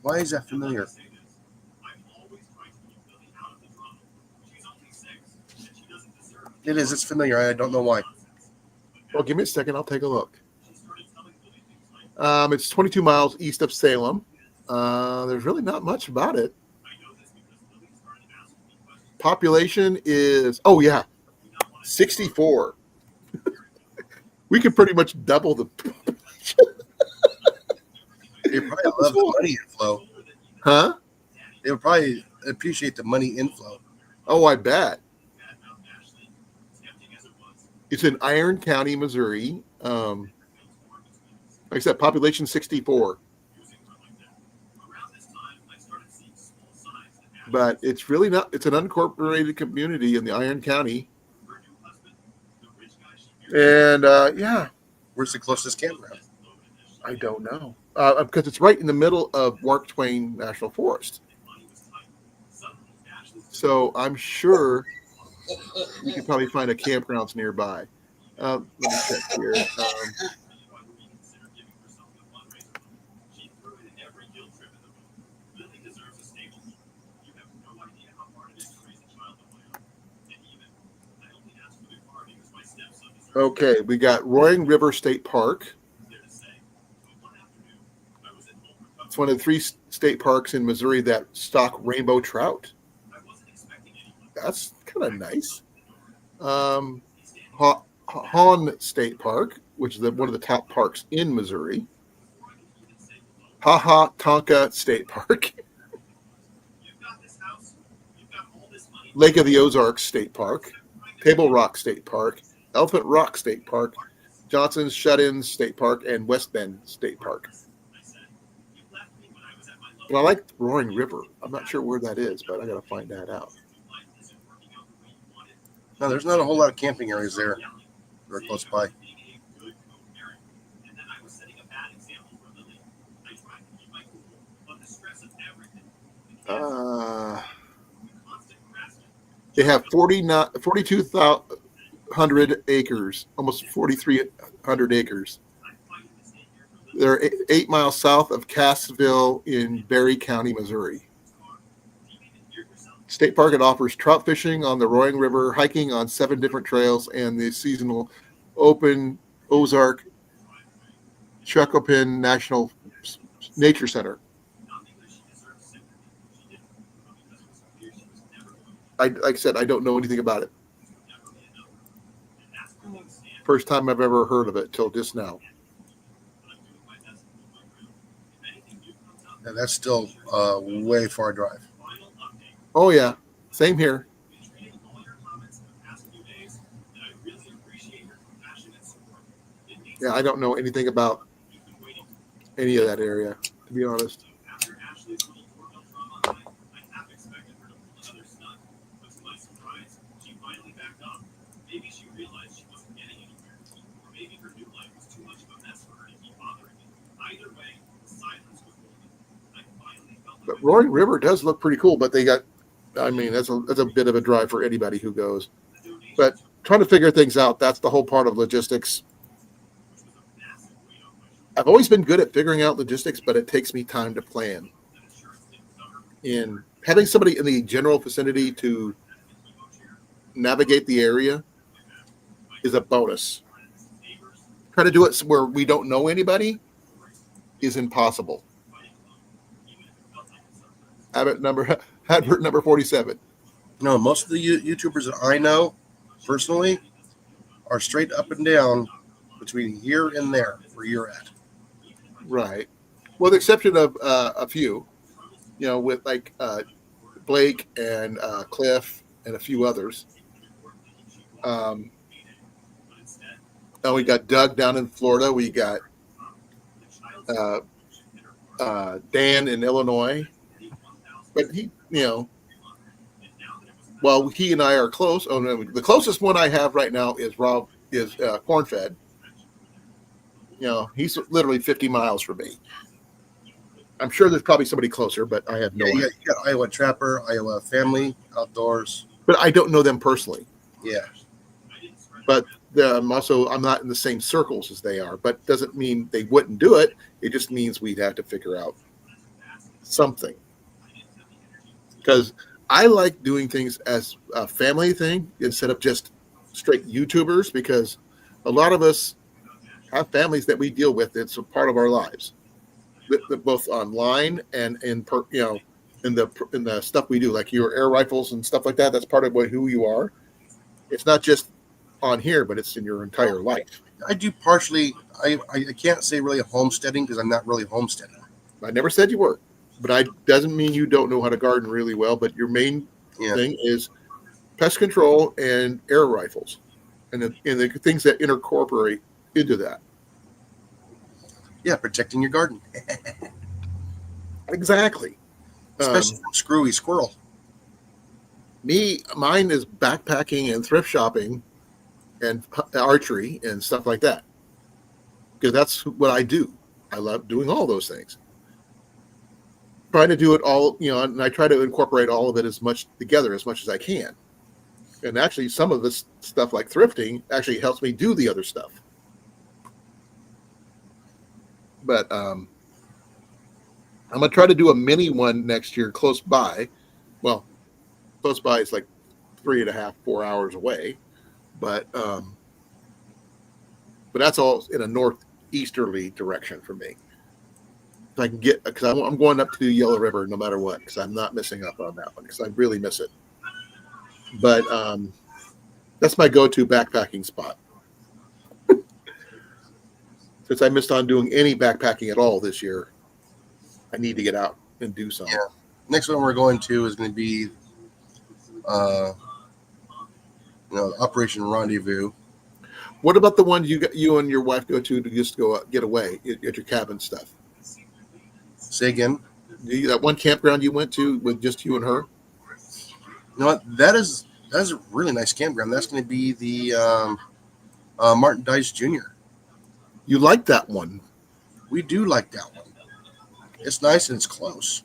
Why is that familiar? It is. It's familiar. I don't know why. Well, give me a second. I'll take a look. It's 22 miles east of Salem. There's really not much about it. Population is, 64. We could pretty much double the population. They probably love the money inflow. Huh? They would probably appreciate the money inflow. Oh, I bet. It's in Iron County, Missouri. Like I said, population 64. But it's really not, it's an unincorporated community in the Iron County. And yeah. Where's the closest campground? I don't know. Because it's right in the middle of Mark Twain National Forest. So I'm sure you could probably find a campgrounds nearby. Let me check here. Okay, we got Roaring River State Park. It's one of the 3 state parks in Missouri that stock rainbow trout. That's kind of nice. Hawn State Park, which is one of the top parks in Missouri. Tonka State Park. Lake of the Ozarks State Park. Table Rock State Park. Elephant Rock State Park. Johnson's Shut-ins State Park, and West Bend State Park. And I like Roaring River. I'm not sure where that is, but I got to find that out. No, there's not a whole lot of camping areas there. They're close by. They have 4,200 acres, almost 4,300 acres. They're 8 miles south of Cassville in Berry County, Missouri. State Park, it offers trout fishing on the Roaring River, hiking on 7 different trails, and the seasonal open Ozark Chocopin National Nature Center. Like I said, I don't know anything about it. First time I've ever heard of it till just now. And that's still a way far drive. Oh yeah, same here. Yeah, I don't know anything about any of that area, to be honest. But Roaring River does look pretty cool, but they got, I mean, that's a bit of a drive for anybody who goes. But trying to figure things out, that's the whole part of logistics. I've always been good at figuring out logistics, but it takes me time to plan. And having somebody in the general vicinity to navigate the area is a bonus. Try to do it where we don't know anybody is impossible. Advert number 47. No, most of the YouTubers that I know personally are straight up and down between here and there where you're at. Right. Well, the exception of a few, you know, with like Blake and Cliff and a few others. Now we got Doug down in Florida. We got Dan in Illinois. But he, you know, well, he and I are close. Oh no, the closest one I have right now is Rob Cornfed. You know, he's literally 50 miles from me. I'm sure there's probably somebody closer, but I have no idea. You got Iowa Trapper, Iowa Family, Outdoors. But I don't know them personally. Yeah. But I'm not in the same circles as they are. But doesn't mean they wouldn't do it. It just means we'd have to figure out something. Because I like doing things as a family thing instead of just straight YouTubers, because a lot of us have families that we deal with. It's a part of our lives, both online and in the stuff we do, like your air rifles and stuff like that. That's part of who you are. It's not just on here, but it's in your entire life. I do partially. I can't say really homesteading because I'm not really homesteading. I never said you were. But doesn't mean you don't know how to garden really well. But your main thing is pest control and air rifles, and the things that incorporate into that. Yeah, protecting your garden. Exactly. Especially from screwy squirrel. Mine is backpacking and thrift shopping, and archery and stuff like that. Because that's what I do. I love doing all those things. Try to do it all, you know, and I try to incorporate all of it as much as I can. And actually, some of this stuff like thrifting actually helps me do the other stuff. But I'm going to try to do a mini one next year close by. Well, close by is like 3.5, 4 hours away. But that's all in a northeasterly direction for me. if I can get, because I'm going up to Yellow River no matter what, because I'm not missing up on that one because I really miss it. But that's my go-to backpacking spot. Since I missed on doing any backpacking at all this year, I need to get out and do some. Yeah. Next one we're going to is going to be, Operation Rendezvous. What about the ones you and your wife go to just go get away at your cabin stuff? Say again. That one campground you went to with just you and her? You know what? That is a really nice campground. That's going to be the Martin Dice Jr. You like that one? We do like that one. It's nice and it's close.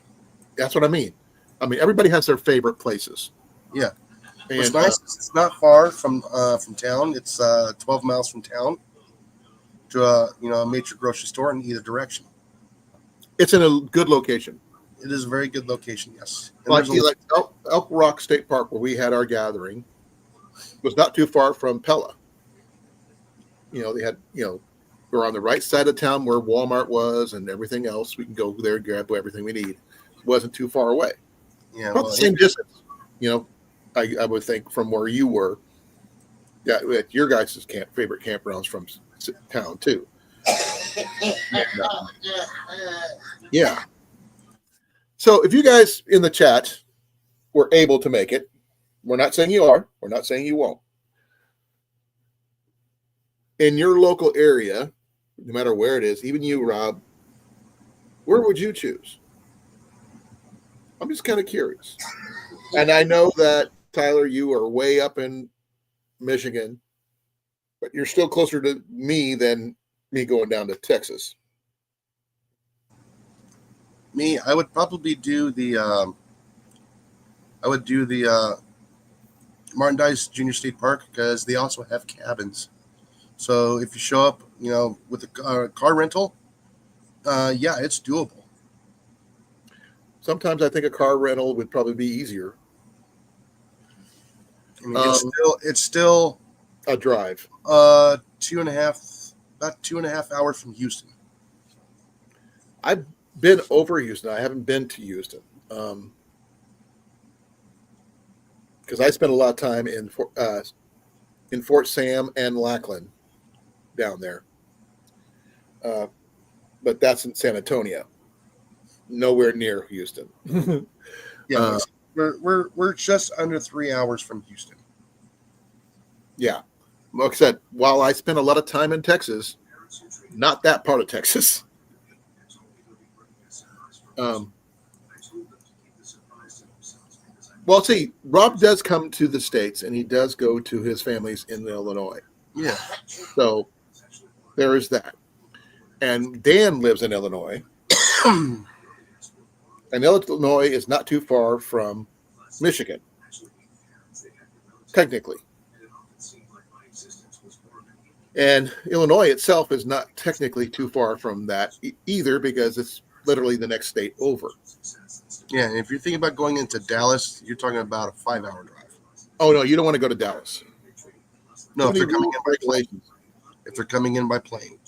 That's what I mean. I mean, everybody has their favorite places. Yeah. And, What's nice is it's not far from town. It's 12 miles from town to a major grocery store in either direction. it's in a good location. It is a very good location, yes. And Like, there's a- like Elk Rock State Park, where we had our gathering, was not too far from Pella. They had, we're on the right side of town where Walmart was and everything else. We can go there and grab everything we need. It wasn't too far away. yeah, About well, the same distance, I would think from where you were. Yeah, at your guys' favorite campgrounds from town too. Yeah. So if you guys in the chat were able to make it, we're not saying you are. We're not saying you won't. In your local area, no matter where it is, even you, Rob, where would you choose? I'm just kind of curious. And I know that, Tyler, you are way up in Michigan, but you're still closer to me than me going down to Texas. me, I would probably do the Martin Dice Junior State Park because they also have cabins. So if you show up, with a car rental, yeah, it's doable. Sometimes I think a car rental would probably be easier. I mean, it's still A drive. about 2.5 hours from Houston. I've been over Houston. I haven't been to Houston because I spent a lot of time in Fort Sam and Lackland down there. But that's in San Antonio, nowhere near Houston. Yeah, we're just under 3 hours from Houston. Yeah. Like I said, while I spent a lot of time in Texas, not that part of Texas. Well, see, Rob does come to the States, and he does go to his family's in Illinois. Yeah, So there is that. And Dan lives in Illinois. And Illinois is not too far from Michigan, technically. And Illinois itself is not technically too far from that either because it's literally the next state over. yeah. And if you're thinking about going into Dallas, you're talking about a 5-hour drive. Oh, no, you don't want to go to Dallas. No, if Too they're many coming rules in and by plane. regulations. If they're coming in by plane,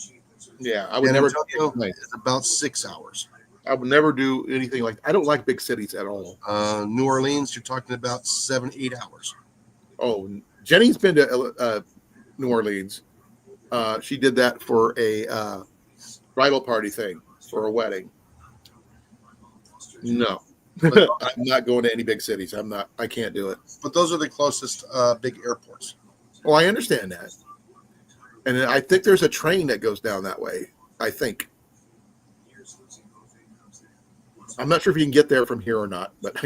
Yeah, I would San never. Antonio is about 6 hours. I would never do anything like. I don't like big cities at all. New Orleans, you're talking about 7-8 hours. Oh, Jenny's been to New Orleans. She did that for a bridal party thing for a wedding. No, I'm not going to any big cities. I'm not. I can't do it. But those are the closest big airports. Oh, I understand that. And I think there's a train that goes down that way. I think. I'm not sure if you can get there from here or not, but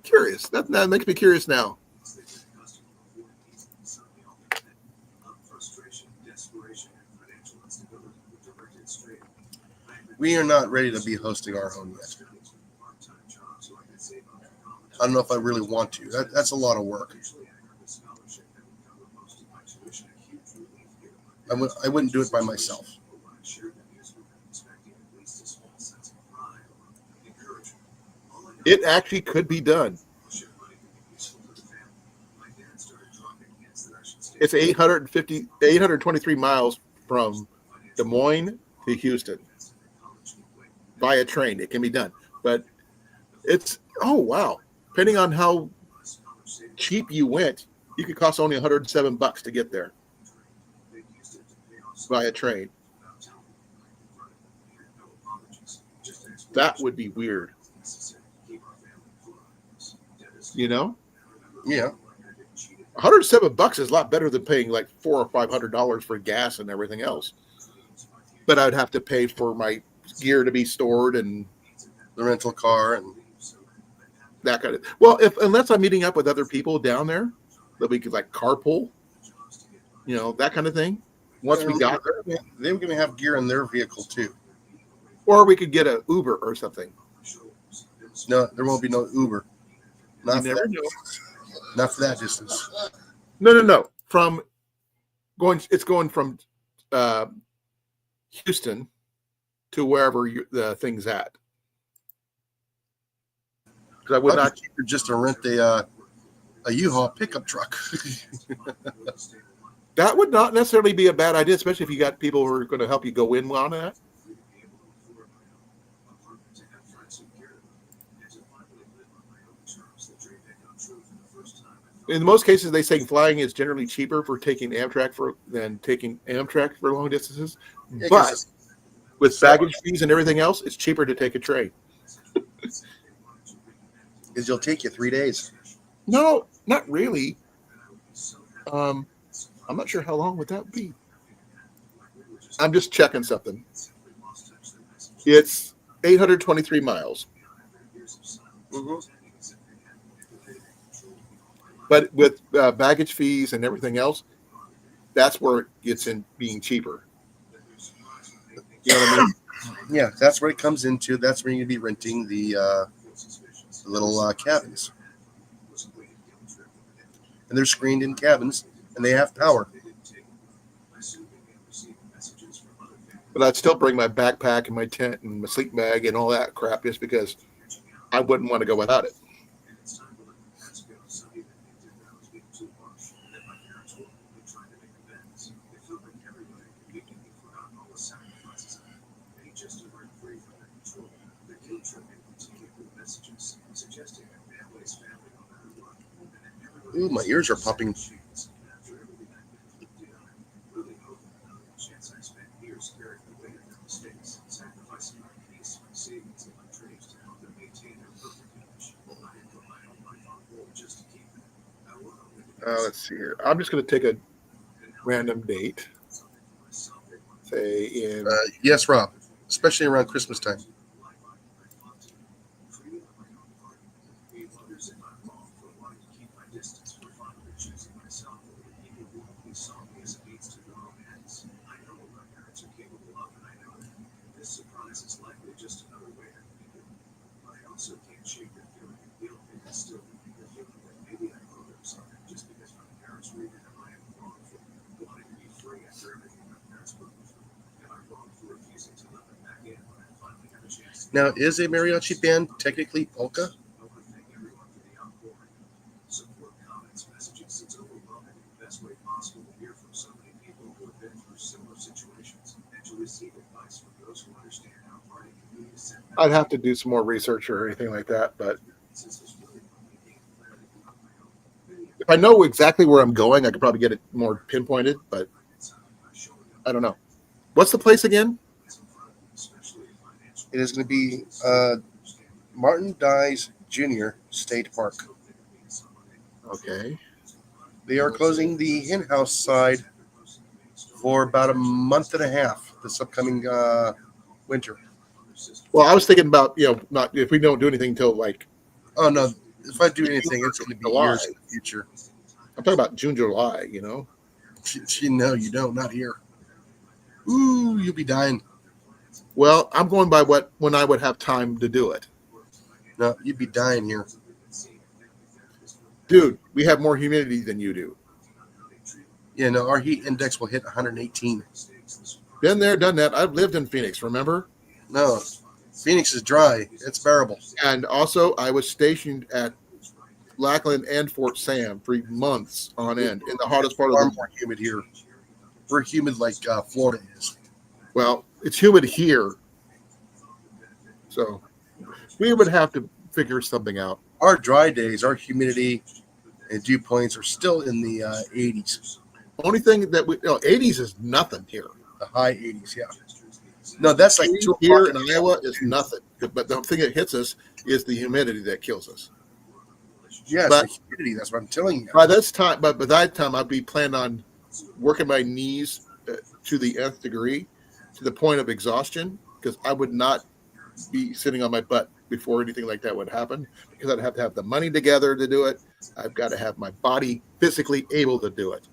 curious. That makes me curious now. We are not ready to be hosting our own yet. I don't know if I really want to. That's a lot of work. I wouldn't do it by myself. It actually could be done. It's 823 miles from Des Moines to Houston. via train. It can be done, but it's wow. Depending on how cheap you went, you could cost only $107 to get there via train. That would be weird. You know, Yeah. $107 is a lot better than paying like $400 or $500 for gas and everything else. But I'd have to pay for my gear to be stored and The rental car and that kind of. Well, unless I'm meeting up with other people down there, that we could like carpool, that kind of thing. Once we got there, they were going to have gear in their vehicle too. or we could get an Uber or something. No, there won't be no Uber. You Not for never that. know. Not for that distance. No. It's going from Houston to wherever the thing's at. Because I would Might not. be cheaper just to rent a U-Haul pickup truck. That would not necessarily be a bad idea, especially if you got people who are going to help you go in on that. In most cases, they say flying is generally cheaper for taking Amtrak than taking Amtrak for long distances. Yeah, But 'cause with baggage fees and everything else, it's cheaper to take a train. it'll take you 3 days. No, not really. I'm not sure how long would that be. I'm just checking something. It's 823 miles. Mm-hmm. But with baggage fees and everything else, that's where it gets in being cheaper. You know what I mean? Yeah, that's where it comes into. That's where you're going to be renting the little cabins. And they're screened in cabins, and they have power. But I'd still bring my backpack and my tent and my sleep bag and all that crap just because I wouldn't want to go without it. Ooh, my ears are popping. Let's see here. I'm just going to take a random date. Say in. Yes, Rob. Especially around Christmas time. Now, is a mariachi band technically polka? I'd have to do some more research or anything like that, but if I know exactly where I'm going, I could probably get it more pinpointed, but I don't know. What's the place again? It is going to be Martin Dies Jr. State Park. Okay. They are closing the hen house side for about a month and a half this upcoming winter. Well, I was thinking about, not if we don't do anything until like. Oh, no. If I do anything, it's going to be July. years in the future. I'm talking about June, July, No, you don't. Not here. Ooh, you'll be dying. Well, I'm going by when I would have time to do it. No, you'd be dying here. Dude, we have more humidity than you do. Yeah, no, our heat index will hit 118. Been there, done that. I've lived in Phoenix, remember? No, Phoenix is dry. It's bearable. And also, I was stationed at Lackland and Fort Sam for months on end in the hottest part of Far the. more humid here. We're humid like Florida is. Well, it's humid here. So we would have to figure something out. Our dry days, our humidity and dew points are still in the 80s, Only thing that 80s is nothing here. the high 80s. Yeah. No, that's like 2 Here o'clock. in Iowa is nothing. But the thing that hits us is the humidity that kills us. Yeah, but- it's the humidity. That's what I'm telling you. By that time, I'd be planning on working my knees to the nth degree, to the point of exhaustion, because I would not be sitting on my butt before anything like that would happen, because I'd have to have the money together to do it. I've got to have my body physically able to do it.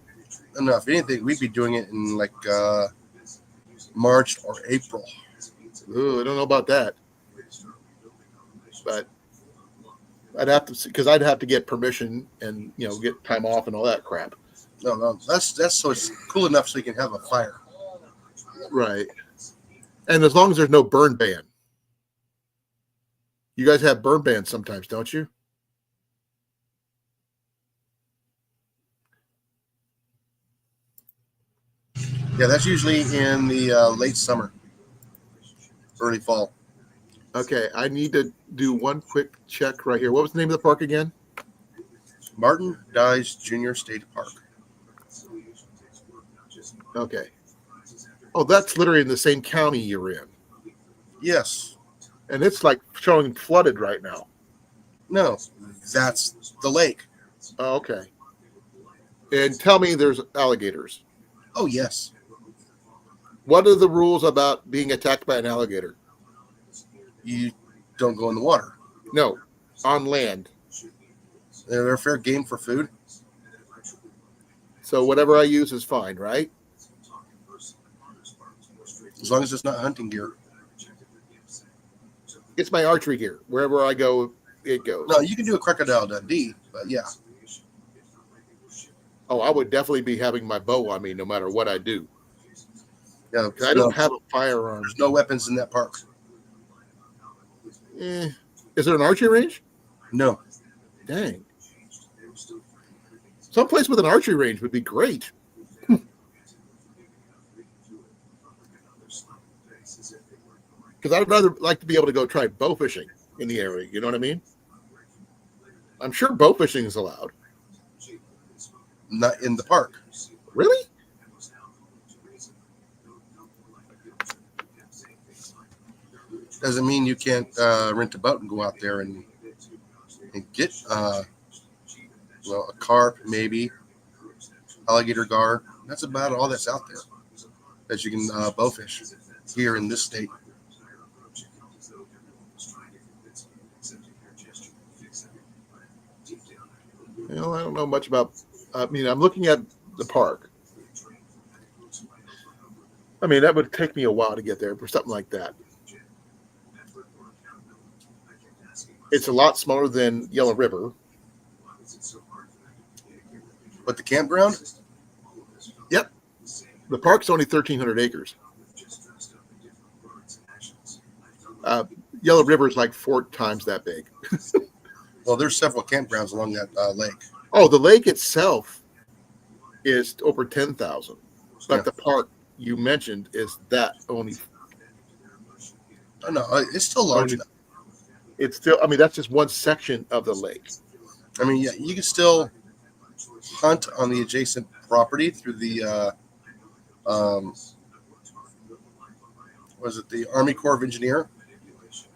No, if anything, we'd be doing it in like March or April. Ooh, I don't know about that, but I'd have to, because I'd have to get permission and get time off and all that crap. No, that's so it's cool enough so you can have a fire. Right. And as long as there's no burn ban. You guys have burn bans sometimes, don't you? Yeah, that's usually in the late summer, early fall. Okay, I need to do one quick check right here. What was the name of the park again? Martin Dies Junior State Park. Okay. Oh, that's literally in the same county you're in. Yes. And it's like showing flooded right now. No, that's the lake. Oh, okay. And tell me there's alligators. Oh, yes. What are the rules about being attacked by an alligator? You don't go in the water. No, on land. They're fair game for food. So whatever I use is fine, right? As long as it's not hunting gear. It's my archery gear. Wherever I go, it goes. No, you can do a Crocodile Dundee, but yeah. Oh, I would definitely be having my bow on me no matter what I do. No, I don't have a firearm. There's no weapons in that park. Is there an archery range? No. Dang. Someplace with an archery range would be great. Because I'd rather like to be able to go try bow fishing in the area. You know what I mean? I'm sure bow fishing is allowed. Not in the park. Really? Doesn't mean you can't rent a boat and go out there and get a carp, maybe alligator gar. That's about all that's out there that you can bow fish here in this state. I don't know much about. I'm looking at the park. That would take me a while to get there for something like that. It's a lot smaller than Yellow River. But the campground? Yep. The park's only 1,300 acres. Yellow River is like 4 times that big. Well, there's several campgrounds along that lake. Oh, the lake itself is over 10,000. But Yeah. the park you mentioned is that only. Oh, no, it's still large enough. It's still, that's just one section of the lake. Yeah, you can still hunt on the adjacent property through the, the Army Corps of Engineer,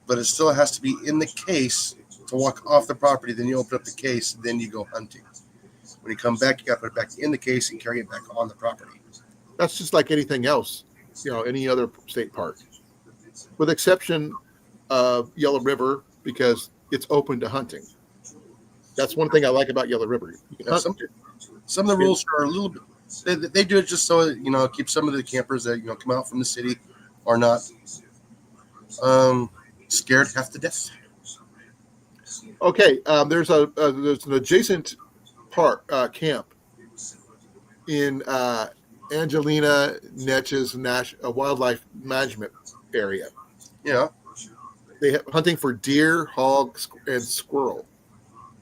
but it still has to be in the case to walk off the property. Then you open up the case, then you go hunting. When you come back, you got to put it back in the case and carry it back on the property. That's just like anything else, any other state park, with exception of Yellow River, because it's open to hunting. That's one thing I like about Yellow River. You can hunt. Some of the rules are a little bit. They do it just so keep some of the campers that come out from the city are not scared half to death. Okay, there's an adjacent park camp in Angelina Netch's wildlife management area. Yeah. They have hunting for deer, hogs, and squirrel.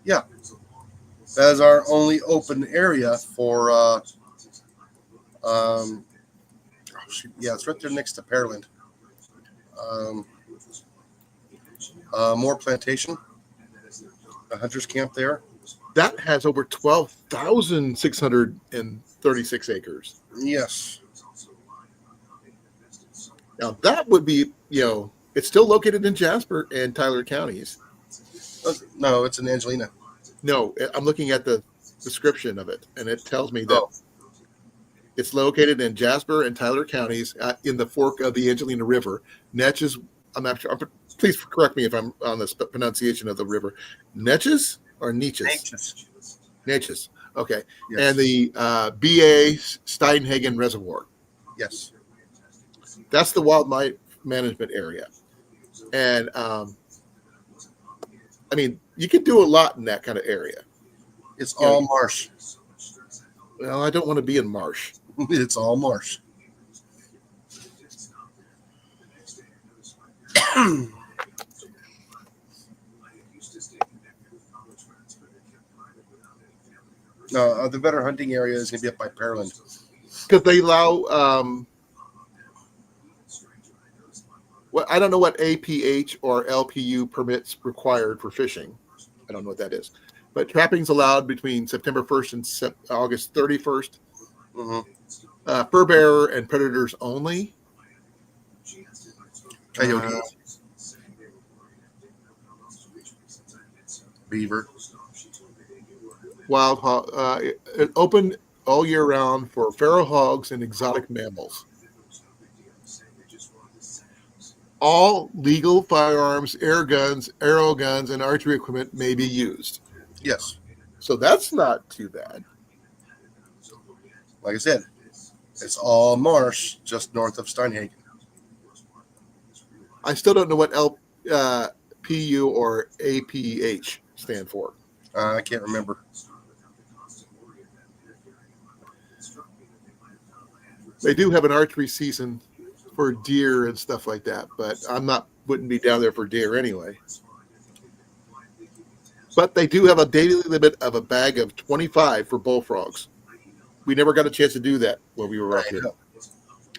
Yeah. That is our only open area for it's right there next to Pearland. Moore Plantation, a hunter's camp there. That has over 12,636 acres. Yes. Now that would be, it's still located in Jasper and Tyler counties. No, it's in Angelina. No, I'm looking at the description of it, and it tells me that Oh. it's located in Jasper and Tyler counties in the fork of the Angelina River. Netches, I'm not sure. Please correct me if I'm on the pronunciation of the river. Netches or Neches? Anxious. Neches. Okay. Yes. And the B.A. Steinhagen Reservoir. Yes. That's the wildlife management area. And, I mean, you can do a lot in that kind of area. It's all marsh. Well, I don't want to be in marsh. It's all marsh. No, the better hunting area is going to be up by Pearland. Because they allow, well, I don't know what APH or LPU permits required for fishing. I don't know what that is. But trapping's allowed between September 1st and August 31st. Mm-hmm. Fur bearer and predators only. Coyote. Beaver. Wild hog, open all year round for feral hogs and exotic mammals. All legal firearms, air guns, arrow guns, and archery equipment may be used. Yes. So that's not too bad. Like I said, it's all marsh just north of Steinhagen. I still don't know what LPU or APH stand for. I can't remember. They do have an archery season for deer and stuff like that, but wouldn't be down there for deer anyway. But they do have a daily limit of a bag of 25 for bullfrogs. We never got a chance to do that when we were up here.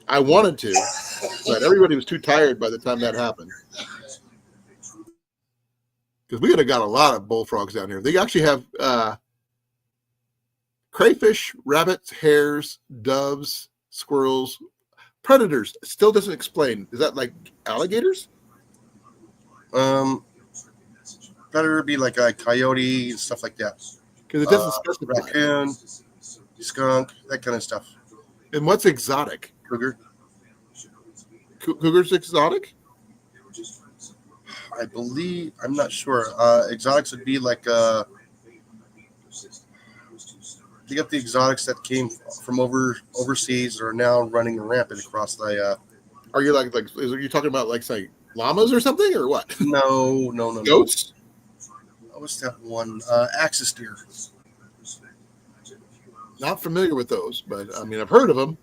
I wanted to, but everybody was too tired by the time that happened. Because we would have got a lot of bullfrogs down here. They actually have crayfish, rabbits, hares, doves, squirrels, predators. It still doesn't explain. Is that like alligators? Predator would be like a coyote and stuff like that. Because it doesn't specify. Raccoon, skunk, that kind of stuff. And what's exotic? Cougar. Cougar's exotic? I believe, I'm not sure. Exotics would be like you got the exotics that came from overseas that are now running rampant across the. Are you like are you talking about like say llamas or something or what? No. Goats? What's that one? Axis deer. Not familiar with those, but I mean I've heard of them.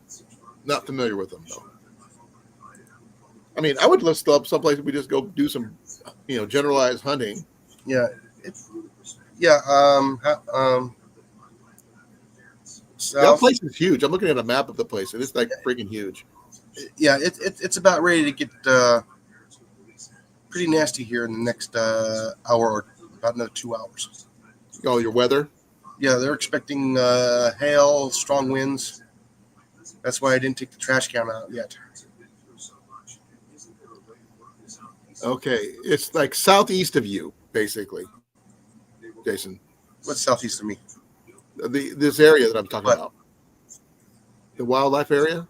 Not familiar with them though. I mean, I would list up someplace we just go do some, generalized hunting. Yeah. That place is huge. I'm looking at a map of the place, and it's like freaking huge. Yeah, it's about ready to get pretty nasty here in the next hour or about another 2 hours. Oh, your weather? Yeah, they're expecting hail, strong winds. That's why I didn't take the trash can out yet. Okay, it's like southeast of you, basically, Jason. What's southeast of me? This area that I'm talking about, the wildlife area.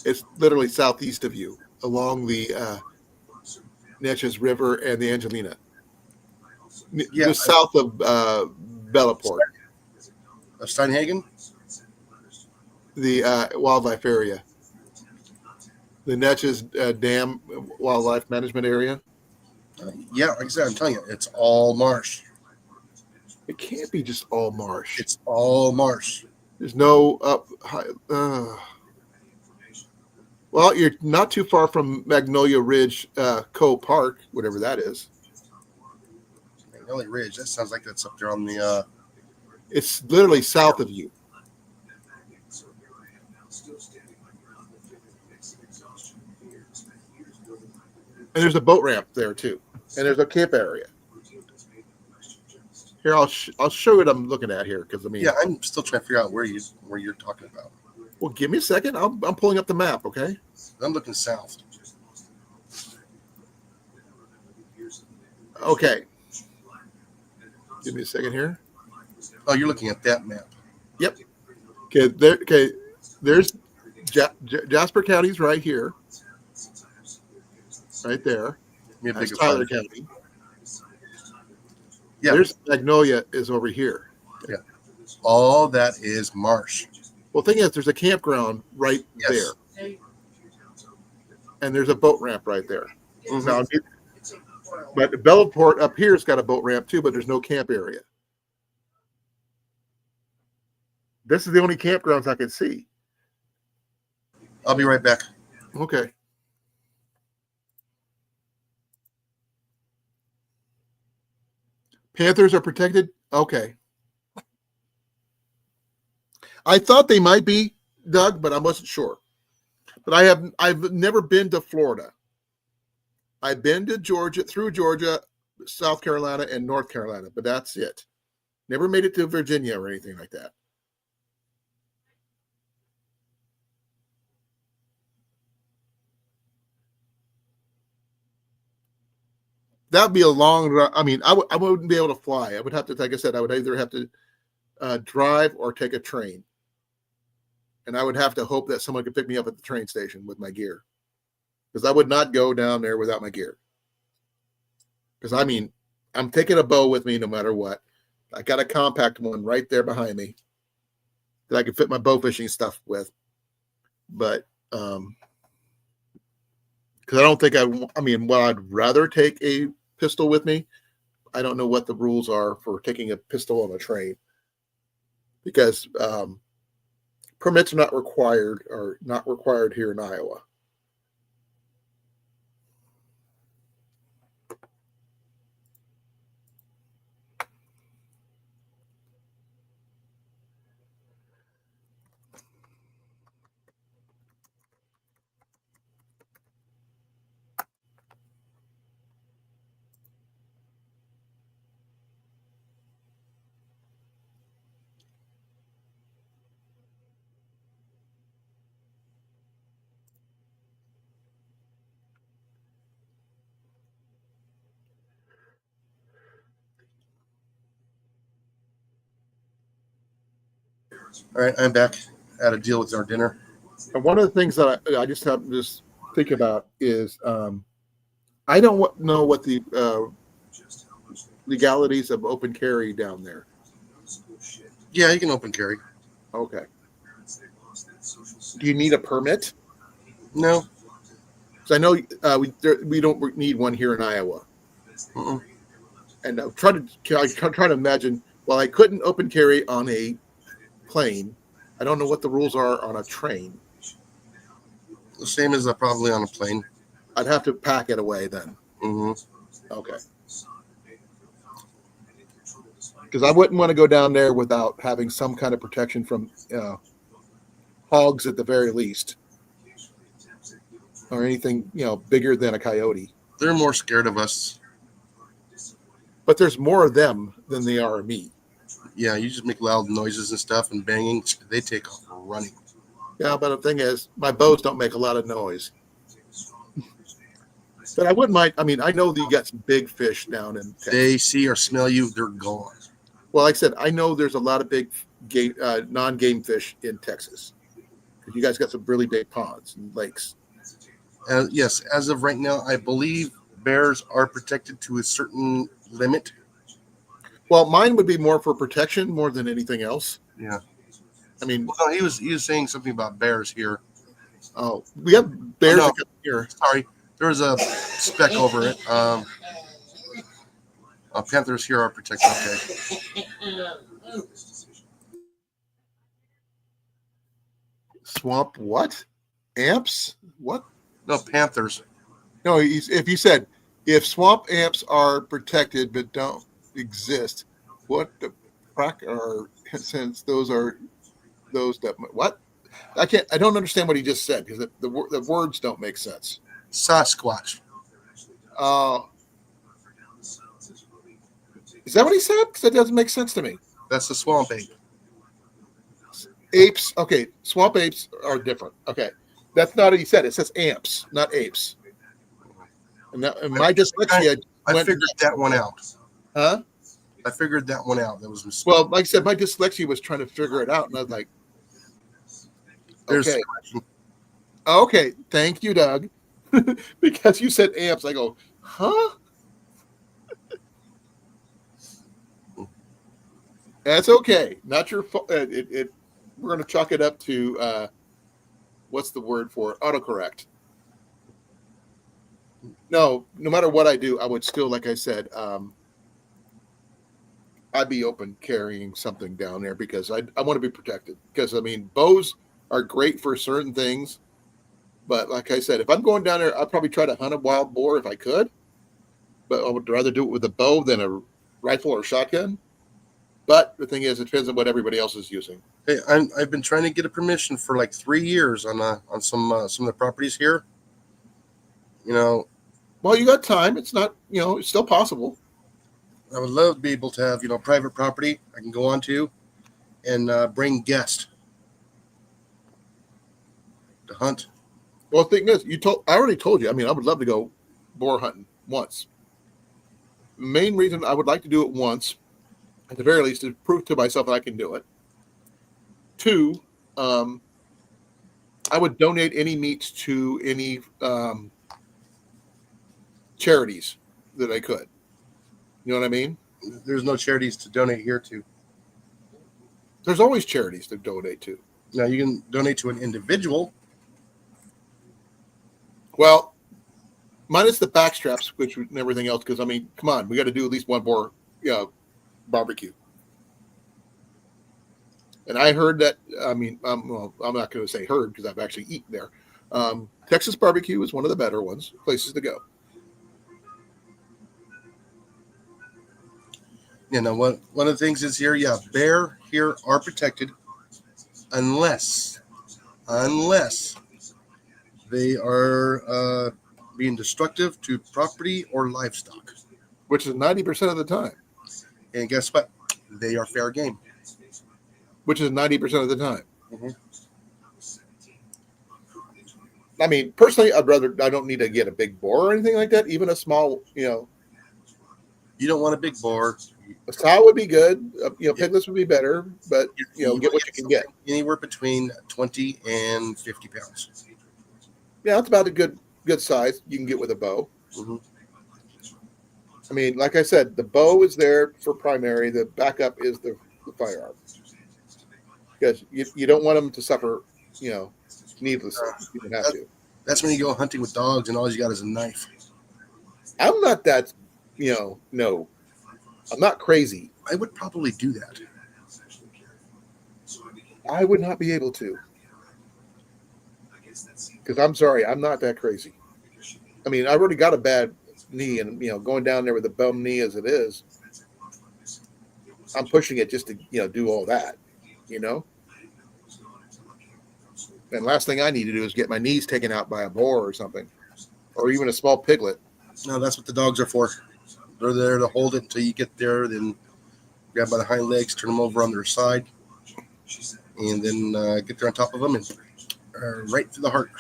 It's literally southeast of you, along the Neches River and the Angelina. Just south of Bellaport. Of Steinhagen? The wildlife area. The Neches Dam Wildlife Management Area. Yeah, like I said, I'm telling you, it's all marsh. It can't be just all marsh. It's all marsh. There's no well, you're not too far from Magnolia Ridge Cove Park, whatever that is. Magnolia Ridge. That sounds like that's up there on the. It's literally south of you. And there's a boat ramp there too, and there's a camp area. Here, I'll show you what I'm looking at here, because I mean, Yeah, I'm still trying to figure out where you're talking about. well, give me a second. I'm pulling up the map. Okay. I'm looking south. Okay. Give me a second here. Oh, you're looking at that map. Yep. Okay. Okay. There's Jasper County's right here. Right there. Give me a That's bigger Tyler file. County. Yeah. There's Magnolia is over here. Yeah. All that is marsh. Well, thing is, there's a campground right Yes. there, and there's a boat ramp right there. Mhm. Now, but Belleport up here's got a boat ramp too, but there's no camp area. This is the only campgrounds I can see. I'll be right back. Okay. Panthers are protected? Okay. I thought they might be, Doug, but I wasn't sure. But I've never been to Florida. I've been to Georgia, through Georgia, South Carolina, and North Carolina, but that's it. Never made it to Virginia or anything like that. That'd be a long run. I mean, I wouldn't be able to fly. I would have to, like I said, I would either have to drive or take a train. And I would have to hope that someone could pick me up at the train station with my gear. Because I would not go down there without my gear. Because, I mean, I'm taking a bow with me no matter what. I got a compact one right there behind me that I can fit my bow fishing stuff with. But, because I don't think well, I'd rather take a pistol with me. I don't know what the rules are for taking a pistol on a train. Because permits are not required here in Iowa. All right, I'm back. I had to deal with our dinner. And one of the things that I just have to just think about is I don't know what the legalities of open carry down there. Yeah, you can open carry. Okay. Do you need a permit? No. Because I know we don't need one here in Iowa. Mm-mm. And I'm trying to imagine. Well, I couldn't open carry on a plane. I don't know what the rules are on a train. The same as probably on a plane. I'd have to pack it away then. Mm-hmm. Okay. Because I wouldn't want to go down there without having some kind of protection from hogs at the very least, or anything bigger than a coyote. They're more scared of us. But there's more of them than they are of me. Yeah, you just make loud noises and stuff and banging. They take off running. Yeah, but the thing is, my bows don't make a lot of noise. But I wouldn't mind. I mean, I know that you got some big fish down in Texas. They see or smell you, they're gone. Well, like I said, I know there's a lot of big non-game fish in Texas. Because you guys got some really big ponds and lakes. Yes, as of right now, I believe bears are protected to a certain limit. Well, mine would be more for protection more than anything else. Yeah. I mean, Well, no, he was saying something about bears here. oh, we have bears Oh, no. that come here. Sorry, there was a speck over it. Panthers here are protected. Okay. Swamp what? Amps? What? No, panthers. No, if you said if swamp amps are protected but don't exist, what the frack are, since those are those that what? I don't understand what he just said because the words don't make sense. Sasquatch. Is that what he said? Because that doesn't make sense to me. That's the swamp ape. Apes. Okay, swamp apes are different. Okay, that's not what he said. It says amps, not apes. And my dyslexia I went. figured that one out. Huh? I figured that one out. That was a mistake. Well, like I said, my dyslexia was trying to figure it out, and I was like, There's okay, the question. okay, thank you, Doug, because you said amps. I go, huh? That's okay. Not your fault. We're going to chalk it up to what's the word for it? Autocorrect. No matter what I do, I would still, like I said, I'd be open carrying something down there because I want to be protected. Because I mean, bows are great for certain things, but like I said, if I'm going down there, I'd probably try to hunt a wild boar if I could. But I would rather do it with a bow than a rifle or shotgun. But the thing is, it depends on what everybody else is using. Hey, I've been trying to get a permission for like 3 years on some of the properties here. You know, Well, you got time. It's not, it's still possible. I would love to be able to have private property I can go on to and bring guests to hunt. Well, the thing is, I already told you. I mean, I would love to go boar hunting once. The main reason I would like to do it once, at the very least, is prove to myself that I can do it. 2, I would donate any meats to any charities that I could. You know what I mean? There's no charities to donate here to. There's always charities to donate to. Now you can donate to an individual. Well, minus the back straps, which and everything else, because I mean, come on, we got to do at least one more barbecue. And I heard that. I mean, well, I'm not going to say heard because I've actually eaten there. Texas barbecue is one of the better places to go. One of the things is here, bear here are protected unless they are being destructive to property or livestock. Which is 90% of the time. And guess what? They are fair game. Which is 90% of the time. Mm-hmm. I mean, personally, I don't need to get a big boar or anything like that. Even a small, You don't want a big boar. A sow would be good. Piglets would be better, but get what you can get. Anywhere between 20 and 50 pounds. Yeah, that's about a good size you can get with a bow. Mm-hmm. I mean, like I said, the bow is there for primary. The backup is the firearm. Because you don't want them to suffer, needlessly. You don't have to. That's when you go hunting with dogs and all you got is a knife. I'm not that, no. I'm not crazy. I would probably do that. I would not be able to. Because I'm sorry, I'm not that crazy. I mean, I already got a bad knee, and going down there with a bum knee as it is, I'm pushing it just to do all that, And last thing I need to do is get my knees taken out by a boar or something, or even a small piglet. No, that's what the dogs are for. They're there to hold it until you get there, then grab by the hind legs, turn them over on their side, and then get there on top of them and right through the heart.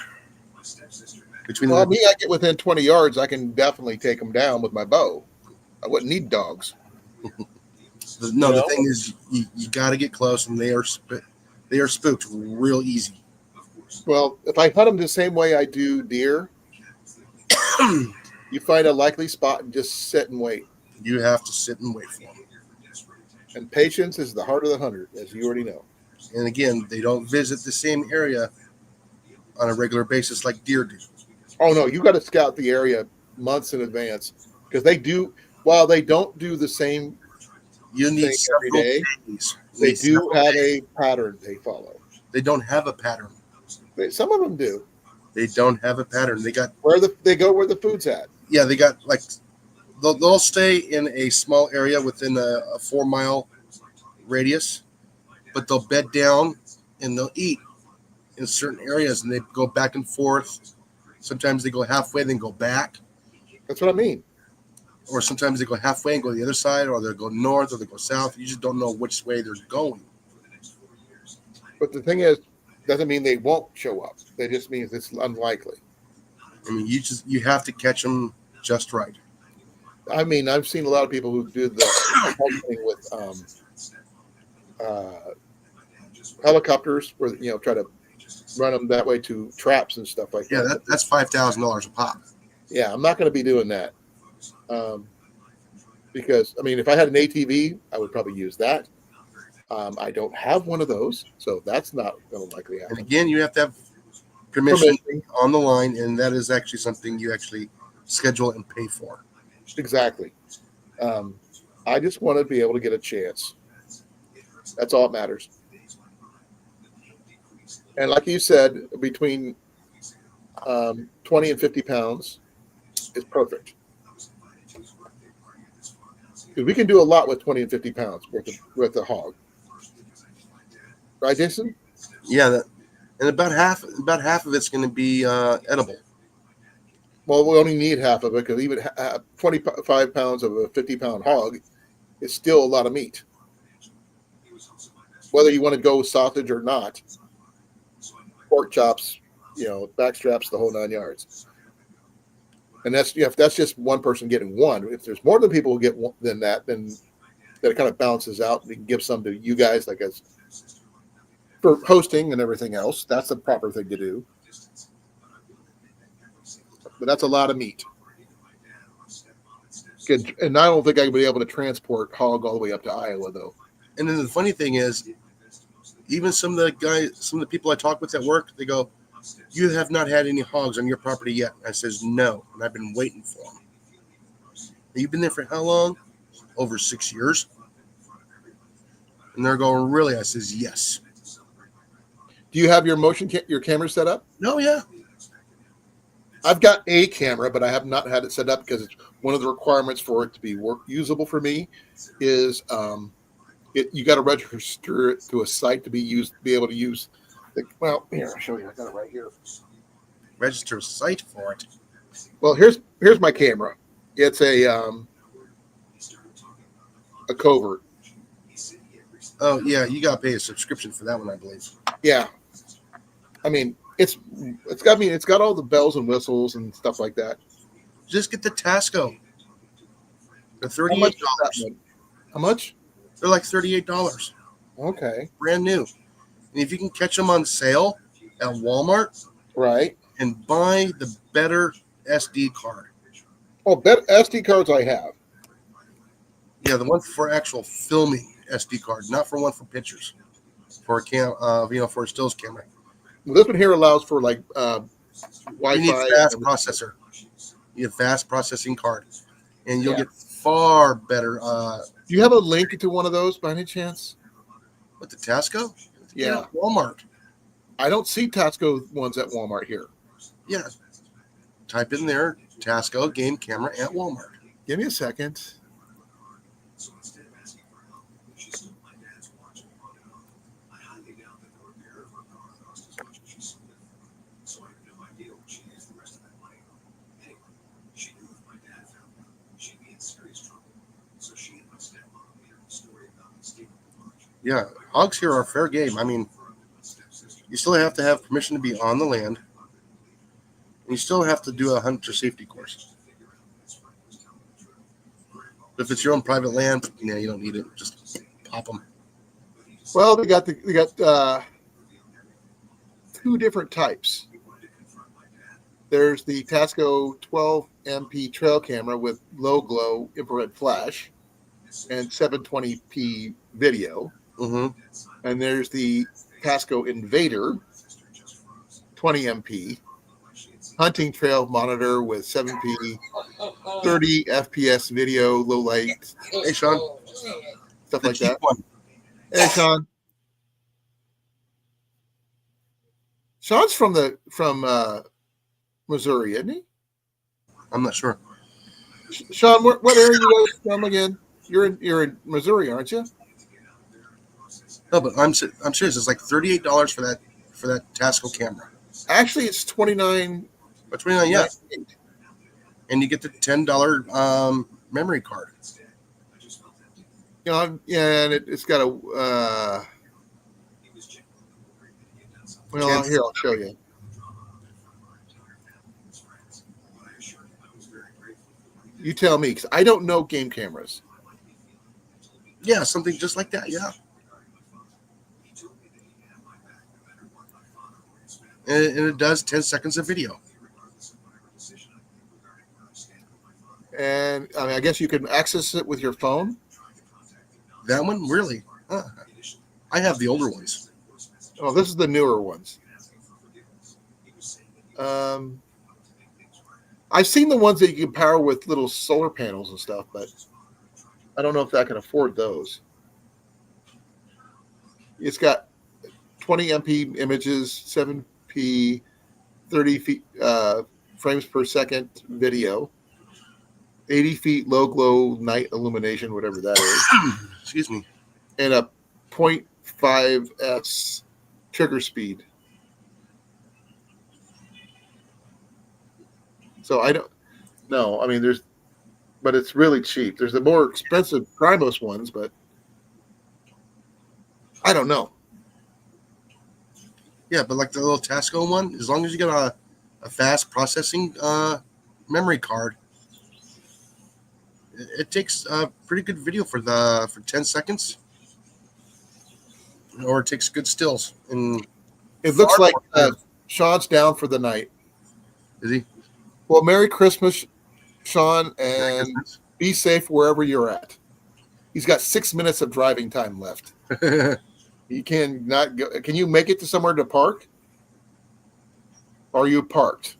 I get within 20 yards, I can definitely take them down with my bow. I wouldn't need dogs. The thing is, you got to get close, and they are spooked real easy. Well, if I hunt them the same way I do deer, you find a likely spot and just sit and wait. You have to sit and wait for them. And patience is the heart of the hunter, as you already know. And again, they don't visit the same area on a regular basis like deer do. Oh, no, you got to scout the area months in advance because they do, while they don't do the same you need thing every day, they do have a pattern they follow. They don't have a pattern. Some of them do. They don't have a pattern. They got they go where the food's at. Yeah, they got they'll stay in a small area within a 4-mile radius, but they'll bed down and they'll eat in certain areas, and they go back and forth. Sometimes they go halfway, then go back, That's what I mean. Or sometimes they go halfway and go the other side, or they go north, or they go south. You just don't know which way they're going. But the thing is, doesn't mean they won't show up. That just means it's unlikely. I mean, you have to catch them just right. I mean, I've seen a lot of people who do the whole thing with helicopters, where try to run them that way to traps and stuff like Yeah, that. that's $5,000 a pop. Yeah, I'm not going to be doing that. Because I mean, if I had an ATV, I would probably use that. I don't have one of those, so that's not going to likely And happen. again, you have to have permission on the line, and that is actually something you actually schedule and pay for. Exactly. I just want to be able to get a chance. That's all that matters. And like you said, between 20 and 50 pounds is perfect. Because we can do a lot with 20 and 50 pounds with a hog. Right, Jason? Yeah, and about half of it's going to be edible. Well, we only need half of it, because even 25 pounds of a 50-pound hog is still a lot of meat. Whether you want to go sausage or not, pork chops, back straps, the whole 9 yards. And that's just one person getting one. If there's more than people who get one, than that, then that kind of balances out. We can give some to you guys, like as for hosting and everything else. That's the proper thing to do. But that's a lot of meat. Good. And I don't think I would be able to transport hog all the way up to Iowa, though. And then the funny thing is, even some of the people I talk with at work, they go, "You have not had any hogs on your property yet." I says, "No," and I've been waiting for them. You've been there for how long? Over 6 years. And they're going, "Really?" I says, "Yes." Do you have your your camera set up? No, yeah. I've got a camera, but I have not had it set up because it's one of the requirements for it to be usable for me is you got to register it to a site to be able to use. Well, here, I'll show you. I got it right here. Register a site for it. Well, here's my camera. It's a covert. Oh yeah, you got to pay a subscription for that one, I believe. Yeah, I mean it's got all the bells and whistles and stuff like that. Just get the Tasco. They're How much? $38. How much? They're like $38. Okay, Brand new. And if you can catch them on sale at Walmart, right. and buy the better SD card. Oh, SD cards I have. Yeah, the one for actual filming SD card, not for one for pictures. For a for a stills camera. Well, this one here allows for like Wi-Fi. You need fast processor. You need a fast processing card, and you'll get far better. Do you have a link to one of those by any chance? With the Tasco? Yeah, Walmart. I don't see Tasco ones at Walmart here. Yeah, type in there Tasco game camera at Walmart. Give me a second. Yeah, hogs here are fair game. I mean, you still have to have permission to be on the land. And you still have to do a hunter safety course. If it's your own private land, you don't need it. Just pop them. Well, they got two different types. There's the Tasco 12 MP trail camera with low glow infrared flash and 720p video. Mm-hmm. And there's the Tasco Invader 20 MP hunting trail monitor with 7p 30 FPS video, low light. Hey, Sean. Stuff The like cheap that. one. Hey, Sean. Sean's from Missouri, isn't he? I'm not sure. Sean, what area are you from again? You're in Missouri, aren't you? No, but I'm serious. It's like $38 for that Tasco camera. Actually, it's $29. But $29, yeah. and you get the $10 memory card. You know, yeah, and it's got a. Well, here I'll show you. You tell me, because I don't know game cameras. Yeah, something just like that. Yeah. And it does 10 seconds of video. And I mean, I guess you can access it with your phone. That one, really? Huh. I have the older ones. Oh, this is the newer ones. I've seen the ones that you can power with little solar panels and stuff, but I don't know if I can afford those. It's got 20 MP images, 7P, 30 feet, frames per second video, 80 feet low glow night illumination, whatever that is, Excuse me. and a 0.5s trigger speed. So I don't know. I mean, but it's really cheap. There's the more expensive Primos ones, but I don't know. Yeah, but like the little Tasco one, as long as you got a fast processing memory card, it takes a pretty good video for 10 seconds, or it takes good stills. And It looks far like more- Sean's down for the night. is he? Well, Merry Christmas, Sean, and be safe wherever you're at. He's got 6 minutes of driving time left. You can not go. Can you make it to somewhere to park? Or are you parked?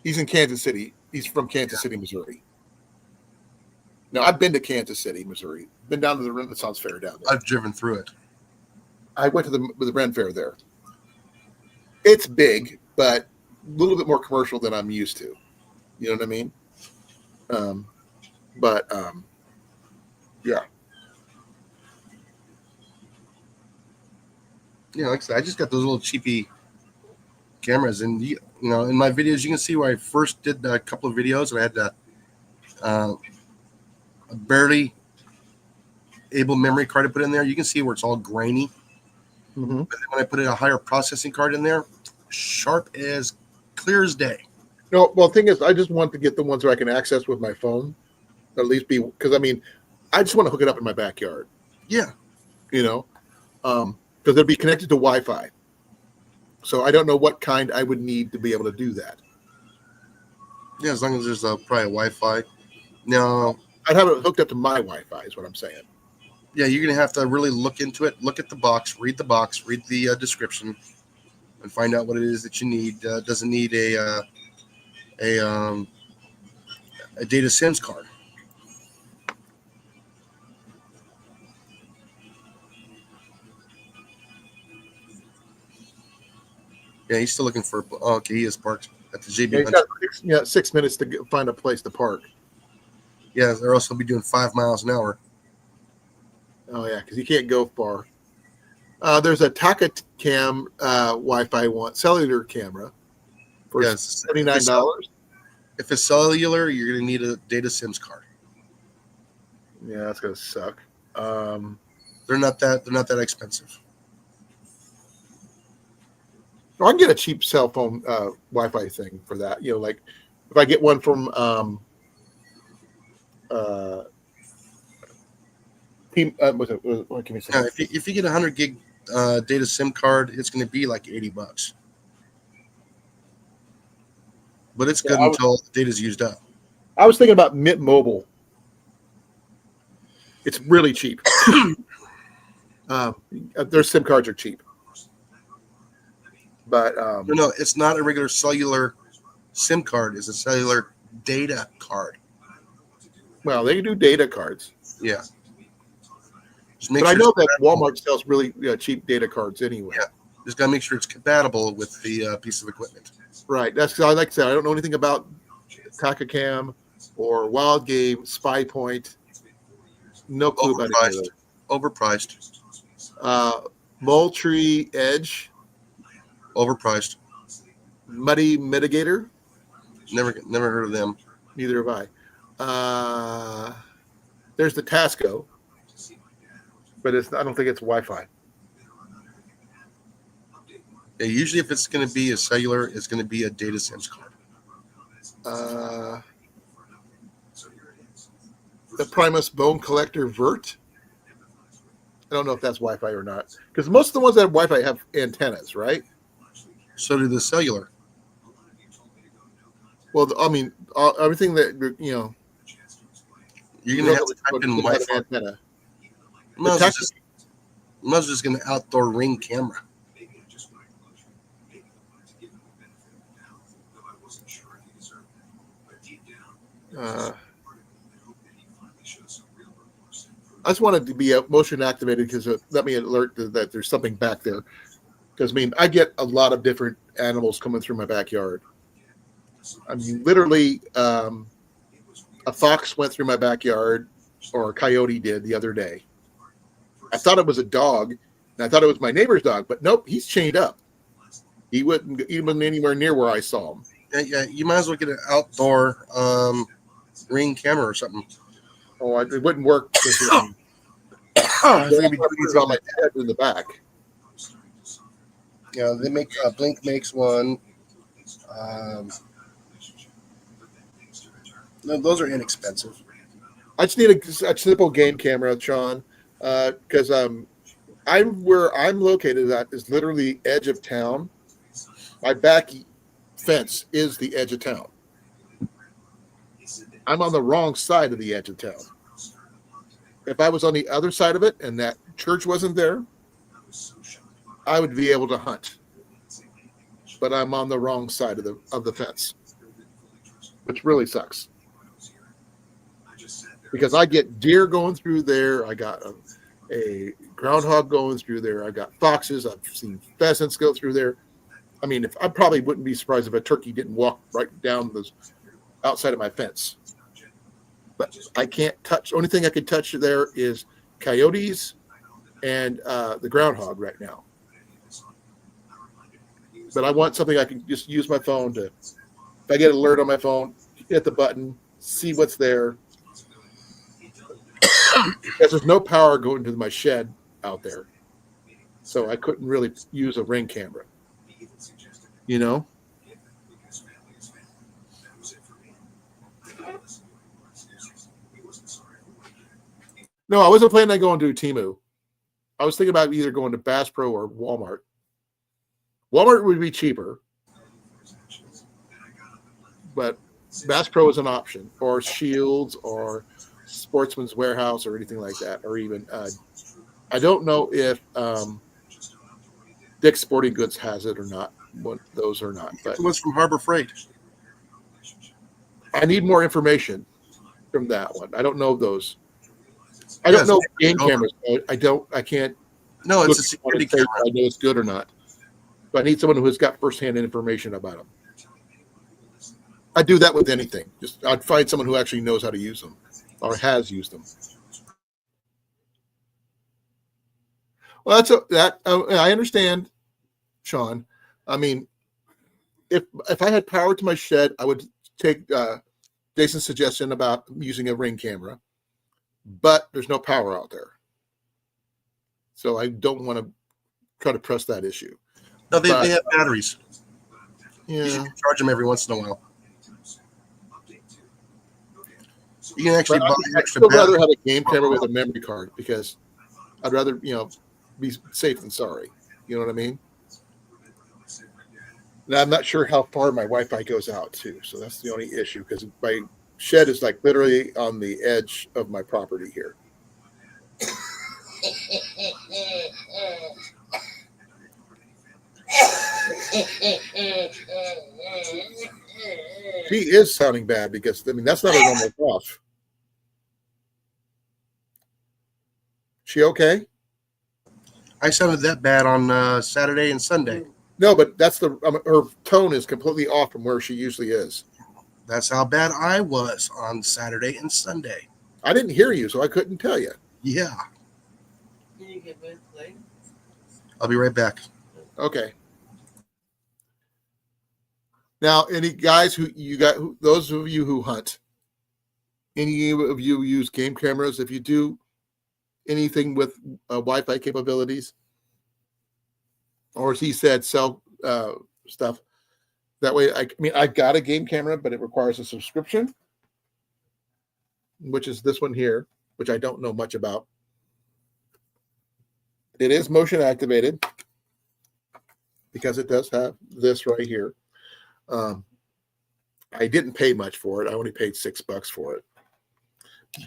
He's in Kansas City. He's from Kansas City, Missouri. Now, I've been to Kansas City, Missouri. Been down to the Renaissance Fair down there. I've driven through it. I went to the Ren Fair there. It's big, but a little bit more commercial than I'm used to. You know what I mean? Yeah. Yeah, like I said, I just got those little cheapy cameras, and you know, in my videos, you can see where I first did a couple of videos, and I had a barely able memory card to put in there. You can see where it's all grainy. Mm-hmm. But then when I put in a higher processing card in there, sharp as clear as day. No, well, the thing is, I just want to get the ones where I can access with my phone, at least be, because I mean, I just want to hook it up in my backyard. Yeah. You know, because it'll be connected to Wi-Fi. So I don't know what kind I would need to be able to do that. Yeah, as long as there's probably a Wi-Fi. No. I'd have it hooked up to my Wi-Fi is what I'm saying. Yeah, you're going to have to really look into it, look at the box, read the description, and find out what it is that you need. Does it need a data SIMs card? Yeah, he's still looking for. Oh, okay, he is parked at the JB. Yeah, he's got 6 minutes to find a place to park. Yeah, they're also be doing 5 miles an hour. Oh yeah, because you can't go far. There's a Takacam Wi-Fi one cellular camera for Yes, $79. If it's cellular, you're going to need a data SIMs card. Yeah, that's gonna suck. They're not that expensive. I can get a cheap cell phone Wi-Fi thing for that. You know, like if I get one from what can we say? Yeah, if you get a 100 gig data SIM card, it's going to be like $80. But it's good until the data's used up. I was thinking about Mint Mobile. It's really cheap. Their SIM cards are cheap. But No, it's not a regular cellular SIM card. It's a cellular data card. well, they do data cards. Yeah. But I know that Walmart sells really cheap data cards anyway. Yeah. Just got to make sure it's compatible with the piece of equipment. Right. That's because I like to say I don't know anything about Takacam or Wild Game, Spy Point. No clue about any of those. Overpriced. Moultrie Edge, Overpriced. Muddy Mitigator. Never heard of them. Neither have I. There's the Tasco, but I don't think it's Wi-Fi. Yeah, usually, if it's going to be a cellular, it's going to be a data sense card. The Primus Bone Collector Vert. I don't know if that's Wi-Fi or not, because most of the ones that have Wi-Fi have antennas, right? So do the cellular. Well, I mean, everything that You're going to have to type in an Wi-Fi. antenna. Miles is just going to outdoor ring camera. I just wanted to be motion activated because it let me alert that there's something back there. Because I mean, I get a lot of different animals coming through my backyard. I mean, literally, a fox went through my backyard, or a coyote did the other day. I thought it was a dog, and I thought it was my neighbor's dog, but nope, he's chained up. He wasn't even anywhere near where I saw him. Yeah, you might as well get an outdoor ring camera or something. Oh, it wouldn't work. It's gonna be on my head in the back. Yeah, they make Blink makes one. No, those are inexpensive. I just need a simple game camera, Sean, because where I'm located at is literally edge of town. My back fence is the edge of town. I'm on the wrong side of the edge of town. If I was on the other side of it and that church wasn't there, I would be able to hunt. But I'm on the wrong side of the fence, which really sucks. Because I get deer going through there, I got a groundhog going through there, I got foxes, I've seen pheasants go through there. I mean, I probably wouldn't be surprised if a turkey didn't walk right down the outside of my fence. But I can't touch. Only thing I can touch there is coyotes and the groundhog right now. But I want something I can just use my phone to. If I get an alert on my phone, hit the button, see what's there. Because there's no power going to my shed out there, so I couldn't really use a ring camera. You know. No, I wasn't planning on going to Temu. I was thinking about either going to Bass Pro or Walmart. Walmart would be cheaper, but Bass Pro is an option, or Shields, or Sportsman's Warehouse, or anything like that, or even I don't know if Dick's Sporting Goods has it or not. What those are not, but it was from Harbor Freight. I need more information from that one. I don't know those. I don't know game cameras. I can't. No, it's a security camera. I know it's good or not. But I need someone who has got firsthand information about them. I do that with anything. I'd find someone who actually knows how to use them or has used them. Well, I understand, Sean. I mean, if I had power to my shed, I would take Jason's suggestion about using a ring camera. But there's no power out there. So I don't want to try to press that issue. No, they have batteries. Yeah. You can charge them every once in a while. You can actually buy I'd extra still batteries. rather have a game camera with a memory card because I'd rather, be safe than sorry. You know what I mean? Now, I'm not sure how far my Wi-Fi goes out to, so that's the only issue because my shed is like literally on the edge of my property here. She is sounding bad because that's not a normal cough. She okay? I sounded that bad on Saturday and Sunday. No, but that's her tone is completely off from where she usually is. That's how bad I was on Saturday and Sunday. I didn't hear you, so I couldn't tell you. Yeah. Can you get both legs? I'll be right back. Okay. Now, any guys those of you who hunt, any of you use game cameras? If you do anything with Wi-Fi capabilities, or as he said, cell stuff. That way, I mean, I've got a game camera, but it requires a subscription, which is this one here, which I don't know much about. It is motion activated because it does have this right here. I didn't pay much for it. I only paid $6 for it,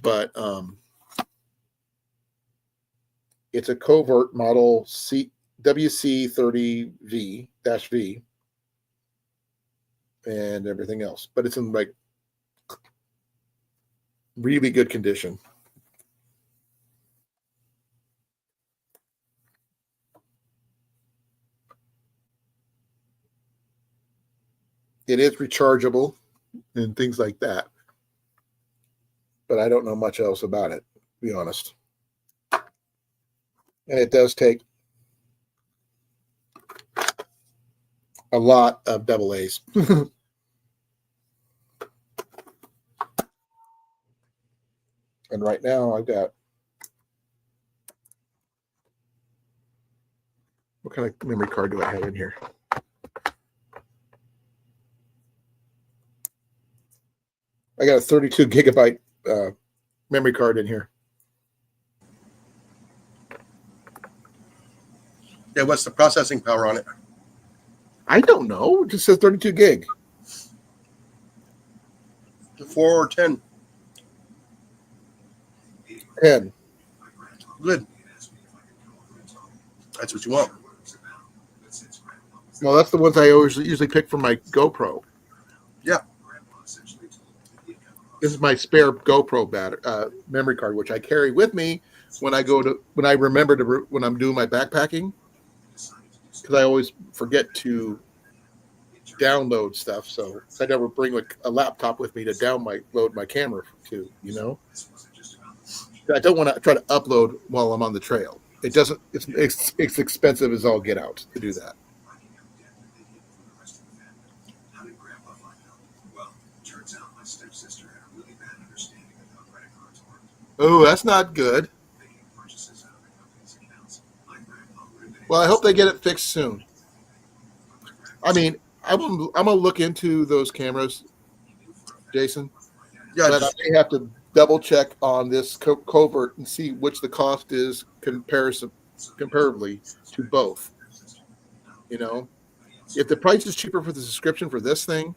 but it's a covert model WC30V-V and everything else, but it's in like really good condition. It is rechargeable and things like that, but I don't know much else about it, to be honest. And it does take a lot of AA's. And right now I've got, what kind of memory card do I have in here? I got a 32 gigabyte memory card in here. Yeah, what's the processing power on it? I don't know. It just says 32 gig. 4 or 10? 10. Good. That's what you want. Well, that's the ones I usually pick for my GoPro. Yeah. This is my spare GoPro memory card, which I carry with me when I'm doing my backpacking, because I always forget to download stuff. So I never bring like a laptop with me to load my camera to, you know. I don't want to try to upload while I'm on the trail. It doesn't. It's expensive as all get out to do that. Oh, that's not good. Well, I hope they get it fixed soon. I mean, I'm gonna look into those cameras, Jason. Yeah, But I may have to double check on this covert and see which the cost is comparably to both. You know, if the price is cheaper for the subscription for this thing,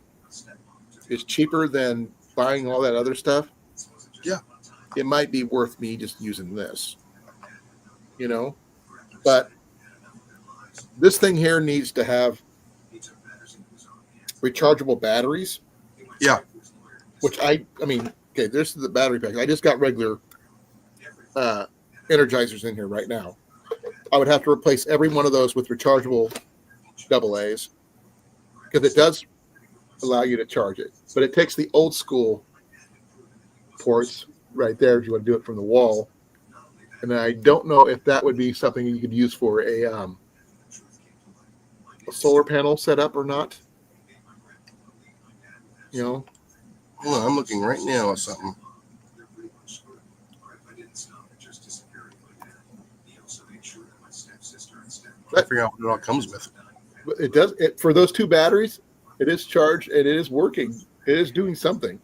is cheaper than buying all that other stuff. Yeah, it might be worth me just using this. You know, but this thing here needs to have rechargeable batteries. Yeah. Which I mean, okay, this is the battery pack. I just got regular energizers in here right now. I would have to replace every one of those with rechargeable AA's because it does allow you to charge it. But it takes the old school ports right there if you want to do it from the wall. And I don't know if that would be something you could use for a solar panel setup or not. You know? Hold on, I'm looking right now at something. I figure out what it all comes with. It does it for those two batteries. It is charged and it is working. It is doing something.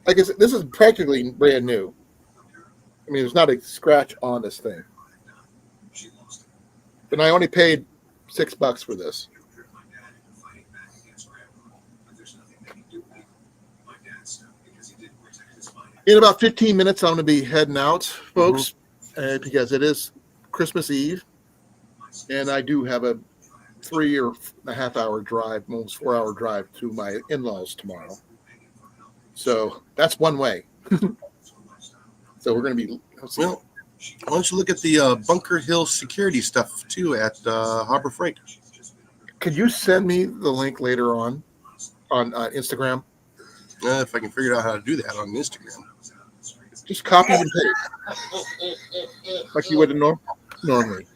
Like I said, this is practically brand new. I mean, there's not a scratch on this thing. And I only paid $6 for this. In about 15 minutes, I'm going to be heading out, folks, because it is Christmas Eve. And I do have a 3.5 hour drive, almost 4 hour drive to my in-laws tomorrow. So that's one way. So we're going to be. Well, why don't you look at the Bunker Hill security stuff too at Harbor Freight? Could you send me the link later on? on Instagram. If I can figure out how to do that on Instagram. Just copy and paste like you would normally.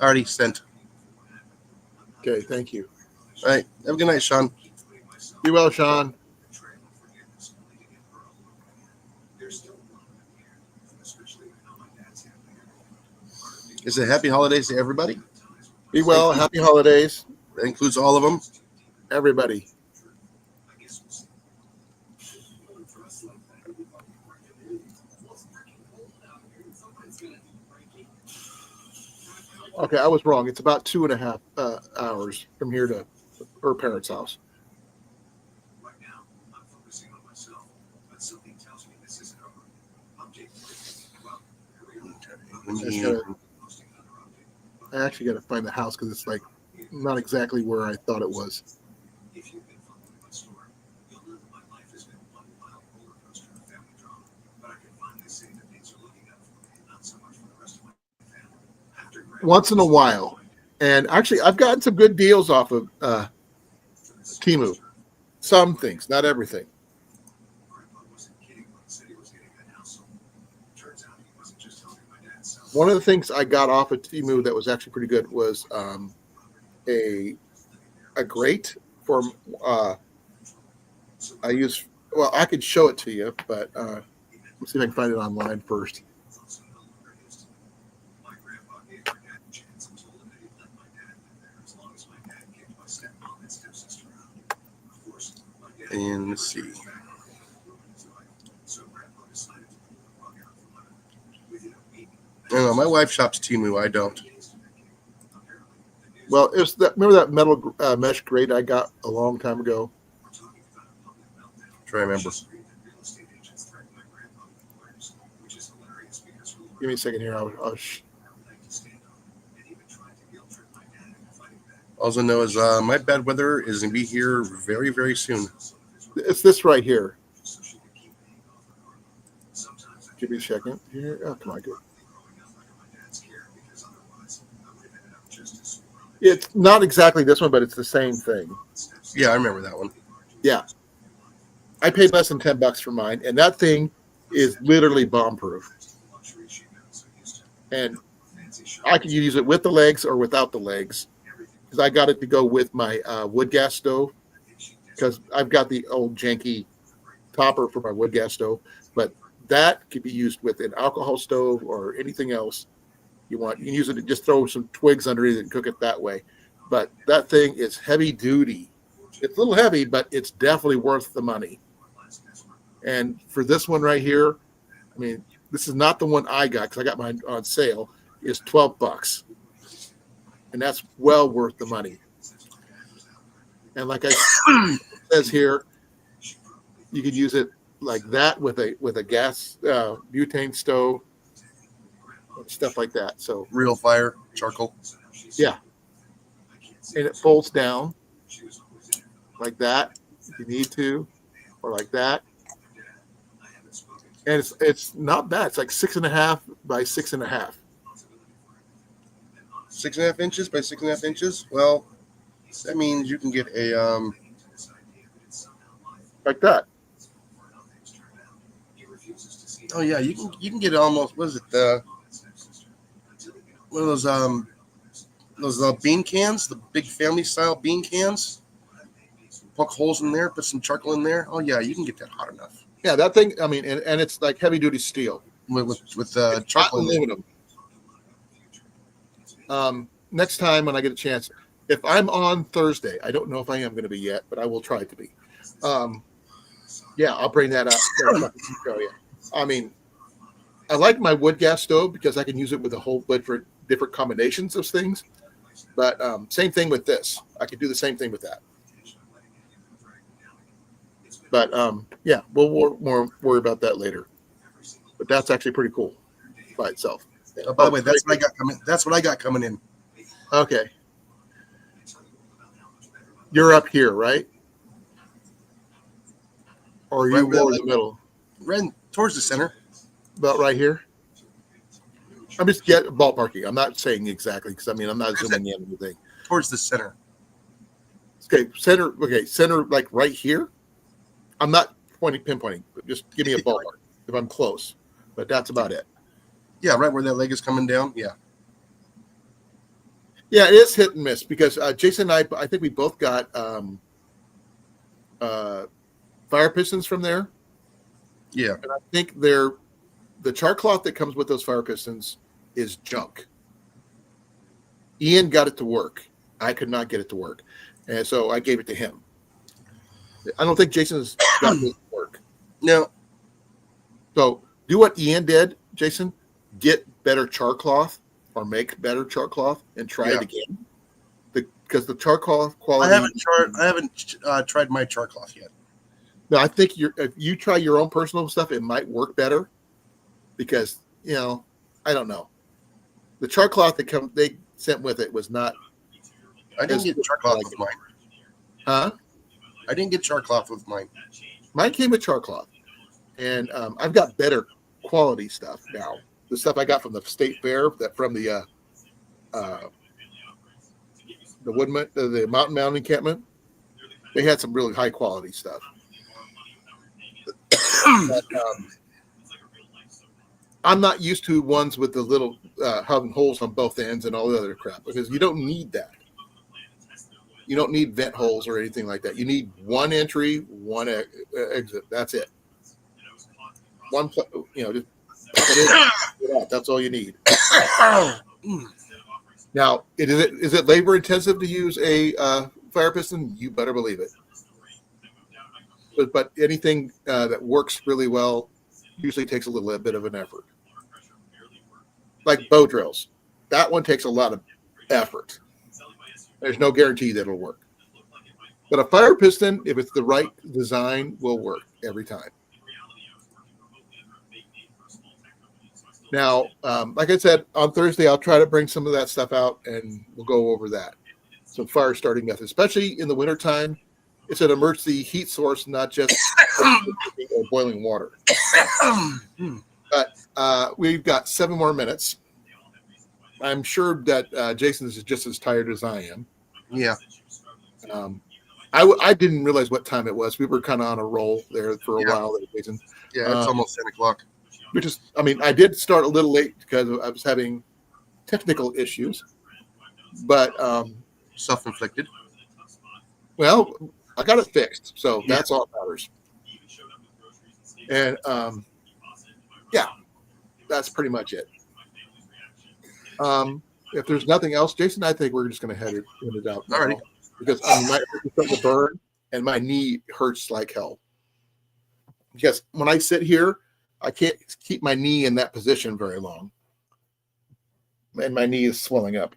Already sent. Okay, thank you. All right. Have a good night, Sean. Be well, Sean. Is it happy holidays to everybody? Be well. Happy holidays, That includes all of them. everybody. Okay, I was wrong. It's about 2.5 hours from here to her parents' house. I actually got to find the house because it's like not exactly where I thought it was. Once in a while. And actually, I've gotten some good deals off of Temu. Some things, not everything. One of the things I got off of Temu that was actually pretty good was a grate for I use. Well, I could show it to you, but let's see if I can find it online first. And let's see. I don't know. My wife shops Temu. I don't. Well, it's that. Remember that metal mesh grate I got a long time ago? Try to remember. Give me a second here. All I know is my bad weather is going to be here very, very soon. It's this right here. Give me a second here. Oh, come on, good. It's not exactly this one, but it's the same thing. Yeah, I remember that one. Yeah. I paid less than $10 for mine, and that thing is literally bomb-proof. And I can use it with the legs or without the legs, because I got it to go with my wood gas stove, because I've got the old janky topper for my wood gas stove, but that could be used with an alcohol stove or anything else you want. You can use it to just throw some twigs underneath it and cook it that way. But that thing is heavy duty. It's a little heavy, but it's definitely worth the money. And for this one right here, I mean, this is not the one I got because I got mine on sale. Is $12, and that's well worth the money. And like I says here, you could use it like that with a gas butane stove, stuff like that. So Real fire, charcoal. yeah, and it folds down like that if you need to, or like that. And it's not bad. It's like 6.5 by 6.5. 6.5 inches by 6.5 inches. Well, that means you can get a Like that. Oh yeah, you can get almost. What is it? One of those bean cans, the big family style bean cans. Poke holes in there, put some charcoal in there. Oh yeah, you can get that hot enough. Yeah, that thing. I mean, and it's like heavy duty steel With It's charcoal in there. aluminum. Next time when I get a chance, if I'm on Thursday, I don't know if I am going to be yet, but I will try to be. Yeah, I'll bring that up. Show you. I mean, I like my wood gas stove because I can use it with a whole bunch of different combinations of things. But same thing with this. I could do the same thing with that. But yeah, we'll more worry about that later. But that's actually pretty cool by itself. Oh, by the way, that's what I got coming. That's what I got coming in. Okay. You're up here, right? Or are you Right, more in the middle? Right towards the center. About right here? I'm just ballparking. I'm not saying exactly because I mean I'm not zooming in anything. Towards the center. Okay, center. Okay, center like right here. I'm not pinpointing. But just give me a ballpark if I'm close. But that's about it. Yeah, right where that leg is coming down. Yeah. Yeah, it is hit and miss because Jason and I think we both got fire pistons from there. Yeah. And I think the char cloth that comes with those fire pistons is junk. Ian got it to work. I could not get it to work. And so I gave it to him. I don't think Jason's got it to work. No. So do what Ian did, Jason. Get better char cloth or make better char cloth and try it again. Because the char cloth quality. I haven't tried my char cloth yet. No, I think if you try your own personal stuff, it might work better. Because I don't know. The char cloth that they sent with it was not. I didn't get char cloth with mine. Huh? I didn't get char cloth with mine. Mine came with char cloth, and I've got better quality stuff now. The stuff I got from the state fair, from the the Mountain Mountain encampment, they had some really high quality stuff. But, I'm not used to ones with the little having holes on both ends and all the other crap because you don't need that. You don't need vent holes or anything like that. You need one entry, one exit. That's it. Just pop it in, get out. That's all you need. Now, is it labor intensive to use a fire piston? You better believe it. But anything that works really well usually takes a little bit of an effort. Like bow drills. That one takes a lot of effort. There's no guarantee that it'll work. But a fire piston, if it's the right design, will work every time. Now, like I said, on Thursday, I'll try to bring some of that stuff out, and we'll go over that. Some fire starting methods, especially in the wintertime. It's an emergency heat source, not just or boiling water. But we've got 7 more minutes. I'm sure that Jason is just as tired as I am. Yeah. I didn't realize what time it was. We were kind of on a roll there for a while there, Jason. Yeah, it's almost 10 o'clock. Which is, I did start a little late because I was having technical issues. But self-inflicted. Well, I got it fixed, so that's all that matters. And yeah, that's pretty much it. If there's nothing else, Jason, I think we're just going to head it out. All right. Because my ears are starting to burn and my knee hurts like hell. Because when I sit here, I can't keep my knee in that position very long. And my knee is swelling up.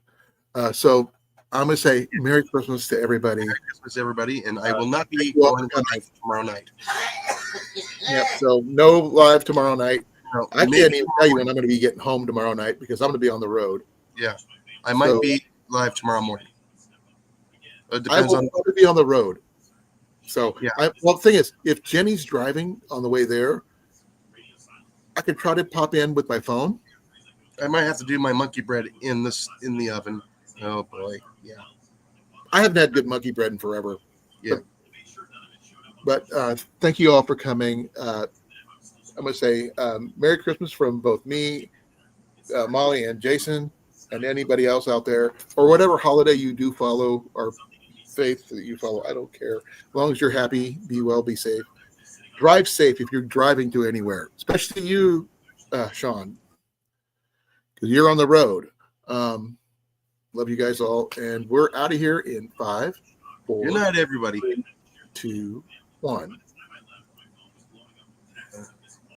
So I'm going to say Merry Christmas to everybody. Merry Christmas, everybody. And I will not be going live tomorrow night. Yep. So no live tomorrow night. No, I can't even tell you when I'm going to be getting home tomorrow night because I'm going to be on the road. Yeah. I might be live tomorrow morning. It depends on. I'll be on the road. So, yeah. The thing is, if Jenny's driving on the way there, I could try to pop in with my phone. I might have to do my monkey bread in the oven. Oh boy, yeah. I haven't had good monkey bread in forever. Yeah. But thank you all for coming. I'm going to say Merry Christmas from both me, Molly, and Jason, and anybody else out there, or whatever holiday you do follow or faith that you follow. I don't care. As long as you're happy, be well, be safe. Drive safe if you're driving to anywhere, especially you, Sean, because you're on the road. Love you guys all, and we're out of here in 5, 4. Good night, everybody. 3, 2, 1.